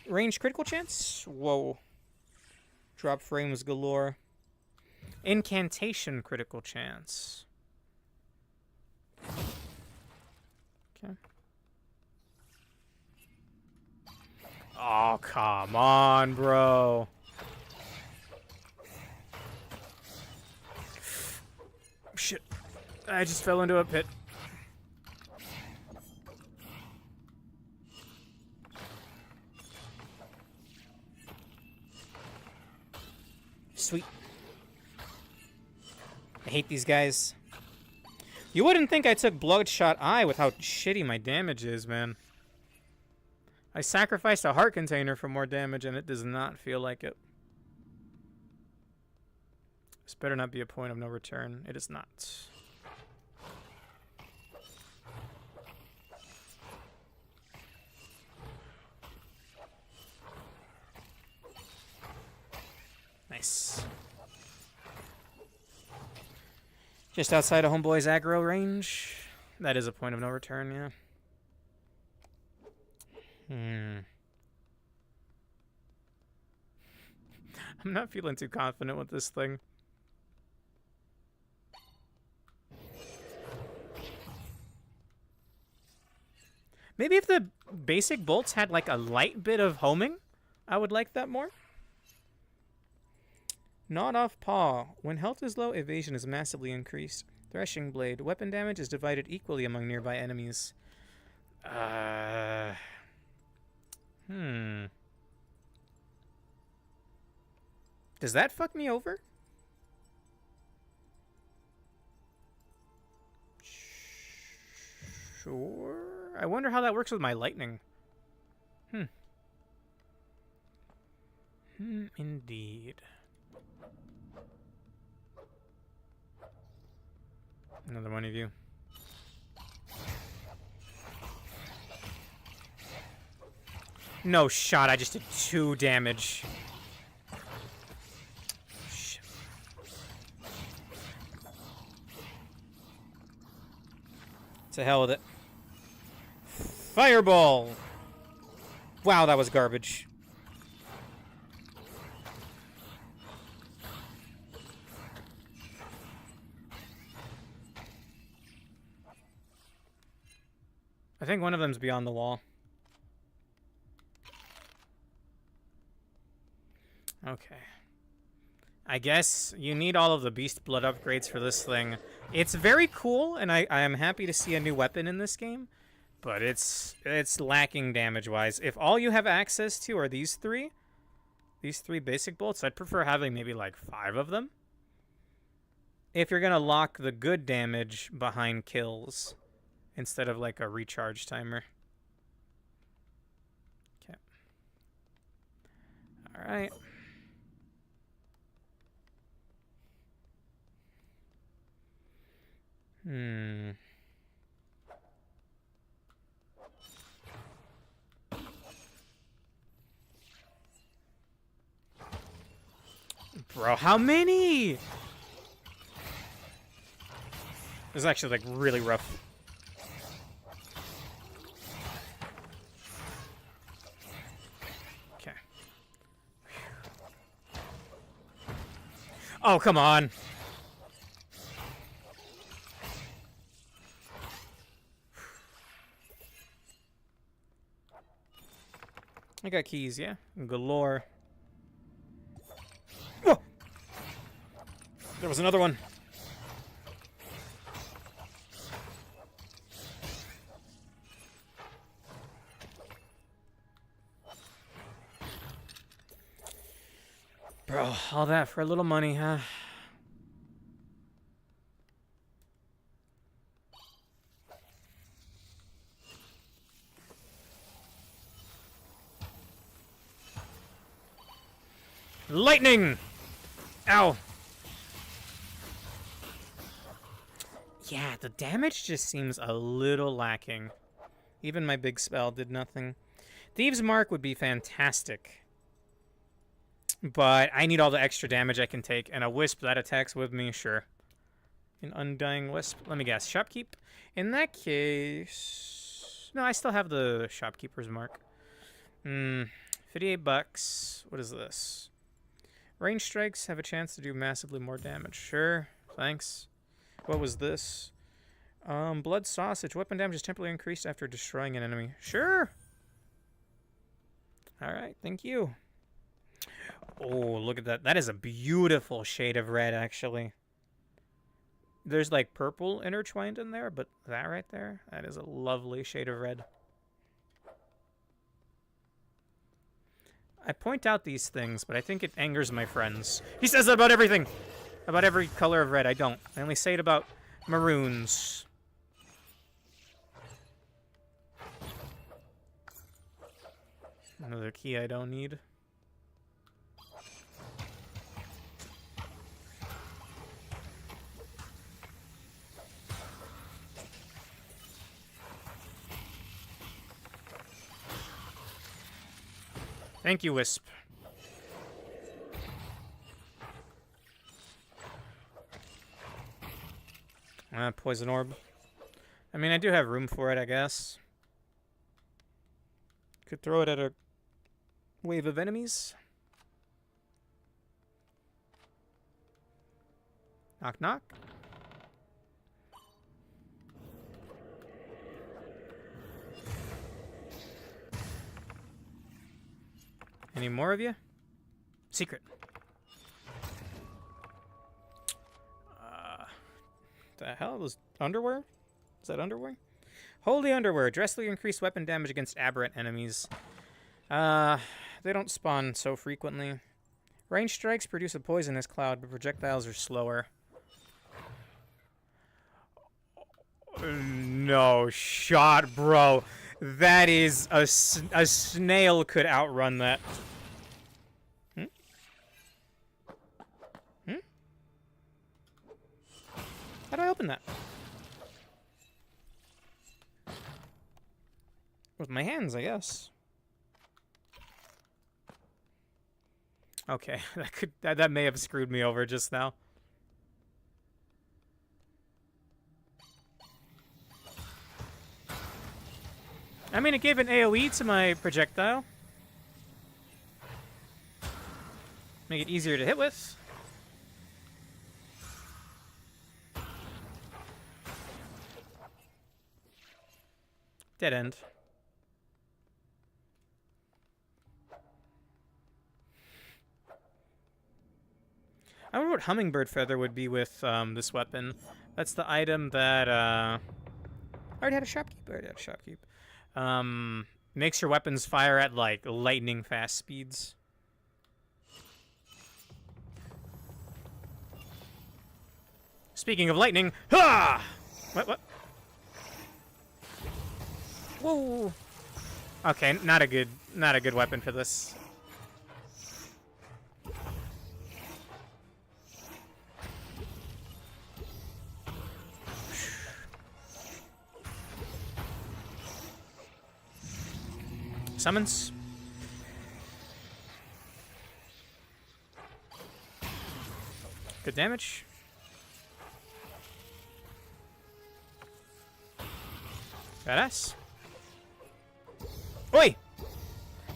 Range critical chance? Whoa. Drop frames galore. Incantation critical chance. Okay. Oh, come on, bro. Shit. I just fell into a pit. Sweet. I hate these guys. You wouldn't think I took Bloodshot Eye with how shitty my damage is, man. I sacrificed a heart container for more damage, and it does not feel like it. This better not be a point of no return. It is not. Nice. Just outside of Homeboy's aggro range. That is a point of no return, yeah. I'm not feeling too confident with this thing. Maybe if the basic bolts had like a light bit of homing, I would like that more. Gnawed off paw. When health is low, evasion is massively increased. Threshing blade. Weapon damage is divided equally among nearby enemies. Does that fuck me over? Sure. I wonder how that works with my lightning. Indeed. Another one of you. No shot, I just did 2 damage. Shit. To hell with it. Fireball! Wow, that was garbage. I think one of them's beyond the wall. Okay. I guess you need all of the Beast Blood upgrades for this thing. It's very cool, and I am happy to see a new weapon in this game, but it's lacking damage-wise. If all you have access to are these three basic bolts, I'd prefer having maybe like 5 of them. If you're gonna lock the good damage behind kills, instead of like a recharge timer. Okay. All right. Bro, how many? This is actually like really rough. Okay. Oh, come on. I got keys, yeah? Galore. Whoa! There was another one. Bro, all that for a little money, huh? Lightning! Ow! Yeah, the damage just seems a little lacking. Even my big spell did nothing. Thieves' Mark would be fantastic. But I need all the extra damage I can take, and a Wisp that attacks with me, sure. An Undying Wisp. Let me guess. Shopkeep? In that case... No, I still have the Shopkeeper's Mark. 58 bucks. What is this? Range strikes have a chance to do massively more damage. Sure. Thanks. What was this? Blood Sausage. Weapon damage is temporarily increased after destroying an enemy. Sure. Alright, thank you. Oh, look at that. That is a beautiful shade of red, actually. There's like purple intertwined in there, but that right there, that is a lovely shade of red. I point out these things, but I think it angers my friends. He says that about everything! About every color of red. I don't. I only say it about maroons. Another key I don't need. Thank you, Wisp. Poison orb. I mean, I do have room for it, I guess. Could throw it at a wave of enemies. Knock, knock. Any more of you? Secret. The hell? Those underwear? Is that underwear? Holy underwear. Drastically increased weapon damage against aberrant enemies. They don't spawn so frequently. Range strikes produce a poisonous cloud, but projectiles are slower. No shot, bro. That is a snail could outrun that. How do I open that? With my hands, I guess. Okay, that may have screwed me over just now. I mean, it gave an AoE to my projectile. Make it easier to hit with. Dead end. I wonder what Hummingbird Feather would be with this weapon. That's the item that I already had a shopkeep. Makes your weapons fire at like lightning fast speeds. Speaking of lightning, ha! What? Whoa! Okay, not a good weapon for this. Summons. Good damage. Badass. Oi!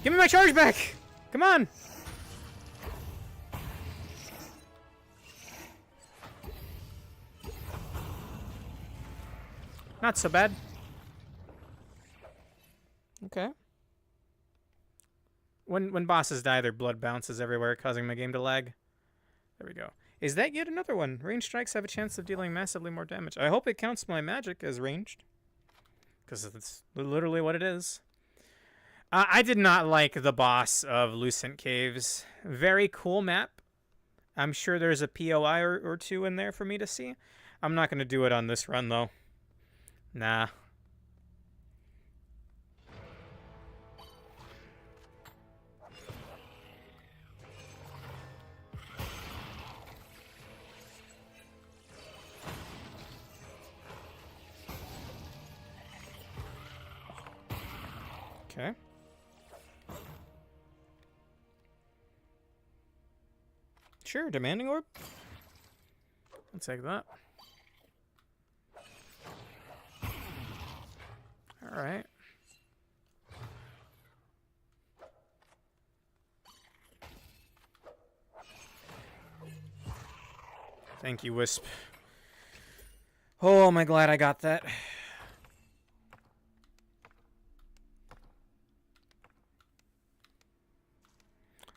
Give me my charge back! Come on! Not so bad. Okay. When bosses die, their blood bounces everywhere, causing my game to lag. There we go. Is that yet another one? Ranged strikes have a chance of dealing massively more damage. I hope it counts my magic as ranged. Because it's literally what it is. I did not like the boss of Lucent Caves. Very cool map. I'm sure there's a POI or two in there for me to see. I'm not going to do it on this run, though. Nah. Okay. Sure, demanding orb. I'll take that. All right. Thank you, Wisp. Oh, am I glad I got that.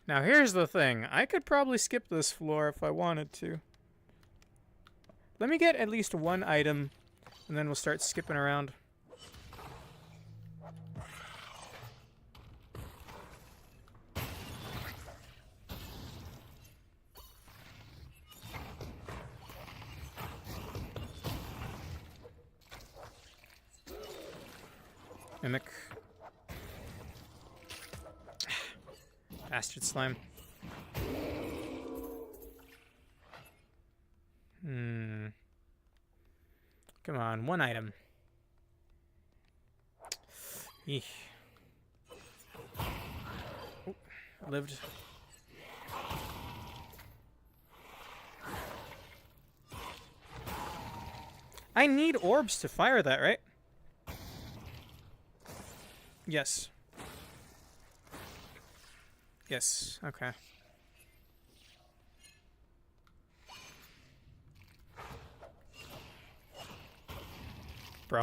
Now here's the thing. I could probably skip this floor if I wanted to. Let me get at least one item, and then we'll start skipping around. Mimic. Bastard slime. Come on, one item. Eesh. Oh, lived. I need orbs to fire that, right? Yes. Yes, okay. Bro.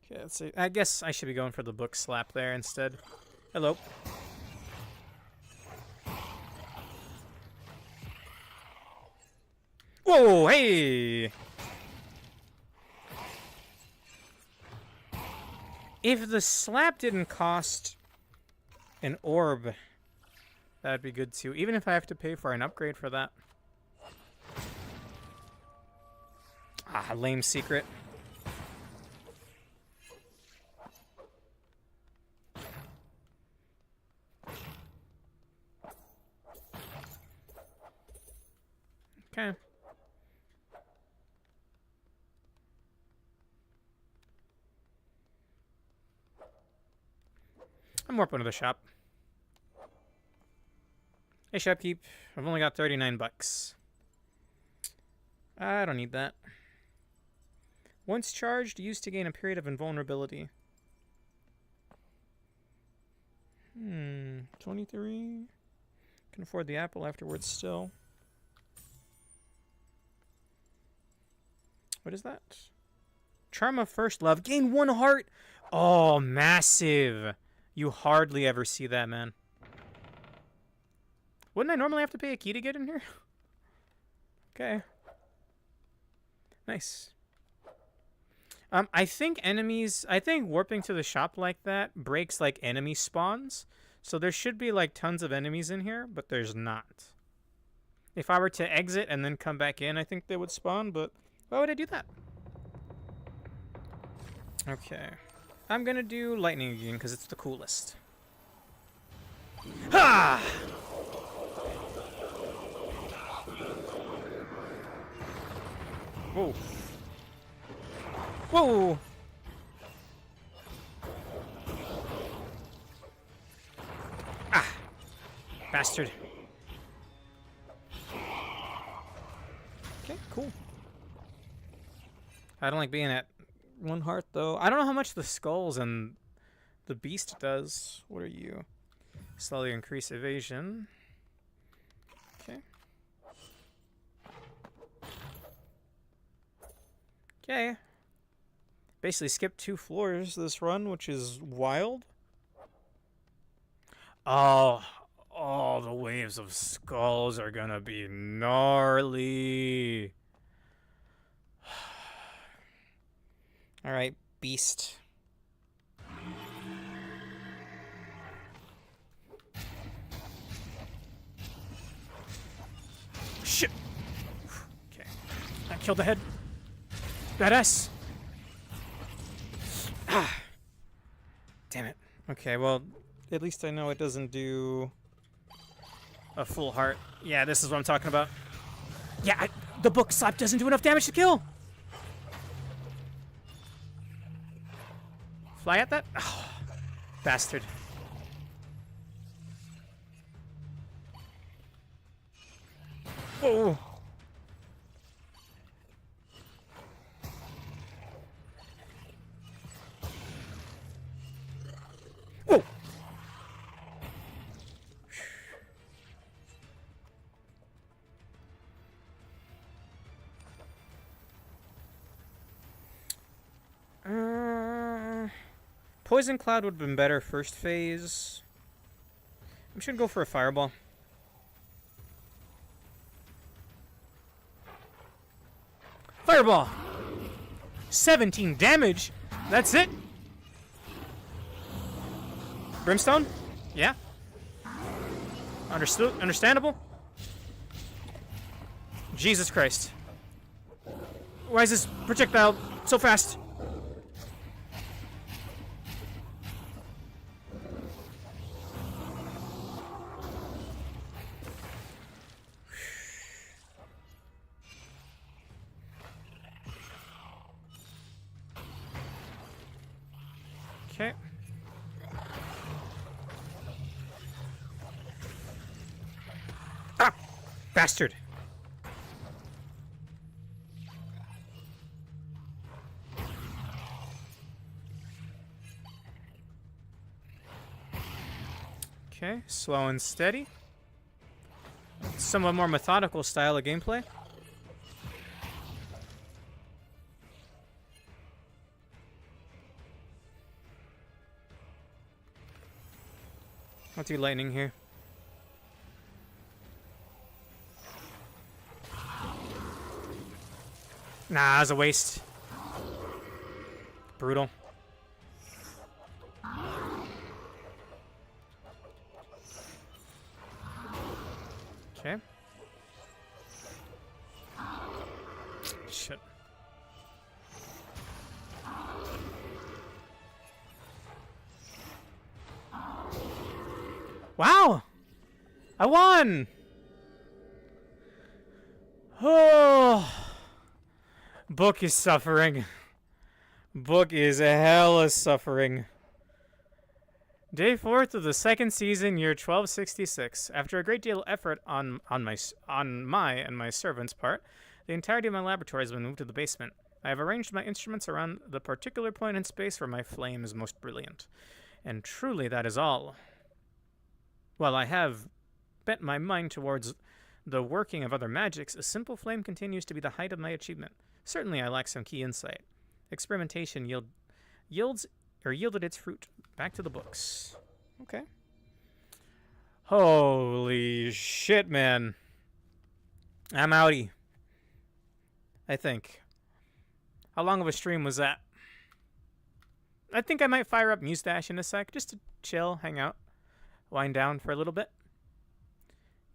Okay, let's see. I guess I should be going for the book slap there instead. Hello. Whoa, hey! If the slap didn't cost an orb, that'd be good too. Even if I have to pay for an upgrade for that. Ah, lame secret. Okay. I'm warping to the shop. Hey, shopkeep. I've only got 39 bucks. I don't need that. Once charged, used to gain a period of invulnerability. 23. Can afford the apple afterwards still. What is that? Charm of First Love. Gain 1 heart. Oh, massive. You hardly ever see that, man. Wouldn't I normally have to pay a key to get in here? Okay. Nice. I think warping to the shop like that breaks like enemy spawns. So there should be like tons of enemies in here, but there's not. If I were to exit and then come back in, I think they would spawn, but why would I do that? Okay. I'm gonna do lightning again because it's the coolest. Ha! Whoa. Whoa! Ah! Bastard. Okay, cool. I don't like being at 1 heart, though. I don't know how much the skulls and the beast does. What are you? Slowly increase evasion. Okay. Okay. Basically skipped 2 floors this run, which is wild. Oh, all the waves of skulls are gonna be gnarly. Alright, beast. Shit! Okay. That killed the head. Badass! Ah! Damn it. Okay, well, at least I know it doesn't do a full heart. Yeah, this is what I'm talking about. Yeah, the book slap doesn't do enough damage to kill! Fly at that? Oh, bastard. Whoa! Whoa! Poison Cloud would have been better first phase. I'm just gonna go for a Fireball. Fireball! 17 damage? That's it? Brimstone? Yeah. Understood. Understandable. Jesus Christ. Why is this projectile so fast? Okay. Ah! Bastard! Okay, slow and steady. Somewhat more methodical style of gameplay. I'll do lightning here. Nah, it's a waste. Brutal. Okay. Shit. Wow! I won! Oh! Book is suffering. Book is hella suffering. Day 4th of the second season, year 1266. After a great deal of effort on my and my servant's part, the entirety of my laboratory has been moved to the basement. I have arranged my instruments around the particular point in space where my flame is most brilliant. And truly that is all. While I have bent my mind towards the working of other magics, a simple flame continues to be the height of my achievement. Certainly I lack some key insight. Experimentation yielded its fruit. Back to the books. Okay. Holy shit, man. I'm outie. I think. How long of a stream was that? I think I might fire up Mustache in a sec, just to chill, hang out, wind down for a little bit.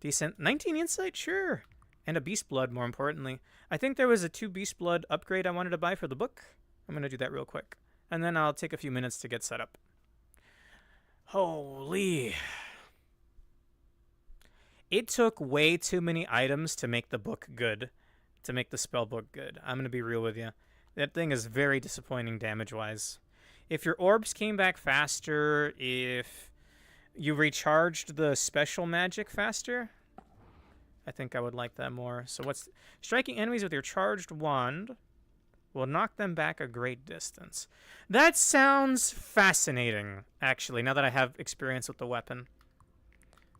Decent. 19 insight? Sure. And a Beast Blood, more importantly. I think there was a 2 Beast Blood upgrade I wanted to buy for the book. I'm going to do that real quick. And then I'll take a few minutes to get set up. Holy. It took way too many items to make the book good. To make the spell book good. I'm going to be real with you. That thing is very disappointing damage-wise. If your orbs came back faster, if you recharged the special magic faster, I think I would like that more. So what's... Striking enemies with your charged wand will knock them back a great distance. That sounds fascinating, actually, now that I have experience with the weapon.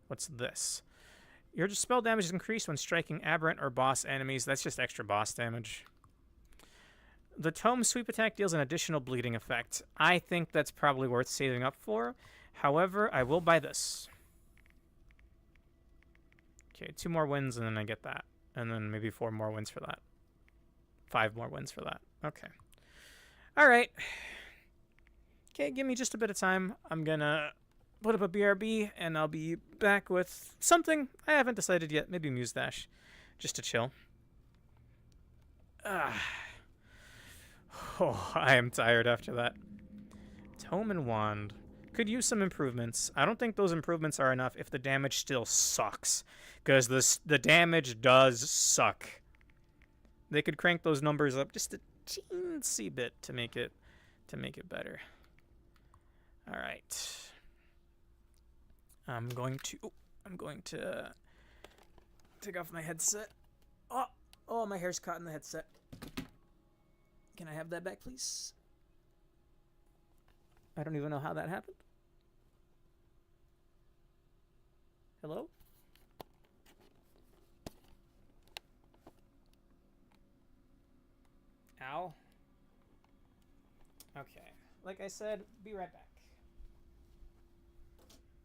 What's this? Your spell damage is increased when striking aberrant or boss enemies. That's just extra boss damage. The Tome Sweep attack deals an additional bleeding effect. I think that's probably worth saving up for. However, I will buy this. Okay, 2 more wins and then I get that. And then maybe 4 more wins for that. 5 more wins for that. Okay. Alright. Okay, give me just a bit of time. I'm gonna put up a BRB and I'll be back with something. I haven't decided yet. Maybe Mustache. Just to chill. Oh, I am tired after that. Tome and Wand. Could use some improvements. I don't think those improvements are enough if the damage still sucks. Because the damage does suck. They could crank those numbers up just a teensy bit to make it better. All right. I'm going to take off my headset. Oh, my hair's caught in the headset. Can I have that back, please? I don't even know how that happened. Hello? Ow. Okay. Like I said, be right back.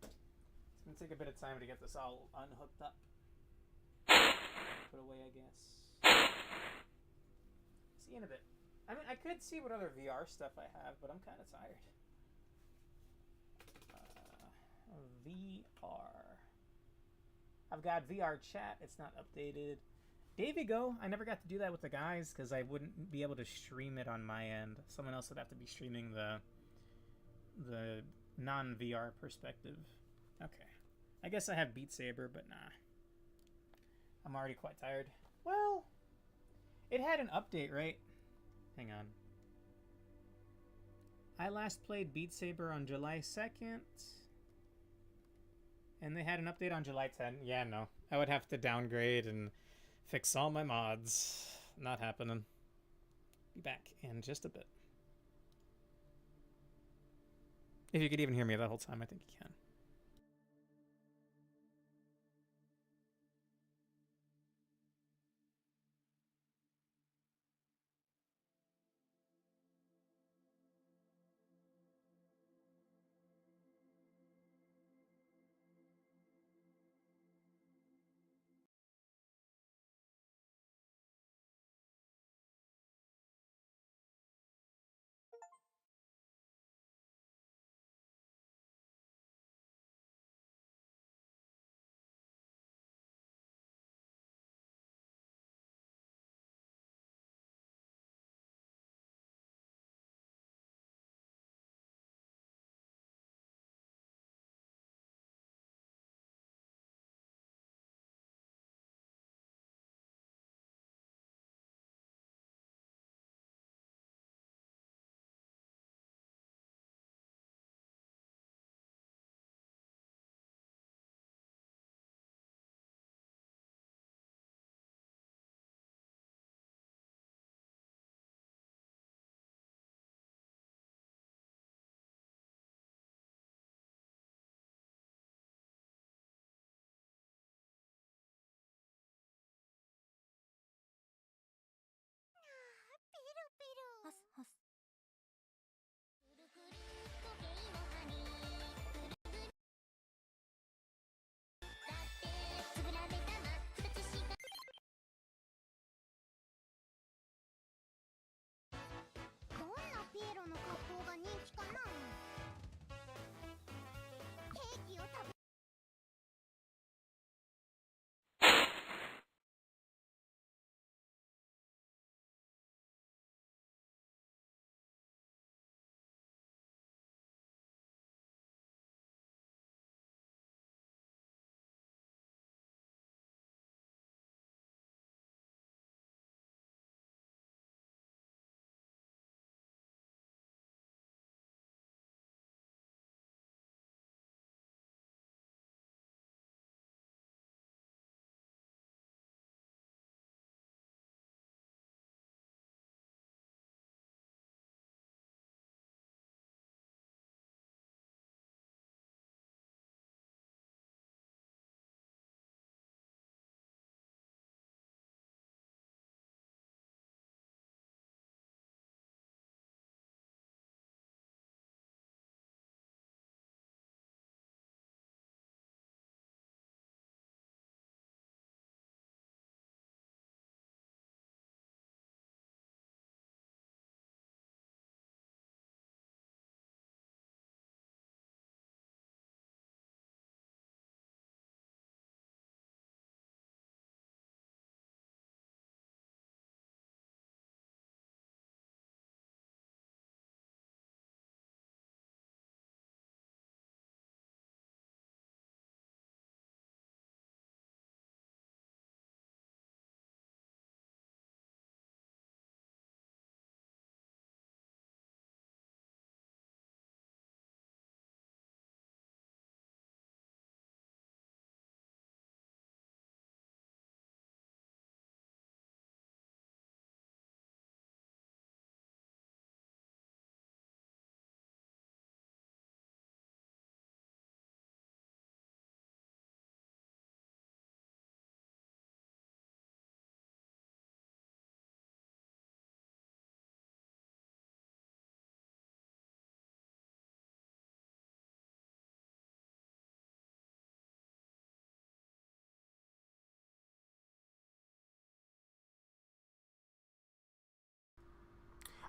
It's gonna take a bit of time to get this all unhooked up. Put away, I guess. See you in a bit. I mean, I could see what other VR stuff I have, but I'm kind of tired. VR. I've got VR chat. It's not updated. Davey Go, I never got to do that with the guys because I wouldn't be able to stream it on my end. Someone else would have to be streaming the non-VR perspective. Okay. I guess I have Beat Saber, but nah. I'm already quite tired. Well, it had an update, right? Hang on. I last played Beat Saber on July 2nd. And they had an update on July 10th. Yeah, no. I would have to downgrade and fix all my mods. Not happening. Be back in just a bit. If you could even hear me the whole time, I think you can.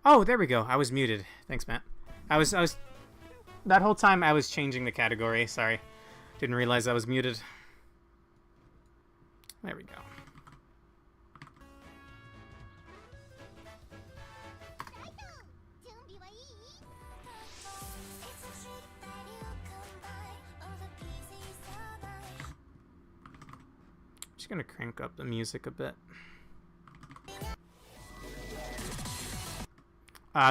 Oh, there we go. I was muted. Thanks, Matt. I was that whole time I was changing the category. Sorry. Didn't realize I was muted. There we go. Just gonna crank up the music a bit.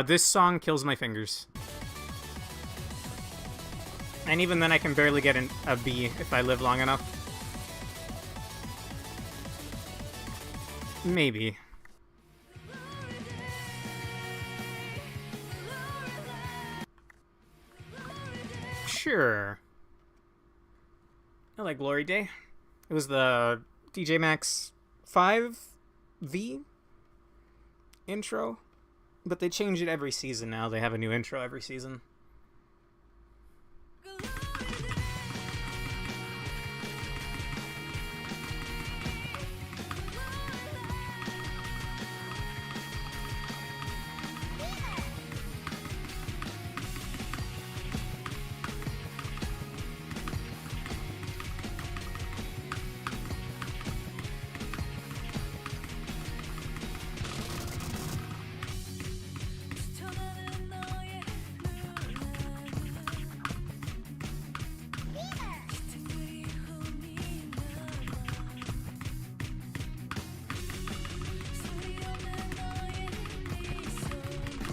This song kills my fingers. And even then I can barely get a B if I live long enough. Maybe. Sure. I like Glory Day. It was the DJ Max 5V intro. But they change it every season now. They have a new intro every season.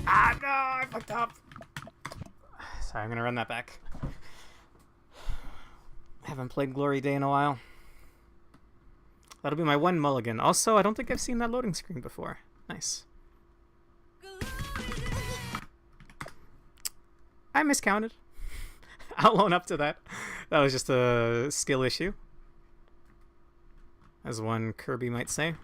Ah, no, I fucked up. Sorry, I'm gonna run that back. I haven't played Glory Day in a while. That'll be my one mulligan. Also, I don't think I've seen that loading screen before. Nice. I miscounted. I'll own up to that. That was just a skill issue, as one Kirby might say.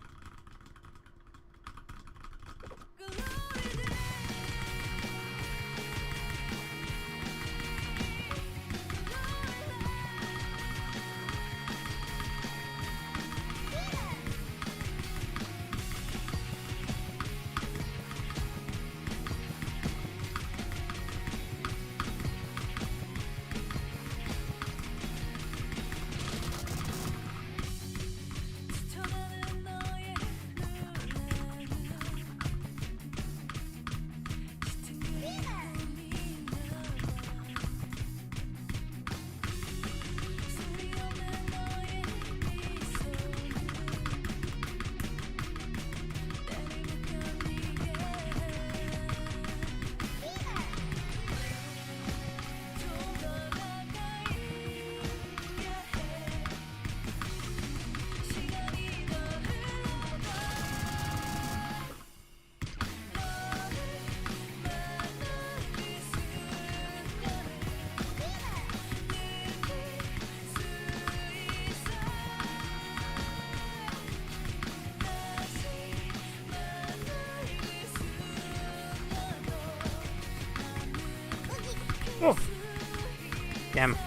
Oh. Damn.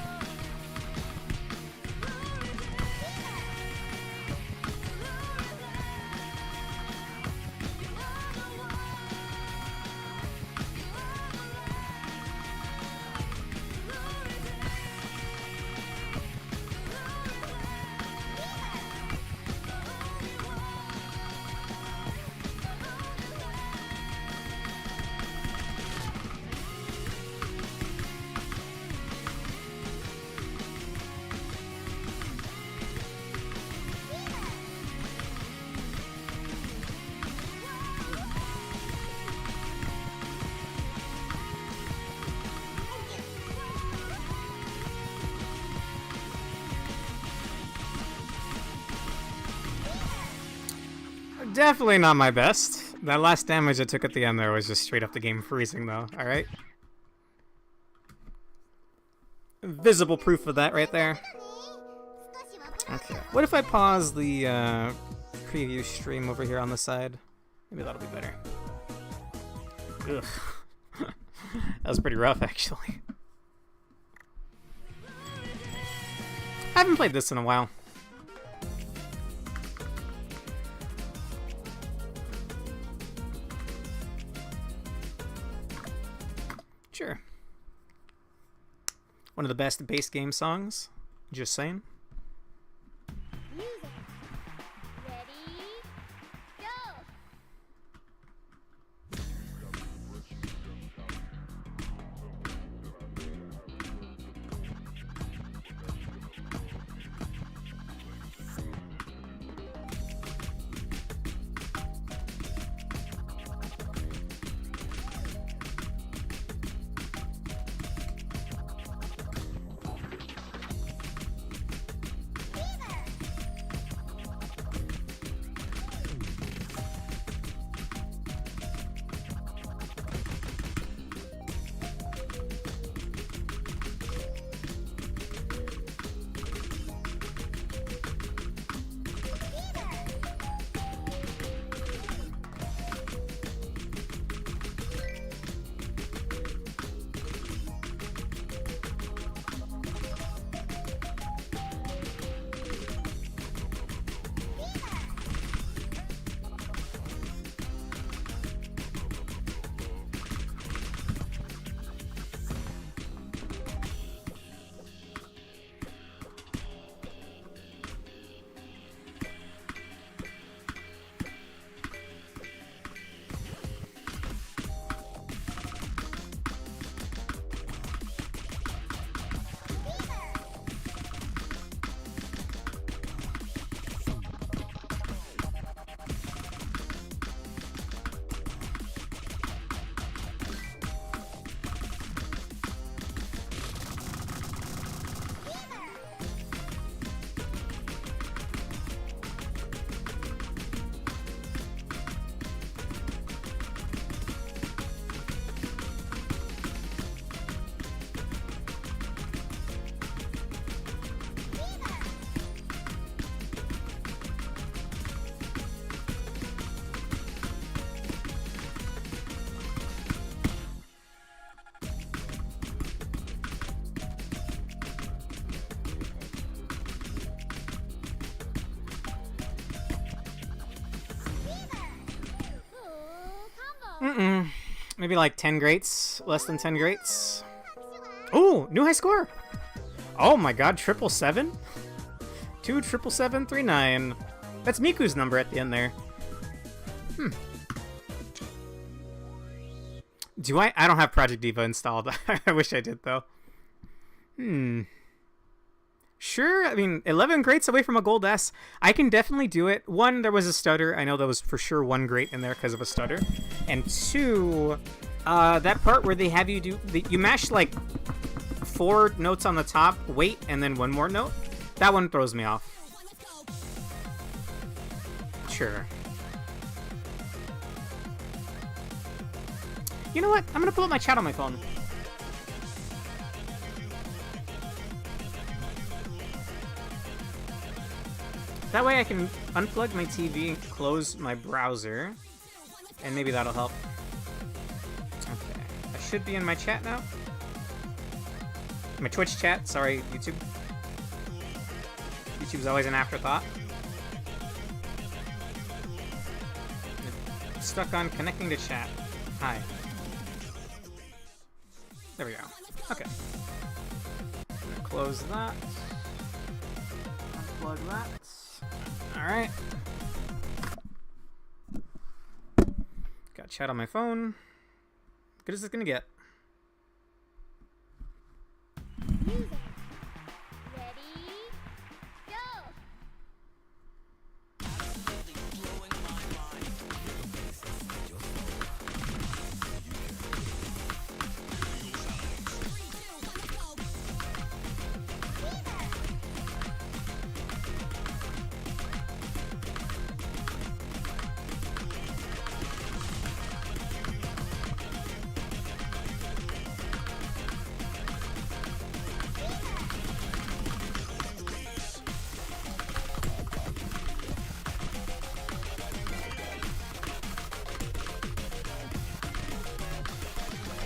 Definitely not my best. That last damage I took at the end there was just straight up the game freezing, though. Alright? Visible proof of that right there. Okay. What if I pause the preview stream over here on the side? Maybe that'll be better. Ugh. That was pretty rough, actually. I haven't played this in a while. Sure. One of the best base game songs. Just saying. Music. Ready? Go! Mm-mm. Maybe like 10 greats. Less than 10 greats. Ooh, new high score! Oh my god, 777? 27739. That's Miku's number at the end there. Do I? I don't have Project Diva installed. I wish I did, though. Sure, I mean, 11 greats away from a gold S. I can definitely do it. One, there was a stutter. I know there was for sure one great in there because of a stutter. And two, that part where they have you do... You mash, like, 4 notes on the top, wait, and then one more note. That one throws me off. Sure. You know what? I'm gonna pull up my chat on my phone. That way I can unplug my TV, close my browser, and maybe that'll help. Okay. I should be in my chat now. My Twitch chat. Sorry, YouTube. YouTube's always an afterthought. Stuck on connecting to chat. Hi. There we go. Okay. I'm gonna close that. Unplug that. Alright. Got chat on my phone. Good as it's gonna get. Music. Ready, go!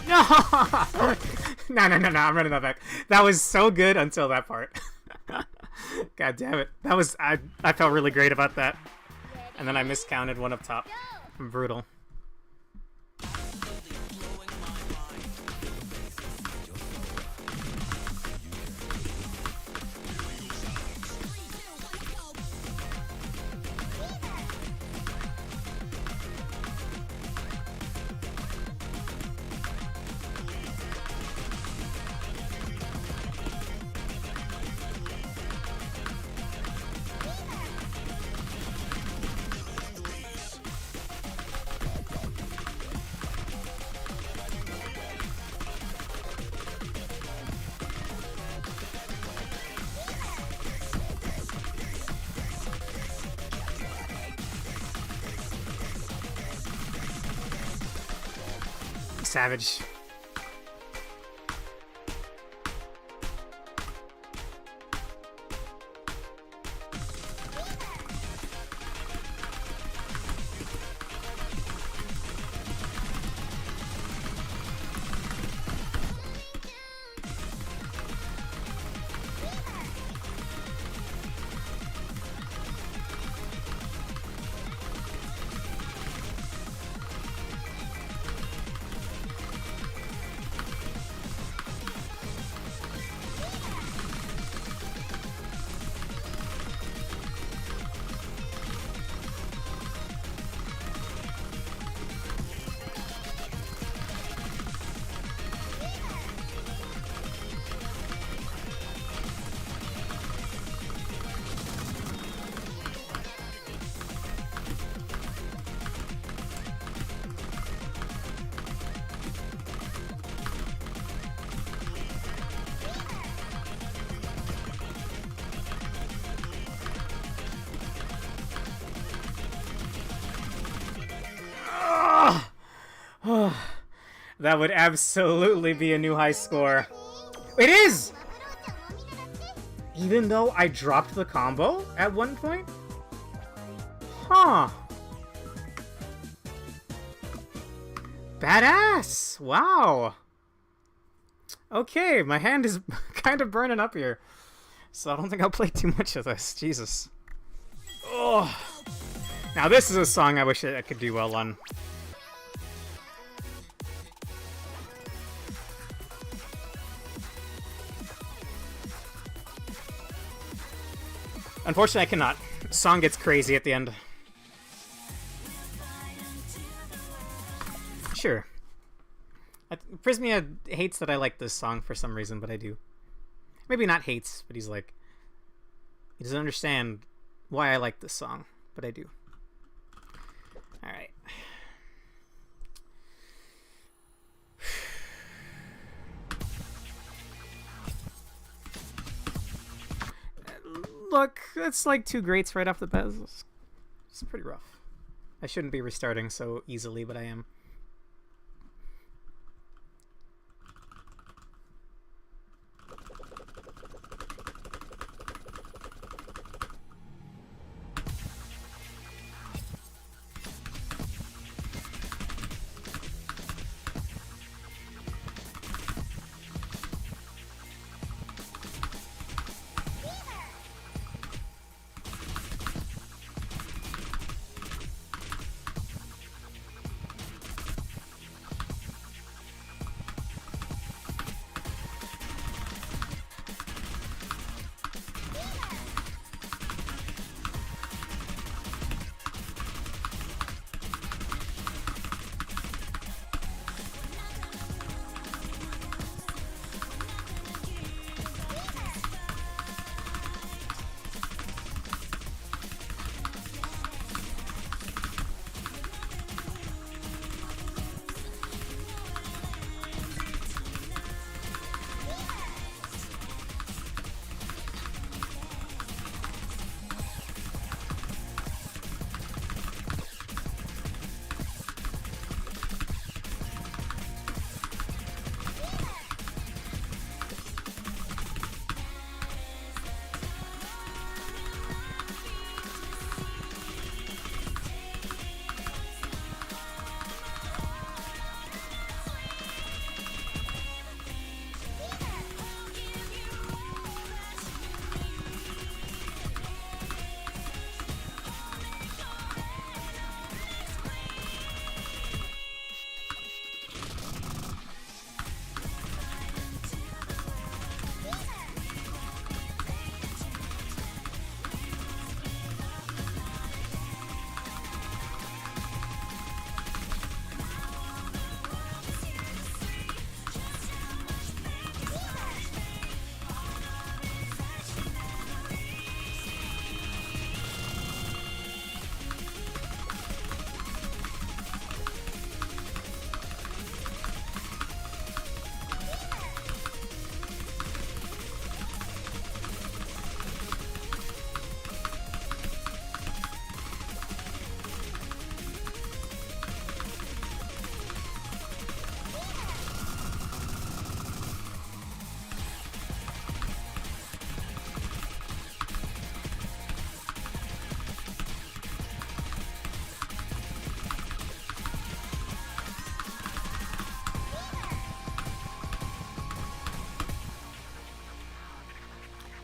No! No, I'm running that back. That was so good until that part. God damn it. That was... I felt really great about that. And then I miscounted one up top. Brutal. Savage. That would absolutely be a new high score. It is! Even though I dropped the combo at one point? Huh. Badass! Wow. Okay, my hand is kind of burning up here. So I don't think I'll play too much of this. Jesus. Oh. Now this is a song I wish I could do well on. Unfortunately, I cannot. Song gets crazy at the end. Sure. Prismia hates that I like this song for some reason, but I do. Maybe not hates, but he's like... He doesn't understand why I like this song, but I do. Alright. Look, it's like 2 greats right off the bat. It's pretty rough. I shouldn't be restarting so easily, but I am.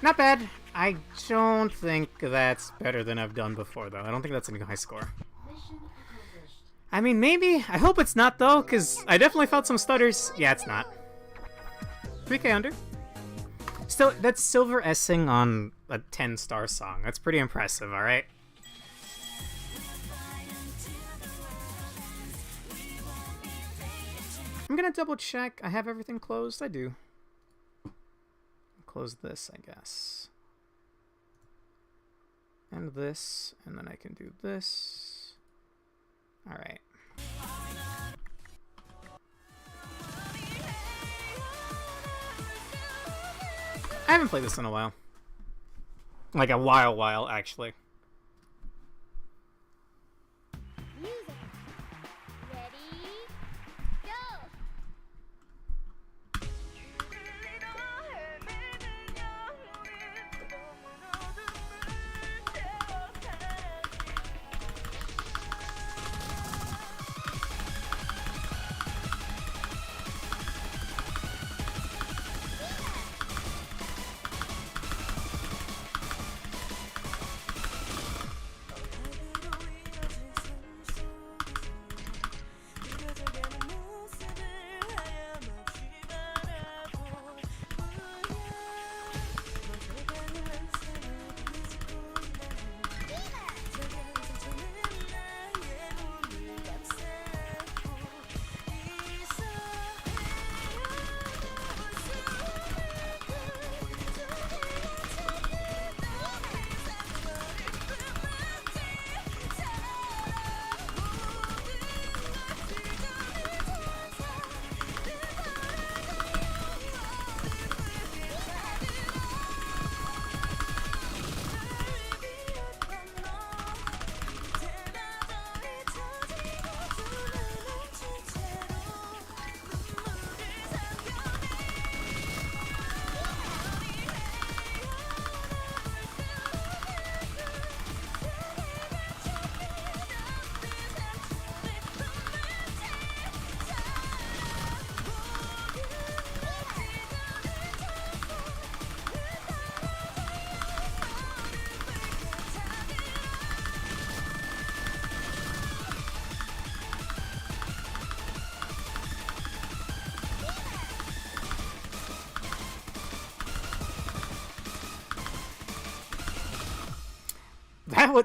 Not bad. I don't think that's better than I've done before, though. I don't think that's a high score. I mean, maybe. I hope it's not, though, because I definitely felt some stutters. Yeah, it's not. 3K under. Still, that's silver S-ing on a 10-star song. That's pretty impressive, alright? I'm gonna double check. I have everything closed. I do. Close this, I guess. And this, and then I can do this. Alright. I haven't played this in a while. Like a while, actually. Music. Ready, go!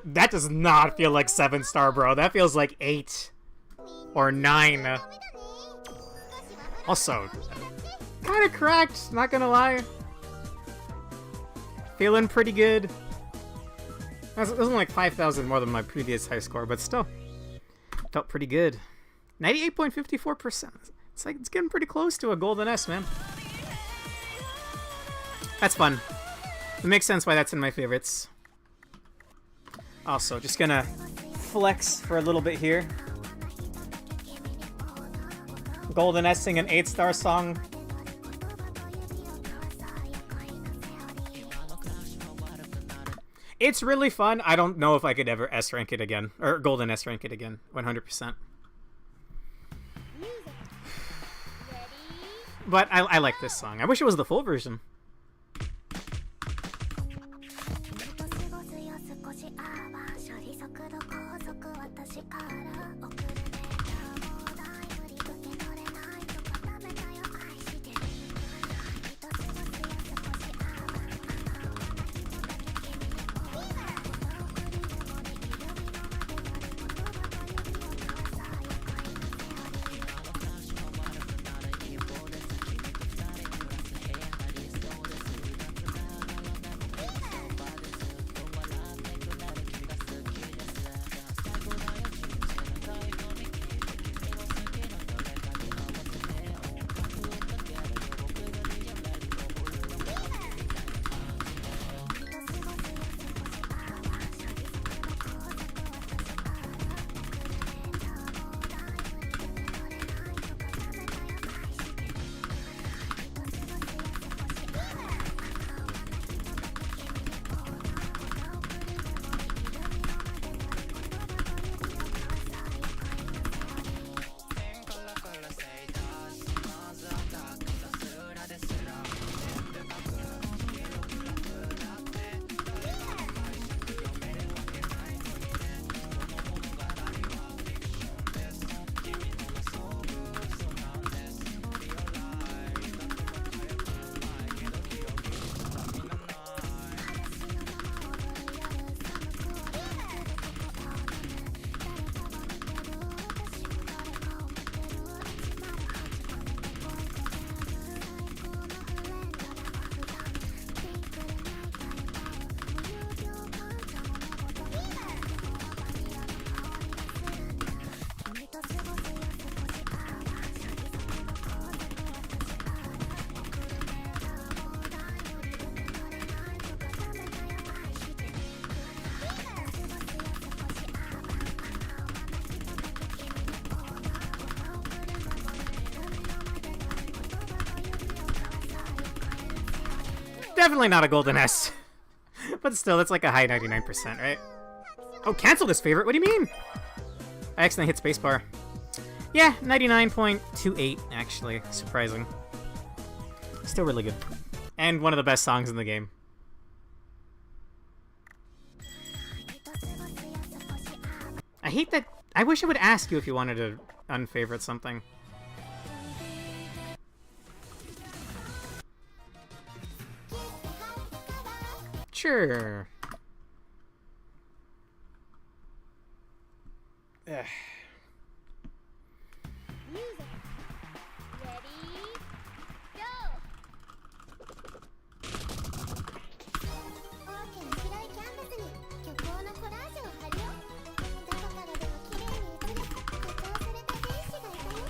That does not feel like 7-star, bro. That feels like 8 or 9. Also, kind of cracked, not gonna lie. Feeling pretty good. It wasn't like 5,000 more than my previous high score, but still. Felt pretty good. 98.54%. It's like, it's getting pretty close to a golden S, man. That's fun. It makes sense why that's in my favorites. Also, just gonna flex for a little bit here. Golden S-ing an 8-star song. It's really fun. I don't know if I could ever S-rank it again. Or Golden S-rank it again. 100%. But I like this song. I wish it was the full version. Definitely not a golden S. But still, it's like a high 99%, right? Oh, cancel this favorite? What do you mean? I accidentally hit spacebar. Yeah, 99.28, actually. Surprising. Still really good. And one of the best songs in the game. I hate that... I wish I would ask you if you wanted to unfavorite something. Sure. Ugh. Music. Ready, go! 大きな白いキャンバスに虚構のコラージュを貼るよ。どこからでも綺麗に映る誇張された天使がいたよ。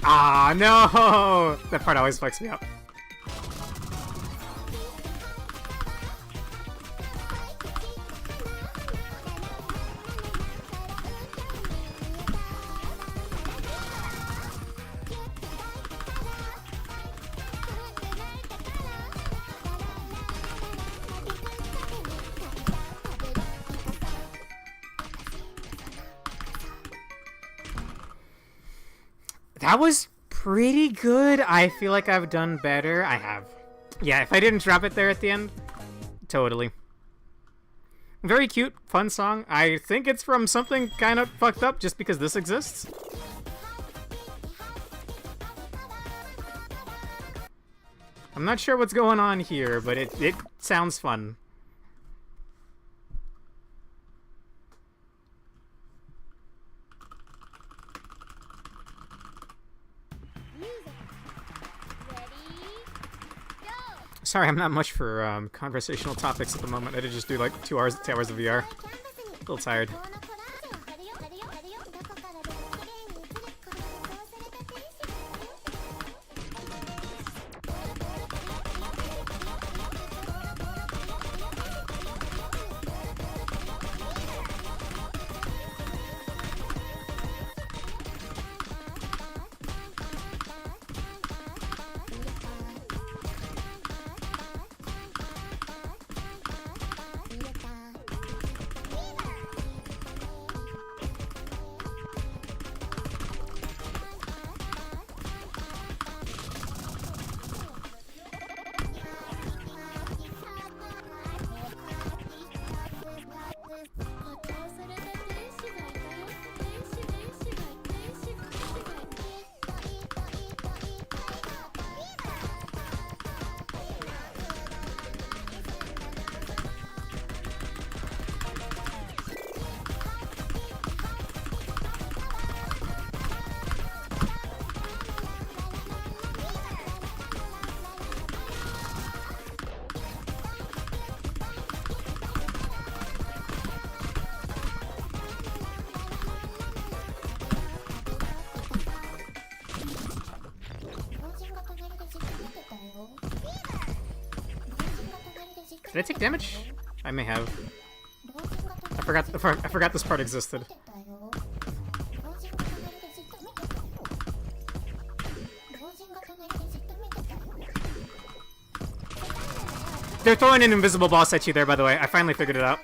Ah, no! That part always fucks me up. That was pretty good. I feel like I've done better. I have. Yeah, if I didn't drop it there at the end, totally. Very cute, fun song. I think it's from something kind of fucked up just because this exists. I'm not sure what's going on here, but it sounds fun. Sorry, I'm not much for conversational topics at the moment. I did just do like 2 hours of VR. A little tired. Did I take damage? I may have. I forgot this part existed. They're throwing an invisible boss at you there, by the way. I finally figured it out.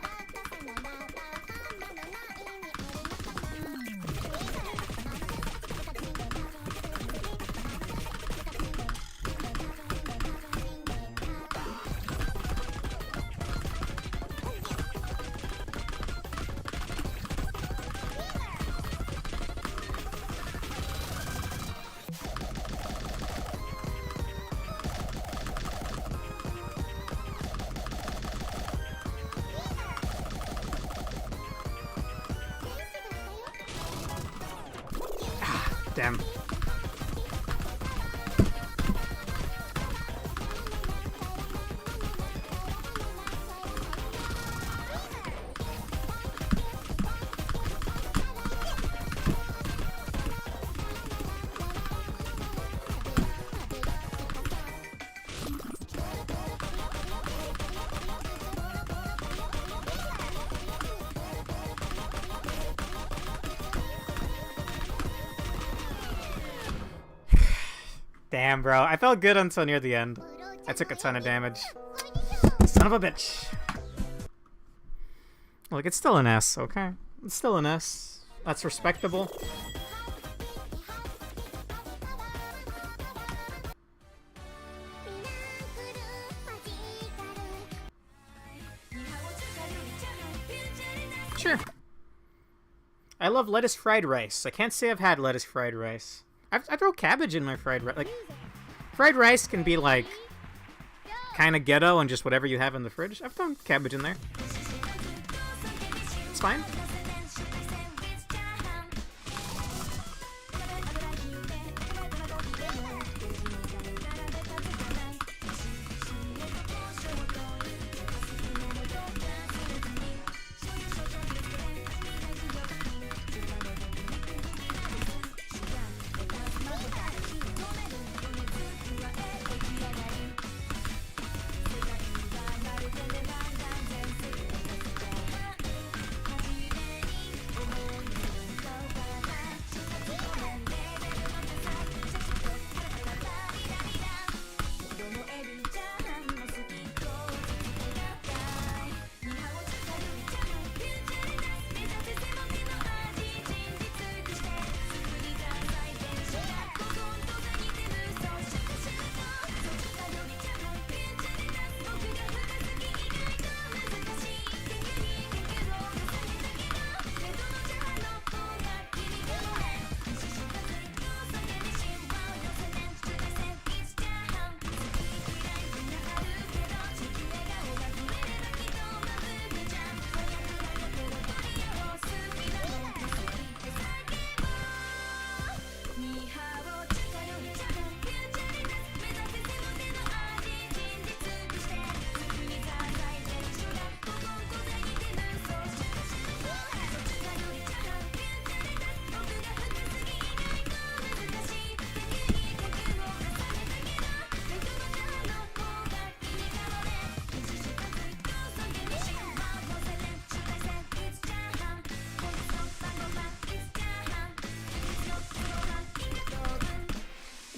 Damn. Damn, bro. I felt good until near the end. I took a ton of damage. Son of a bitch. Look, it's still an S, okay? It's still an S. That's respectable. Sure. I love lettuce fried rice. I can't say I've had lettuce fried rice. I throw cabbage in my fried rice. Like, fried rice can be like kind of ghetto and just whatever you have in the fridge. I've thrown cabbage in there. It's fine.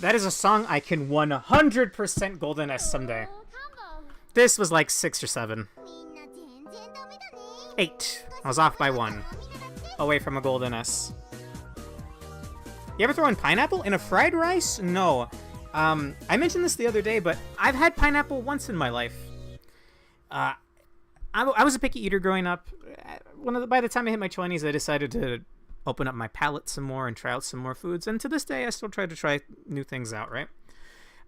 That is a song I can 100% Golden S someday. カンボ This was like 6 or 7. みんな全然ダメだね 8. I was off by 1. Away from a Golden S. You ever throw in pineapple? In a fried rice? No. I mentioned this the other day, but I've had pineapple once in my life. I was a picky eater growing up. By the time I hit my 20s, I decided to open up my palate some more and try out some more foods. And to this day, I still try to try new things out, right?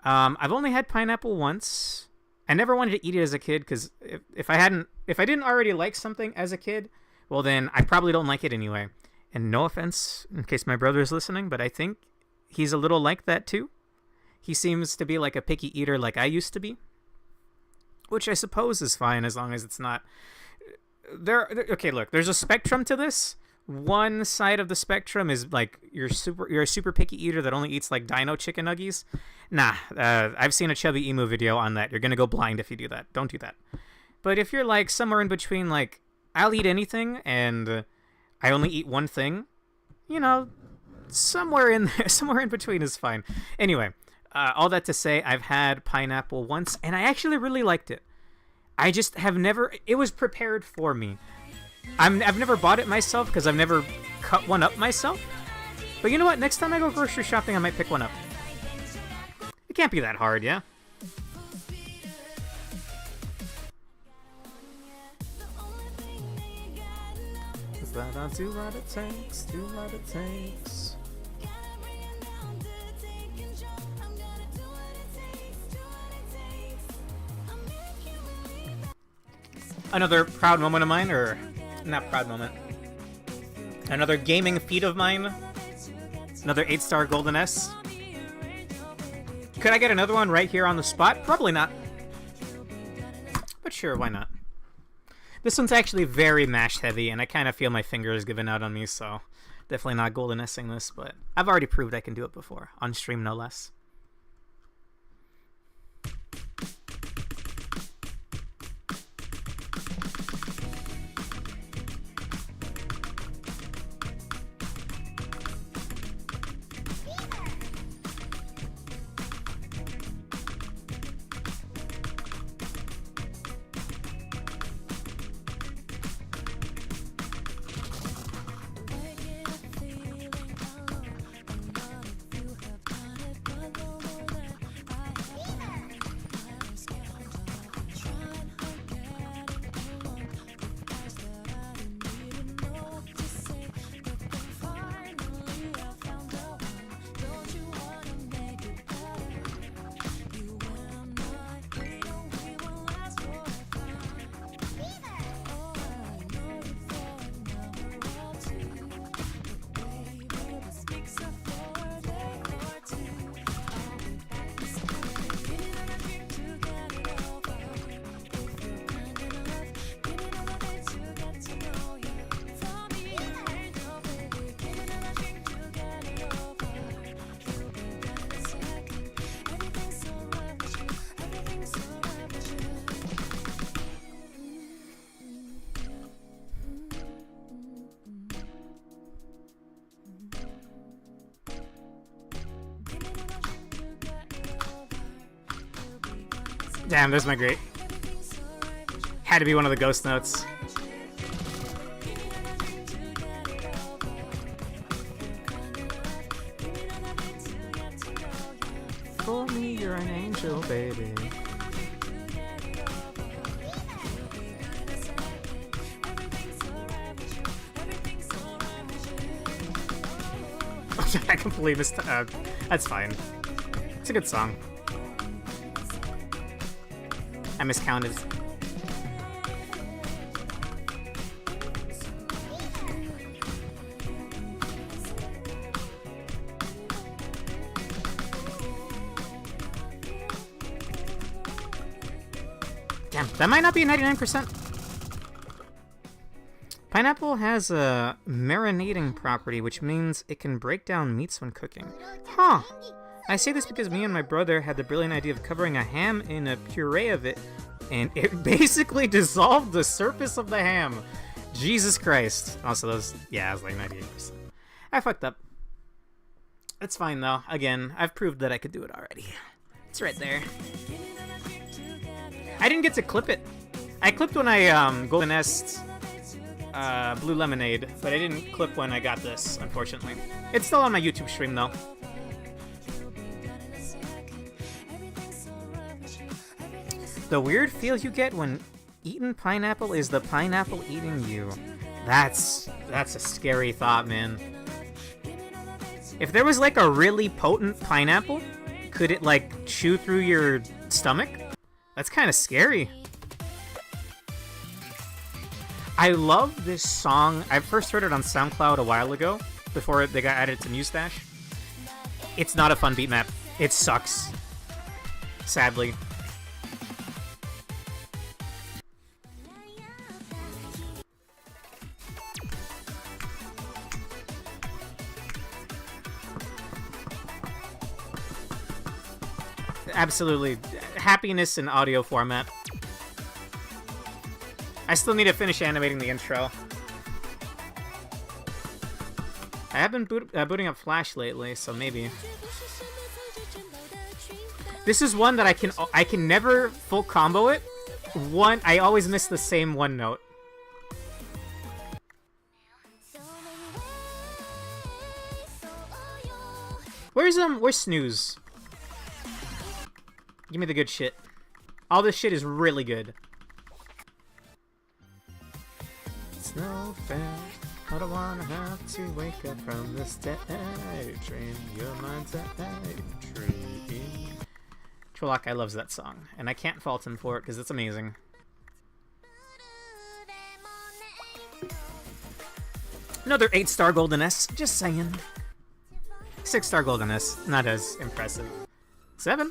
I've only had pineapple once. I never wanted to eat it as a kid because if I didn't already like something as a kid, well then I probably don't like it anyway. And no offense in case my brother is listening, but I think he's a little like that too. He seems to be like a picky eater like I used to be, which I suppose is fine as long as it's not. Okay, look, there's a spectrum to this. One side of the spectrum is like you're a super picky eater that only eats like dino chicken nuggies. Nah, I've seen a Chubby Emu video on that. You're gonna go blind if you do that. Don't do that. But if you're like somewhere in between, like I'll eat anything and I only eat one thing, you know, somewhere in between is fine. Anyway, all that to say, I've had pineapple once and I actually really liked it. I just have never. It was prepared for me. I've never bought it myself because I've never cut one up myself. But you know what? Next time I go grocery shopping, I might pick one up. It can't be that hard, yeah? Do what it takes, do what it takes. Another proud moment of mine, or not proud moment. Another gaming feat of mine. Another 8-star Golden S. Could I get another one right here on the spot? Probably not. But sure, why not? This one's actually very mash heavy, and I kind of feel my fingers giving out on me, so definitely not Golden S-ing this, but I've already proved I can do it before. On stream, no less. Damn, there's my great. Had to be one of the ghost notes. For me, you're an angel, baby. I completely missed. That's fine. It's a good song. I miscounted. Damn, that might not be 99%. Pineapple has a marinating property, which means it can break down meats when cooking. Huh. I say this because me and my brother had the brilliant idea of covering a ham in a puree of it, and it basically dissolved the surface of the ham. Jesus Christ. Also, those, yeah, I was like 98%. I fucked up. It's fine though. Again, I've proved that I could do it already. It's right there. I didn't get to clip it. I clipped when I Golden Nest Blue Lemonade, but I didn't clip when I got this, unfortunately. It's still on my YouTube stream though. The weird feel you get when eating pineapple is the pineapple eating you. That's a scary thought, man. If there was like a really potent pineapple, could it like chew through your stomach? That's kind of scary. I love this song. I first heard it on SoundCloud a while ago, before they got added to Mustache. It's not a fun beat map. It sucks. Sadly. Absolutely. Happiness in audio format. I still need to finish animating the intro. I have been booting up Flash lately, so maybe. This is one that I can never full combo it. I always miss the same one note. Where's Snooze? Give me the good shit. All this shit is really good. It's no fair. I don't wanna have to wake up from this daydream. Your mind's a daydream. Trolloc loves that song, and I can't fault him for it because it's amazing. Another 8-star Golden S, just saying. 6-star Golden S, not as impressive. 7.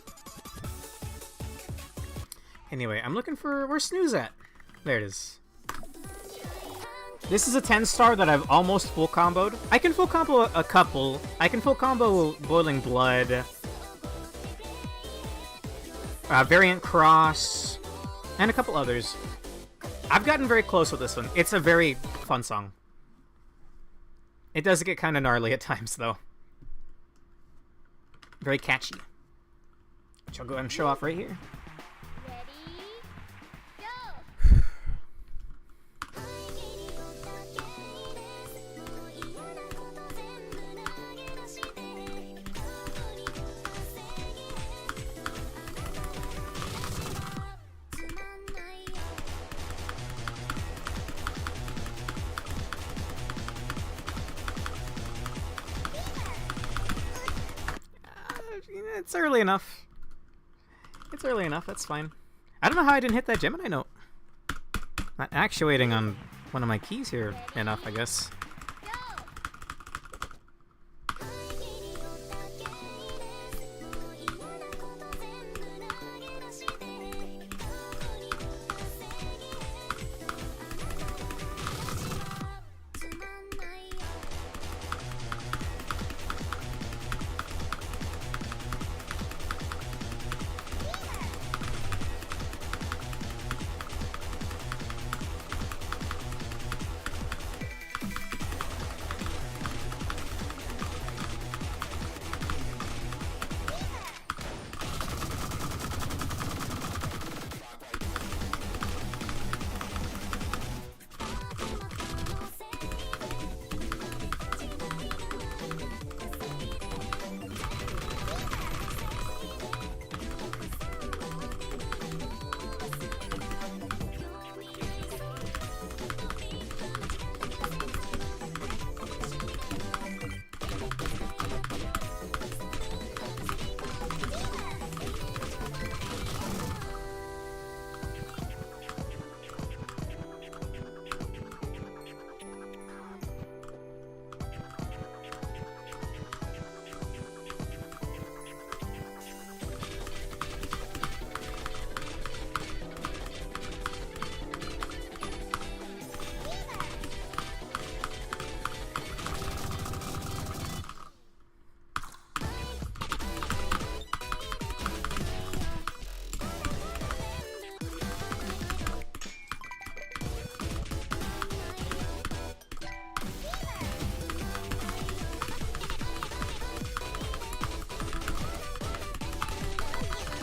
Anyway, I'm looking for where's Snooze at? There it is. This is a 10-star that I've almost full comboed. I can full combo a couple. I can full combo Boiling Blood, Variant Cross, and a couple others. I've gotten very close with this one. It's a very fun song. It does get kind of gnarly at times, though. Very catchy. Which I'll go ahead and show off right here. It's early enough. It's early enough, that's fine. I don't know how I didn't hit that Gemini note. Not actuating on one of my keys here enough, I guess.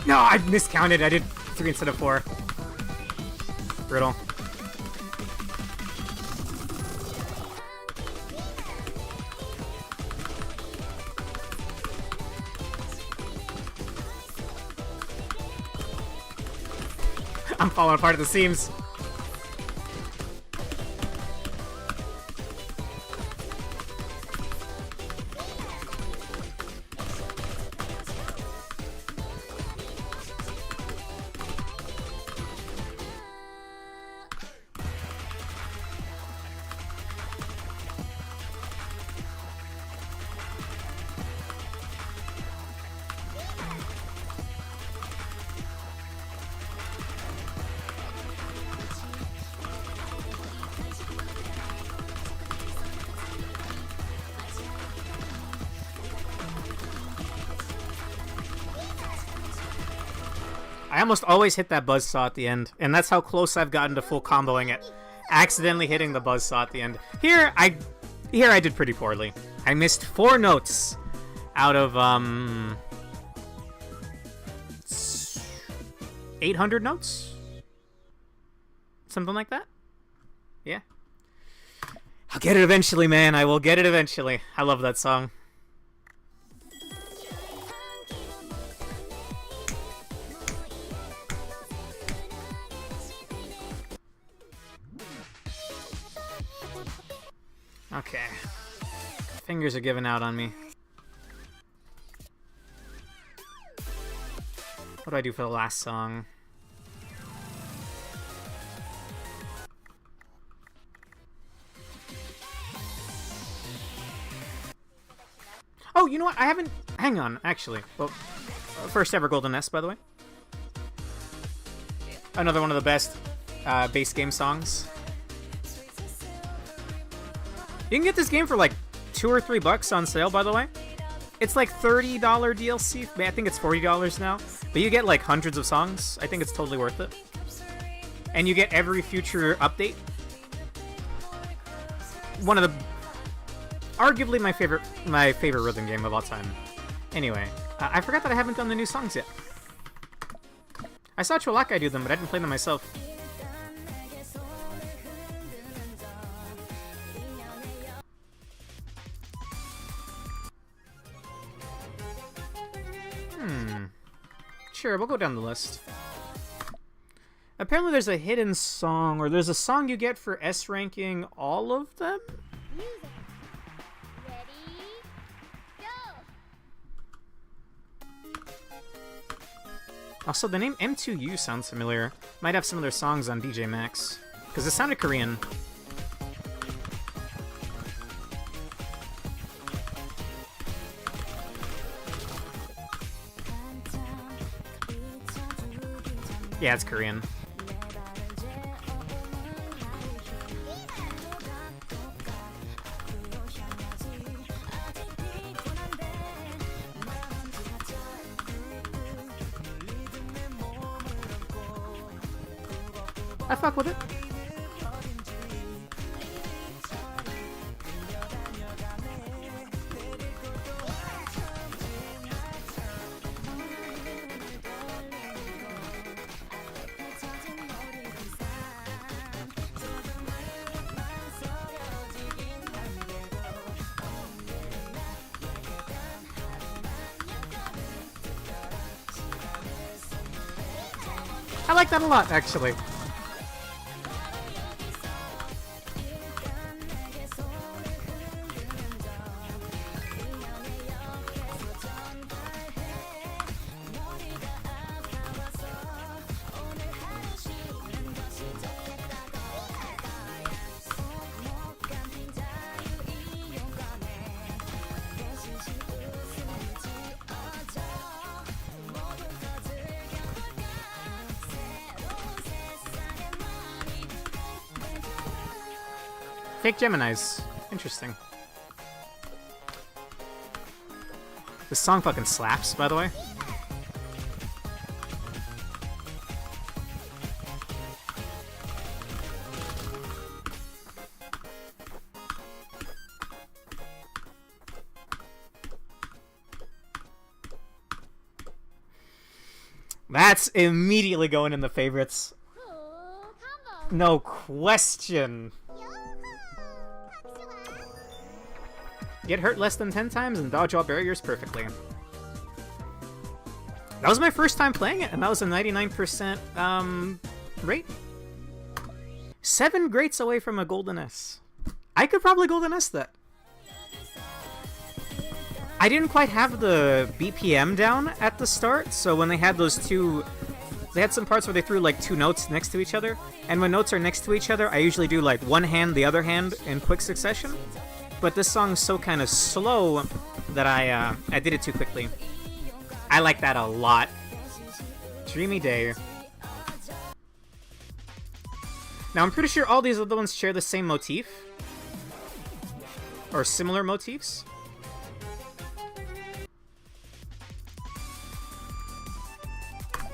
No, I miscounted. I did 3 instead of 4. Brutal. I'm falling apart at the seams. I almost always hit that buzzsaw at the end, and that's how close I've gotten to full comboing it. Accidentally hitting the buzzsaw at the end. Here I did pretty poorly. I missed 4 notes out of 800 notes? Something like that? Yeah. I'll get it eventually, man. I will get it eventually. I love that song. Okay. Fingers are giving out on me. What do I do for the last song? Oh, you know what? I haven't... Hang on, actually. Well, first ever Golden S, by the way. Another one of the best base game songs. You can get this game for like $2 or $3 on sale, by the way. It's like $30 DLC. I think it's $40 now. But you get like hundreds of songs. I think it's totally worth it. And you get every future update. One of the... Arguably my favorite rhythm game of all time. Anyway, I forgot that I haven't done the new songs yet. I saw Cholakai do them, but I didn't play them myself. Sure, we'll go down the list. Apparently there's a hidden song, or there's a song you get for S ranking all of them? Also, the name M2U sounds familiar. Might have some of their songs on DJ Maxx. Because it sounded Korean. Yeah, it's Korean. I fuck with it. I like that a lot, actually. Fake Geminis. Interesting. This song fucking slaps, by the way. That's immediately going in the favorites. おー、カンボ No question. よーほー、拍手は Get hurt less than 10 times and dodge all barriers perfectly. That was my first time playing it, and that was a 99% rate. 7 greats away from a golden S. I could probably golden S that. I didn't quite have the BPM down at the start, so when they had those two... They had some parts where they threw like 2 notes next to each other, and when notes are next to each other, I usually do like one hand, the other hand in quick succession. But this song's so kind of slow that I did it too quickly. I like that a lot. Dreamy Day. Now I'm pretty sure all these other ones share the same motif. Or similar motifs.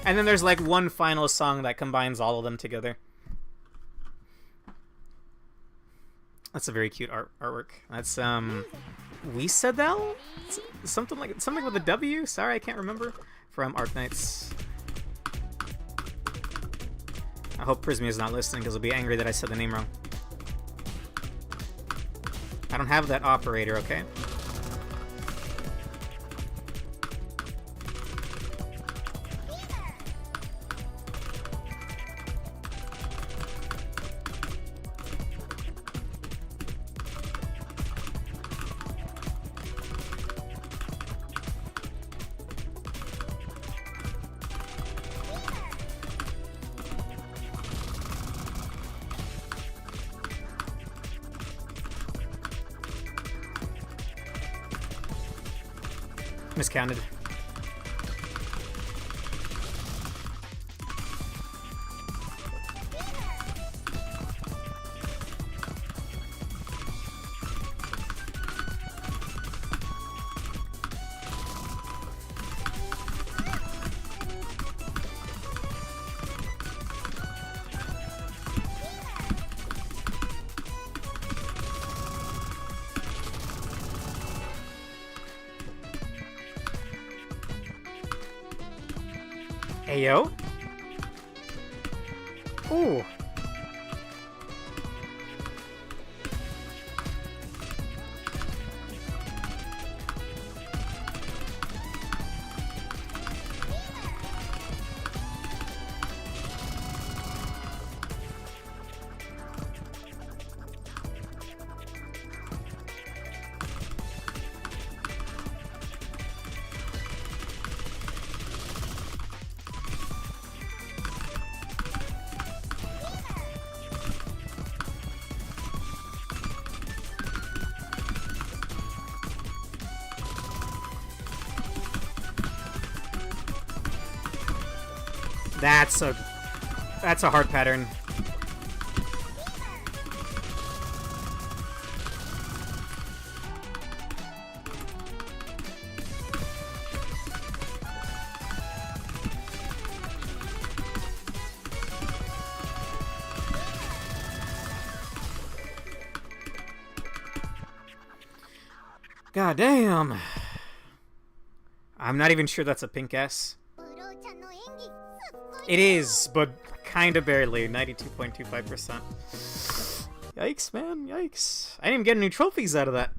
And then there's like one final song that combines all of them together. That's a very cute artwork. That's Wisadel? Something with a W? Sorry, I can't remember. From Art Knights. I hope Prismia is not listening because he'll be angry that I said the name wrong. I don't have that operator, okay? Miscounted. Ayo. Ooh. That's a hard pattern. God damn. I'm not even sure that's a pink S. ブローちゃんの演技すっごい It is, but kinda barely. 92.25%. Yikes, man. Yikes. I didn't even get any trophies out of that.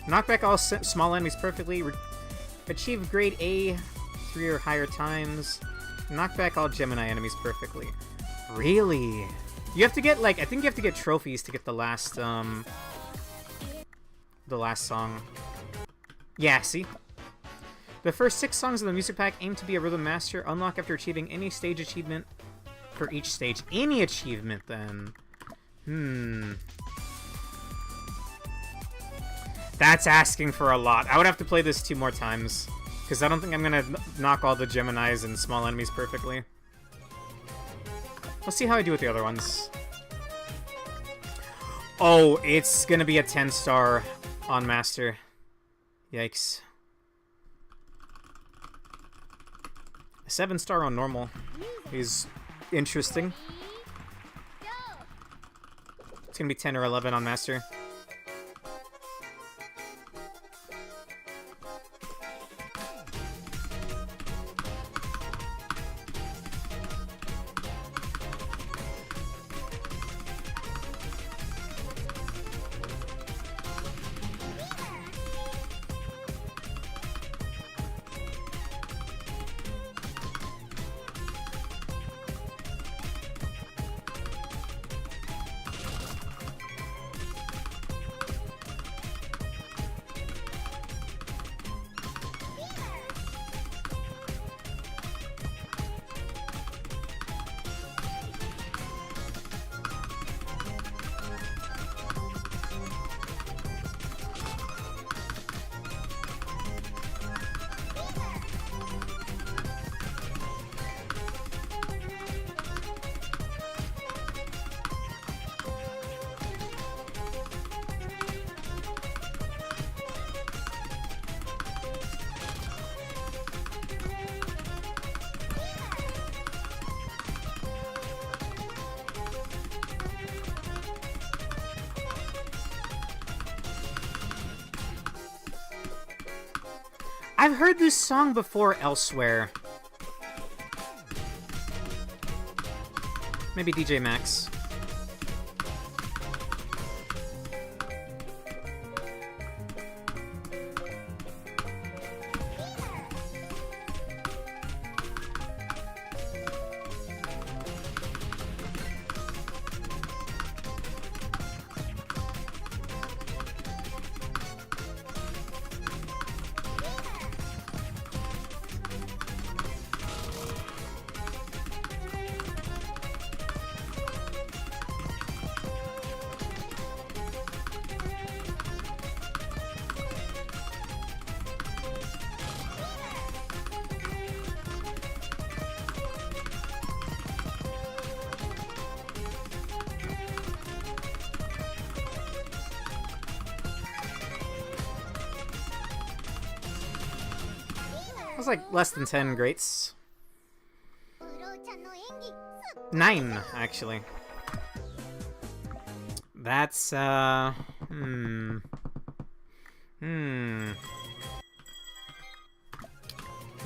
Knock back all small enemies perfectly. Achieve grade A 3 or higher times. Knock back all Gemini enemies perfectly. Really? You have to get, like, I think you have to get trophies to get the last song. Yeah, see? The first 6 songs of the music pack aim to be a rhythm master. Unlock after achieving any stage achievement for each stage. Any achievement, then. That's asking for a lot. I would have to play this 2 more times. Because I don't think I'm going to knock all the Geminis and small enemies perfectly. We'll see how I do with the other ones. Oh, it's going to be a 10-star on Master. Yikes. A 7-star on normal is interesting. It's going to be 10 or 11 on Master. I've heard this song before elsewhere. Maybe DJ Max. That's like less than 10 greats. ブローちゃんの演技すっ 9, actually. That's,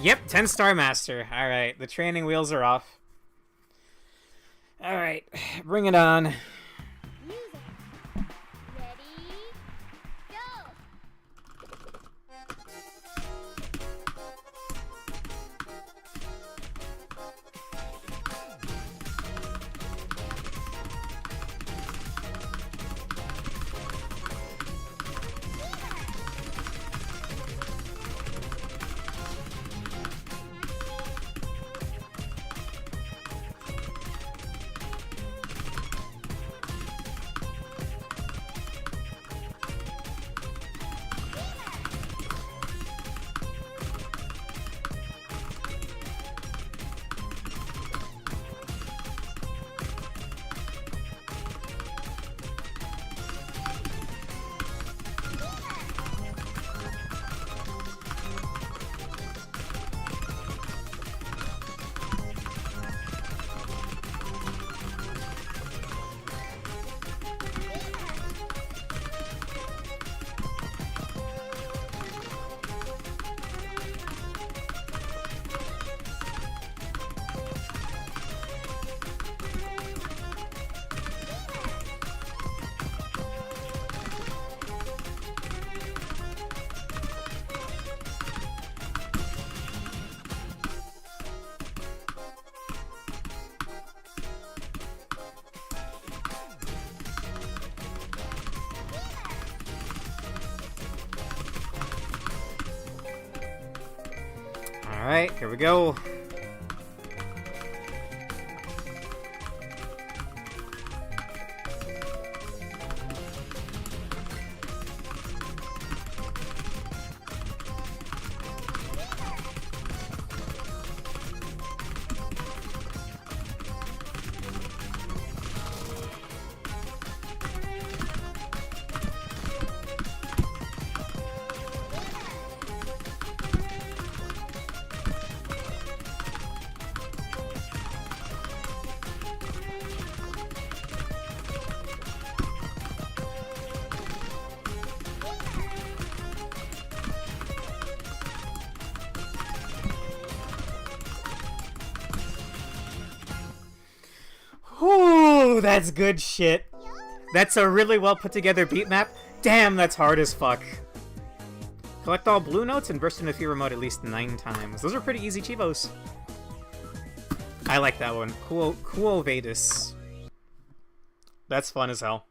Yep, 10-star master. Alright, the training wheels are off. Alright, bring it on. ミュージックレディーゴー Alright, here we go. Ooh, that's good shit. That's a really well put together beat map. Damn, that's hard as fuck. Collect all blue notes and burst into fever mode at least 9 times. Those are pretty easy chivos. I like that one. Cool Vadis. That's fun as hell.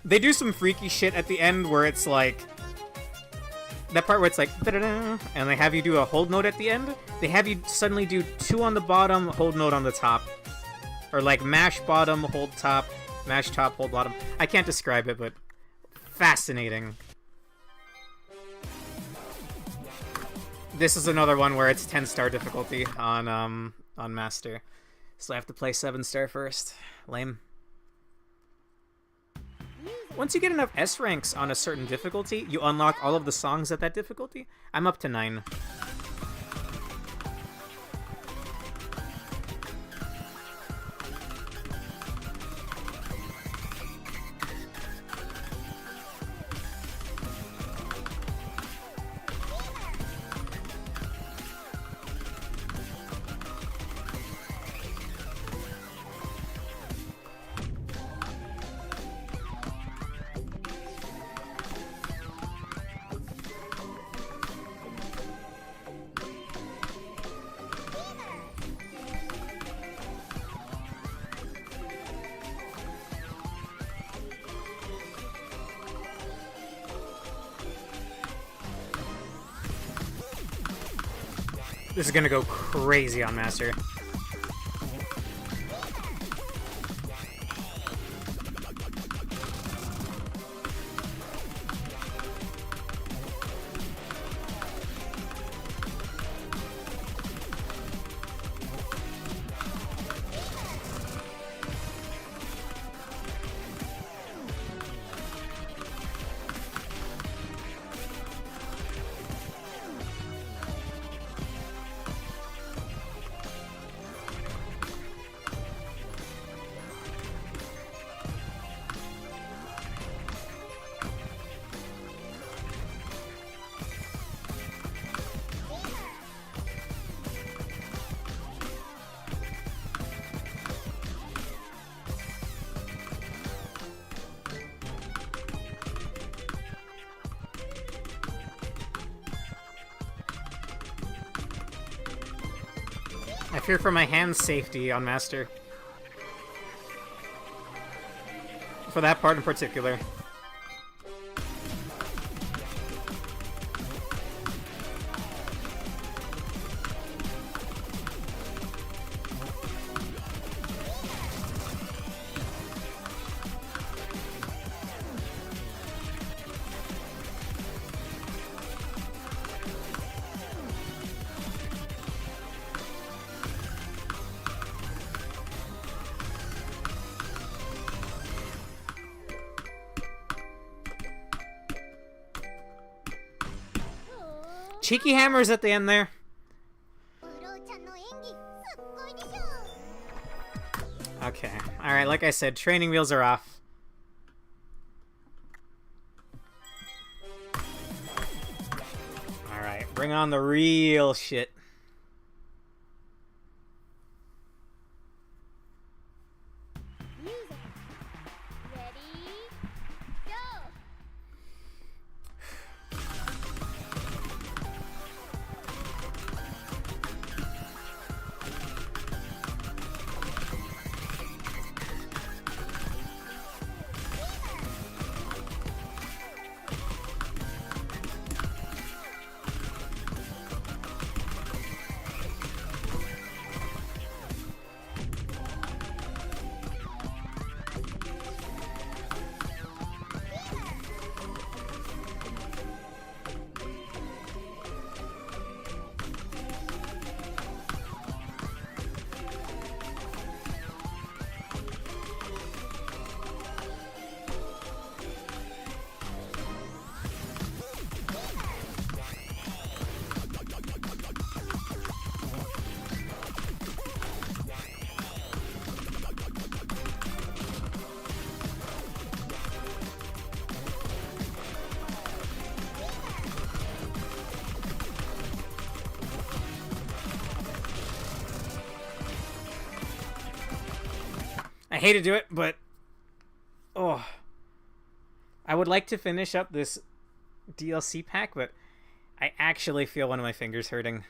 They do some freaky shit at the end where it's like... That part where it's like... Da-da-da, and they have you do a hold note at the end. They have you suddenly do 2 on the bottom, hold note on the top. Or like mash bottom, hold top, mash top, hold bottom. I can't describe it, but... Fascinating. This is another one where it's 10-star difficulty on Master. So I have to play 7-star first. Lame. Once you get enough S ranks on a certain difficulty, you unlock all of the songs at that difficulty. I'm up to 9. This is gonna go crazy on Master. I fear for my hand's safety on Master. For that part in particular. Cheeky hammers at the end there. ブローちゃんの演技すっごいでしょ Okay. Alright, like I said, training wheels are off. Alright, bring on the real shit. Music. Ready? Go! I hate to do it, but oh, I would like to finish up this DLC pack, but I actually feel one of my fingers hurting.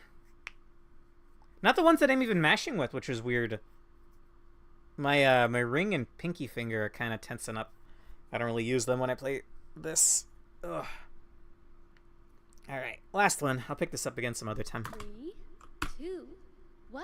Not the ones that I'm even mashing with, which is weird. My my ring and pinky finger are kind of tensing up. I don't really use them when I play this. Ugh. All right, last one. I'll pick this up again some other time. 3, 2, 1.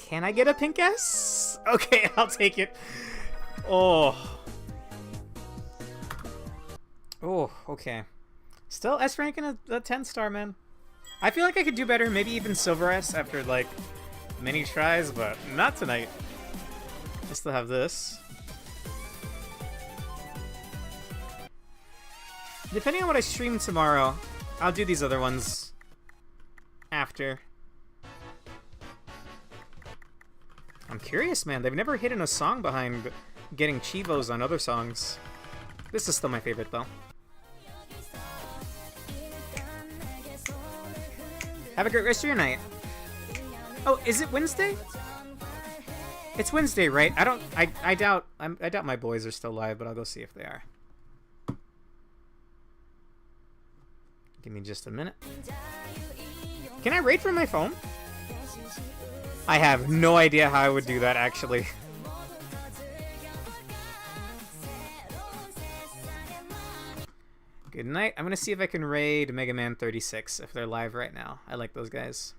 Can I get a pink S? Okay, I'll take it. Oh. Oh, okay. Still S rank in a 10 star, man. I feel like I could do better, maybe even silver S after like many tries, but not tonight. I still have this. Depending on what I stream tomorrow, I'll do these other ones after. I'm curious, man. They've never hidden a song behind getting Chivos on other songs. This is still my favorite, though. Have a great rest of your night. Oh, is it Wednesday? It's Wednesday, right? I doubt my boys are still live, but I'll go see if they are. Give me just a minute. Can I raid from my phone? I have no idea how I would do that, actually. Good night. I'm gonna see if I can raid Mega Man 36 if they're live right now. I like those guys.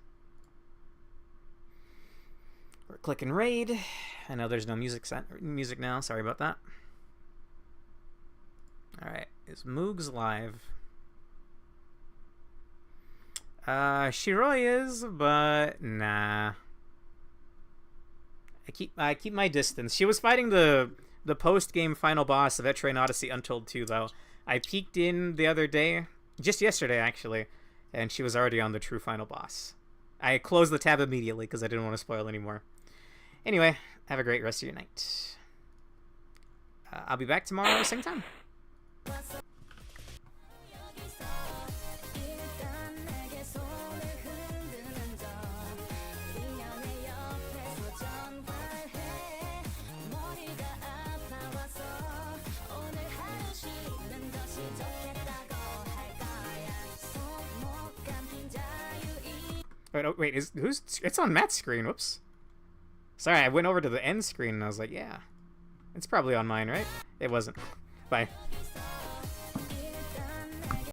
We're clicking raid. I know there's no music now. Sorry about that. All right, is Moogs live? Shiroi is, but nah. I keep my distance. She was fighting the post-game final boss of Etrian Odyssey Untold 2, though. I peeked in the other day, just yesterday actually, and she was already on the true final boss. I closed the tab immediately because I didn't want to spoil anymore. Anyway, have a great rest of your night. I'll be back tomorrow, same time. Wait, oh, wait, it's on Matt's screen, whoops. Sorry, I went over to the end screen and I was like, yeah. It's probably on mine, right? It wasn't. Bye.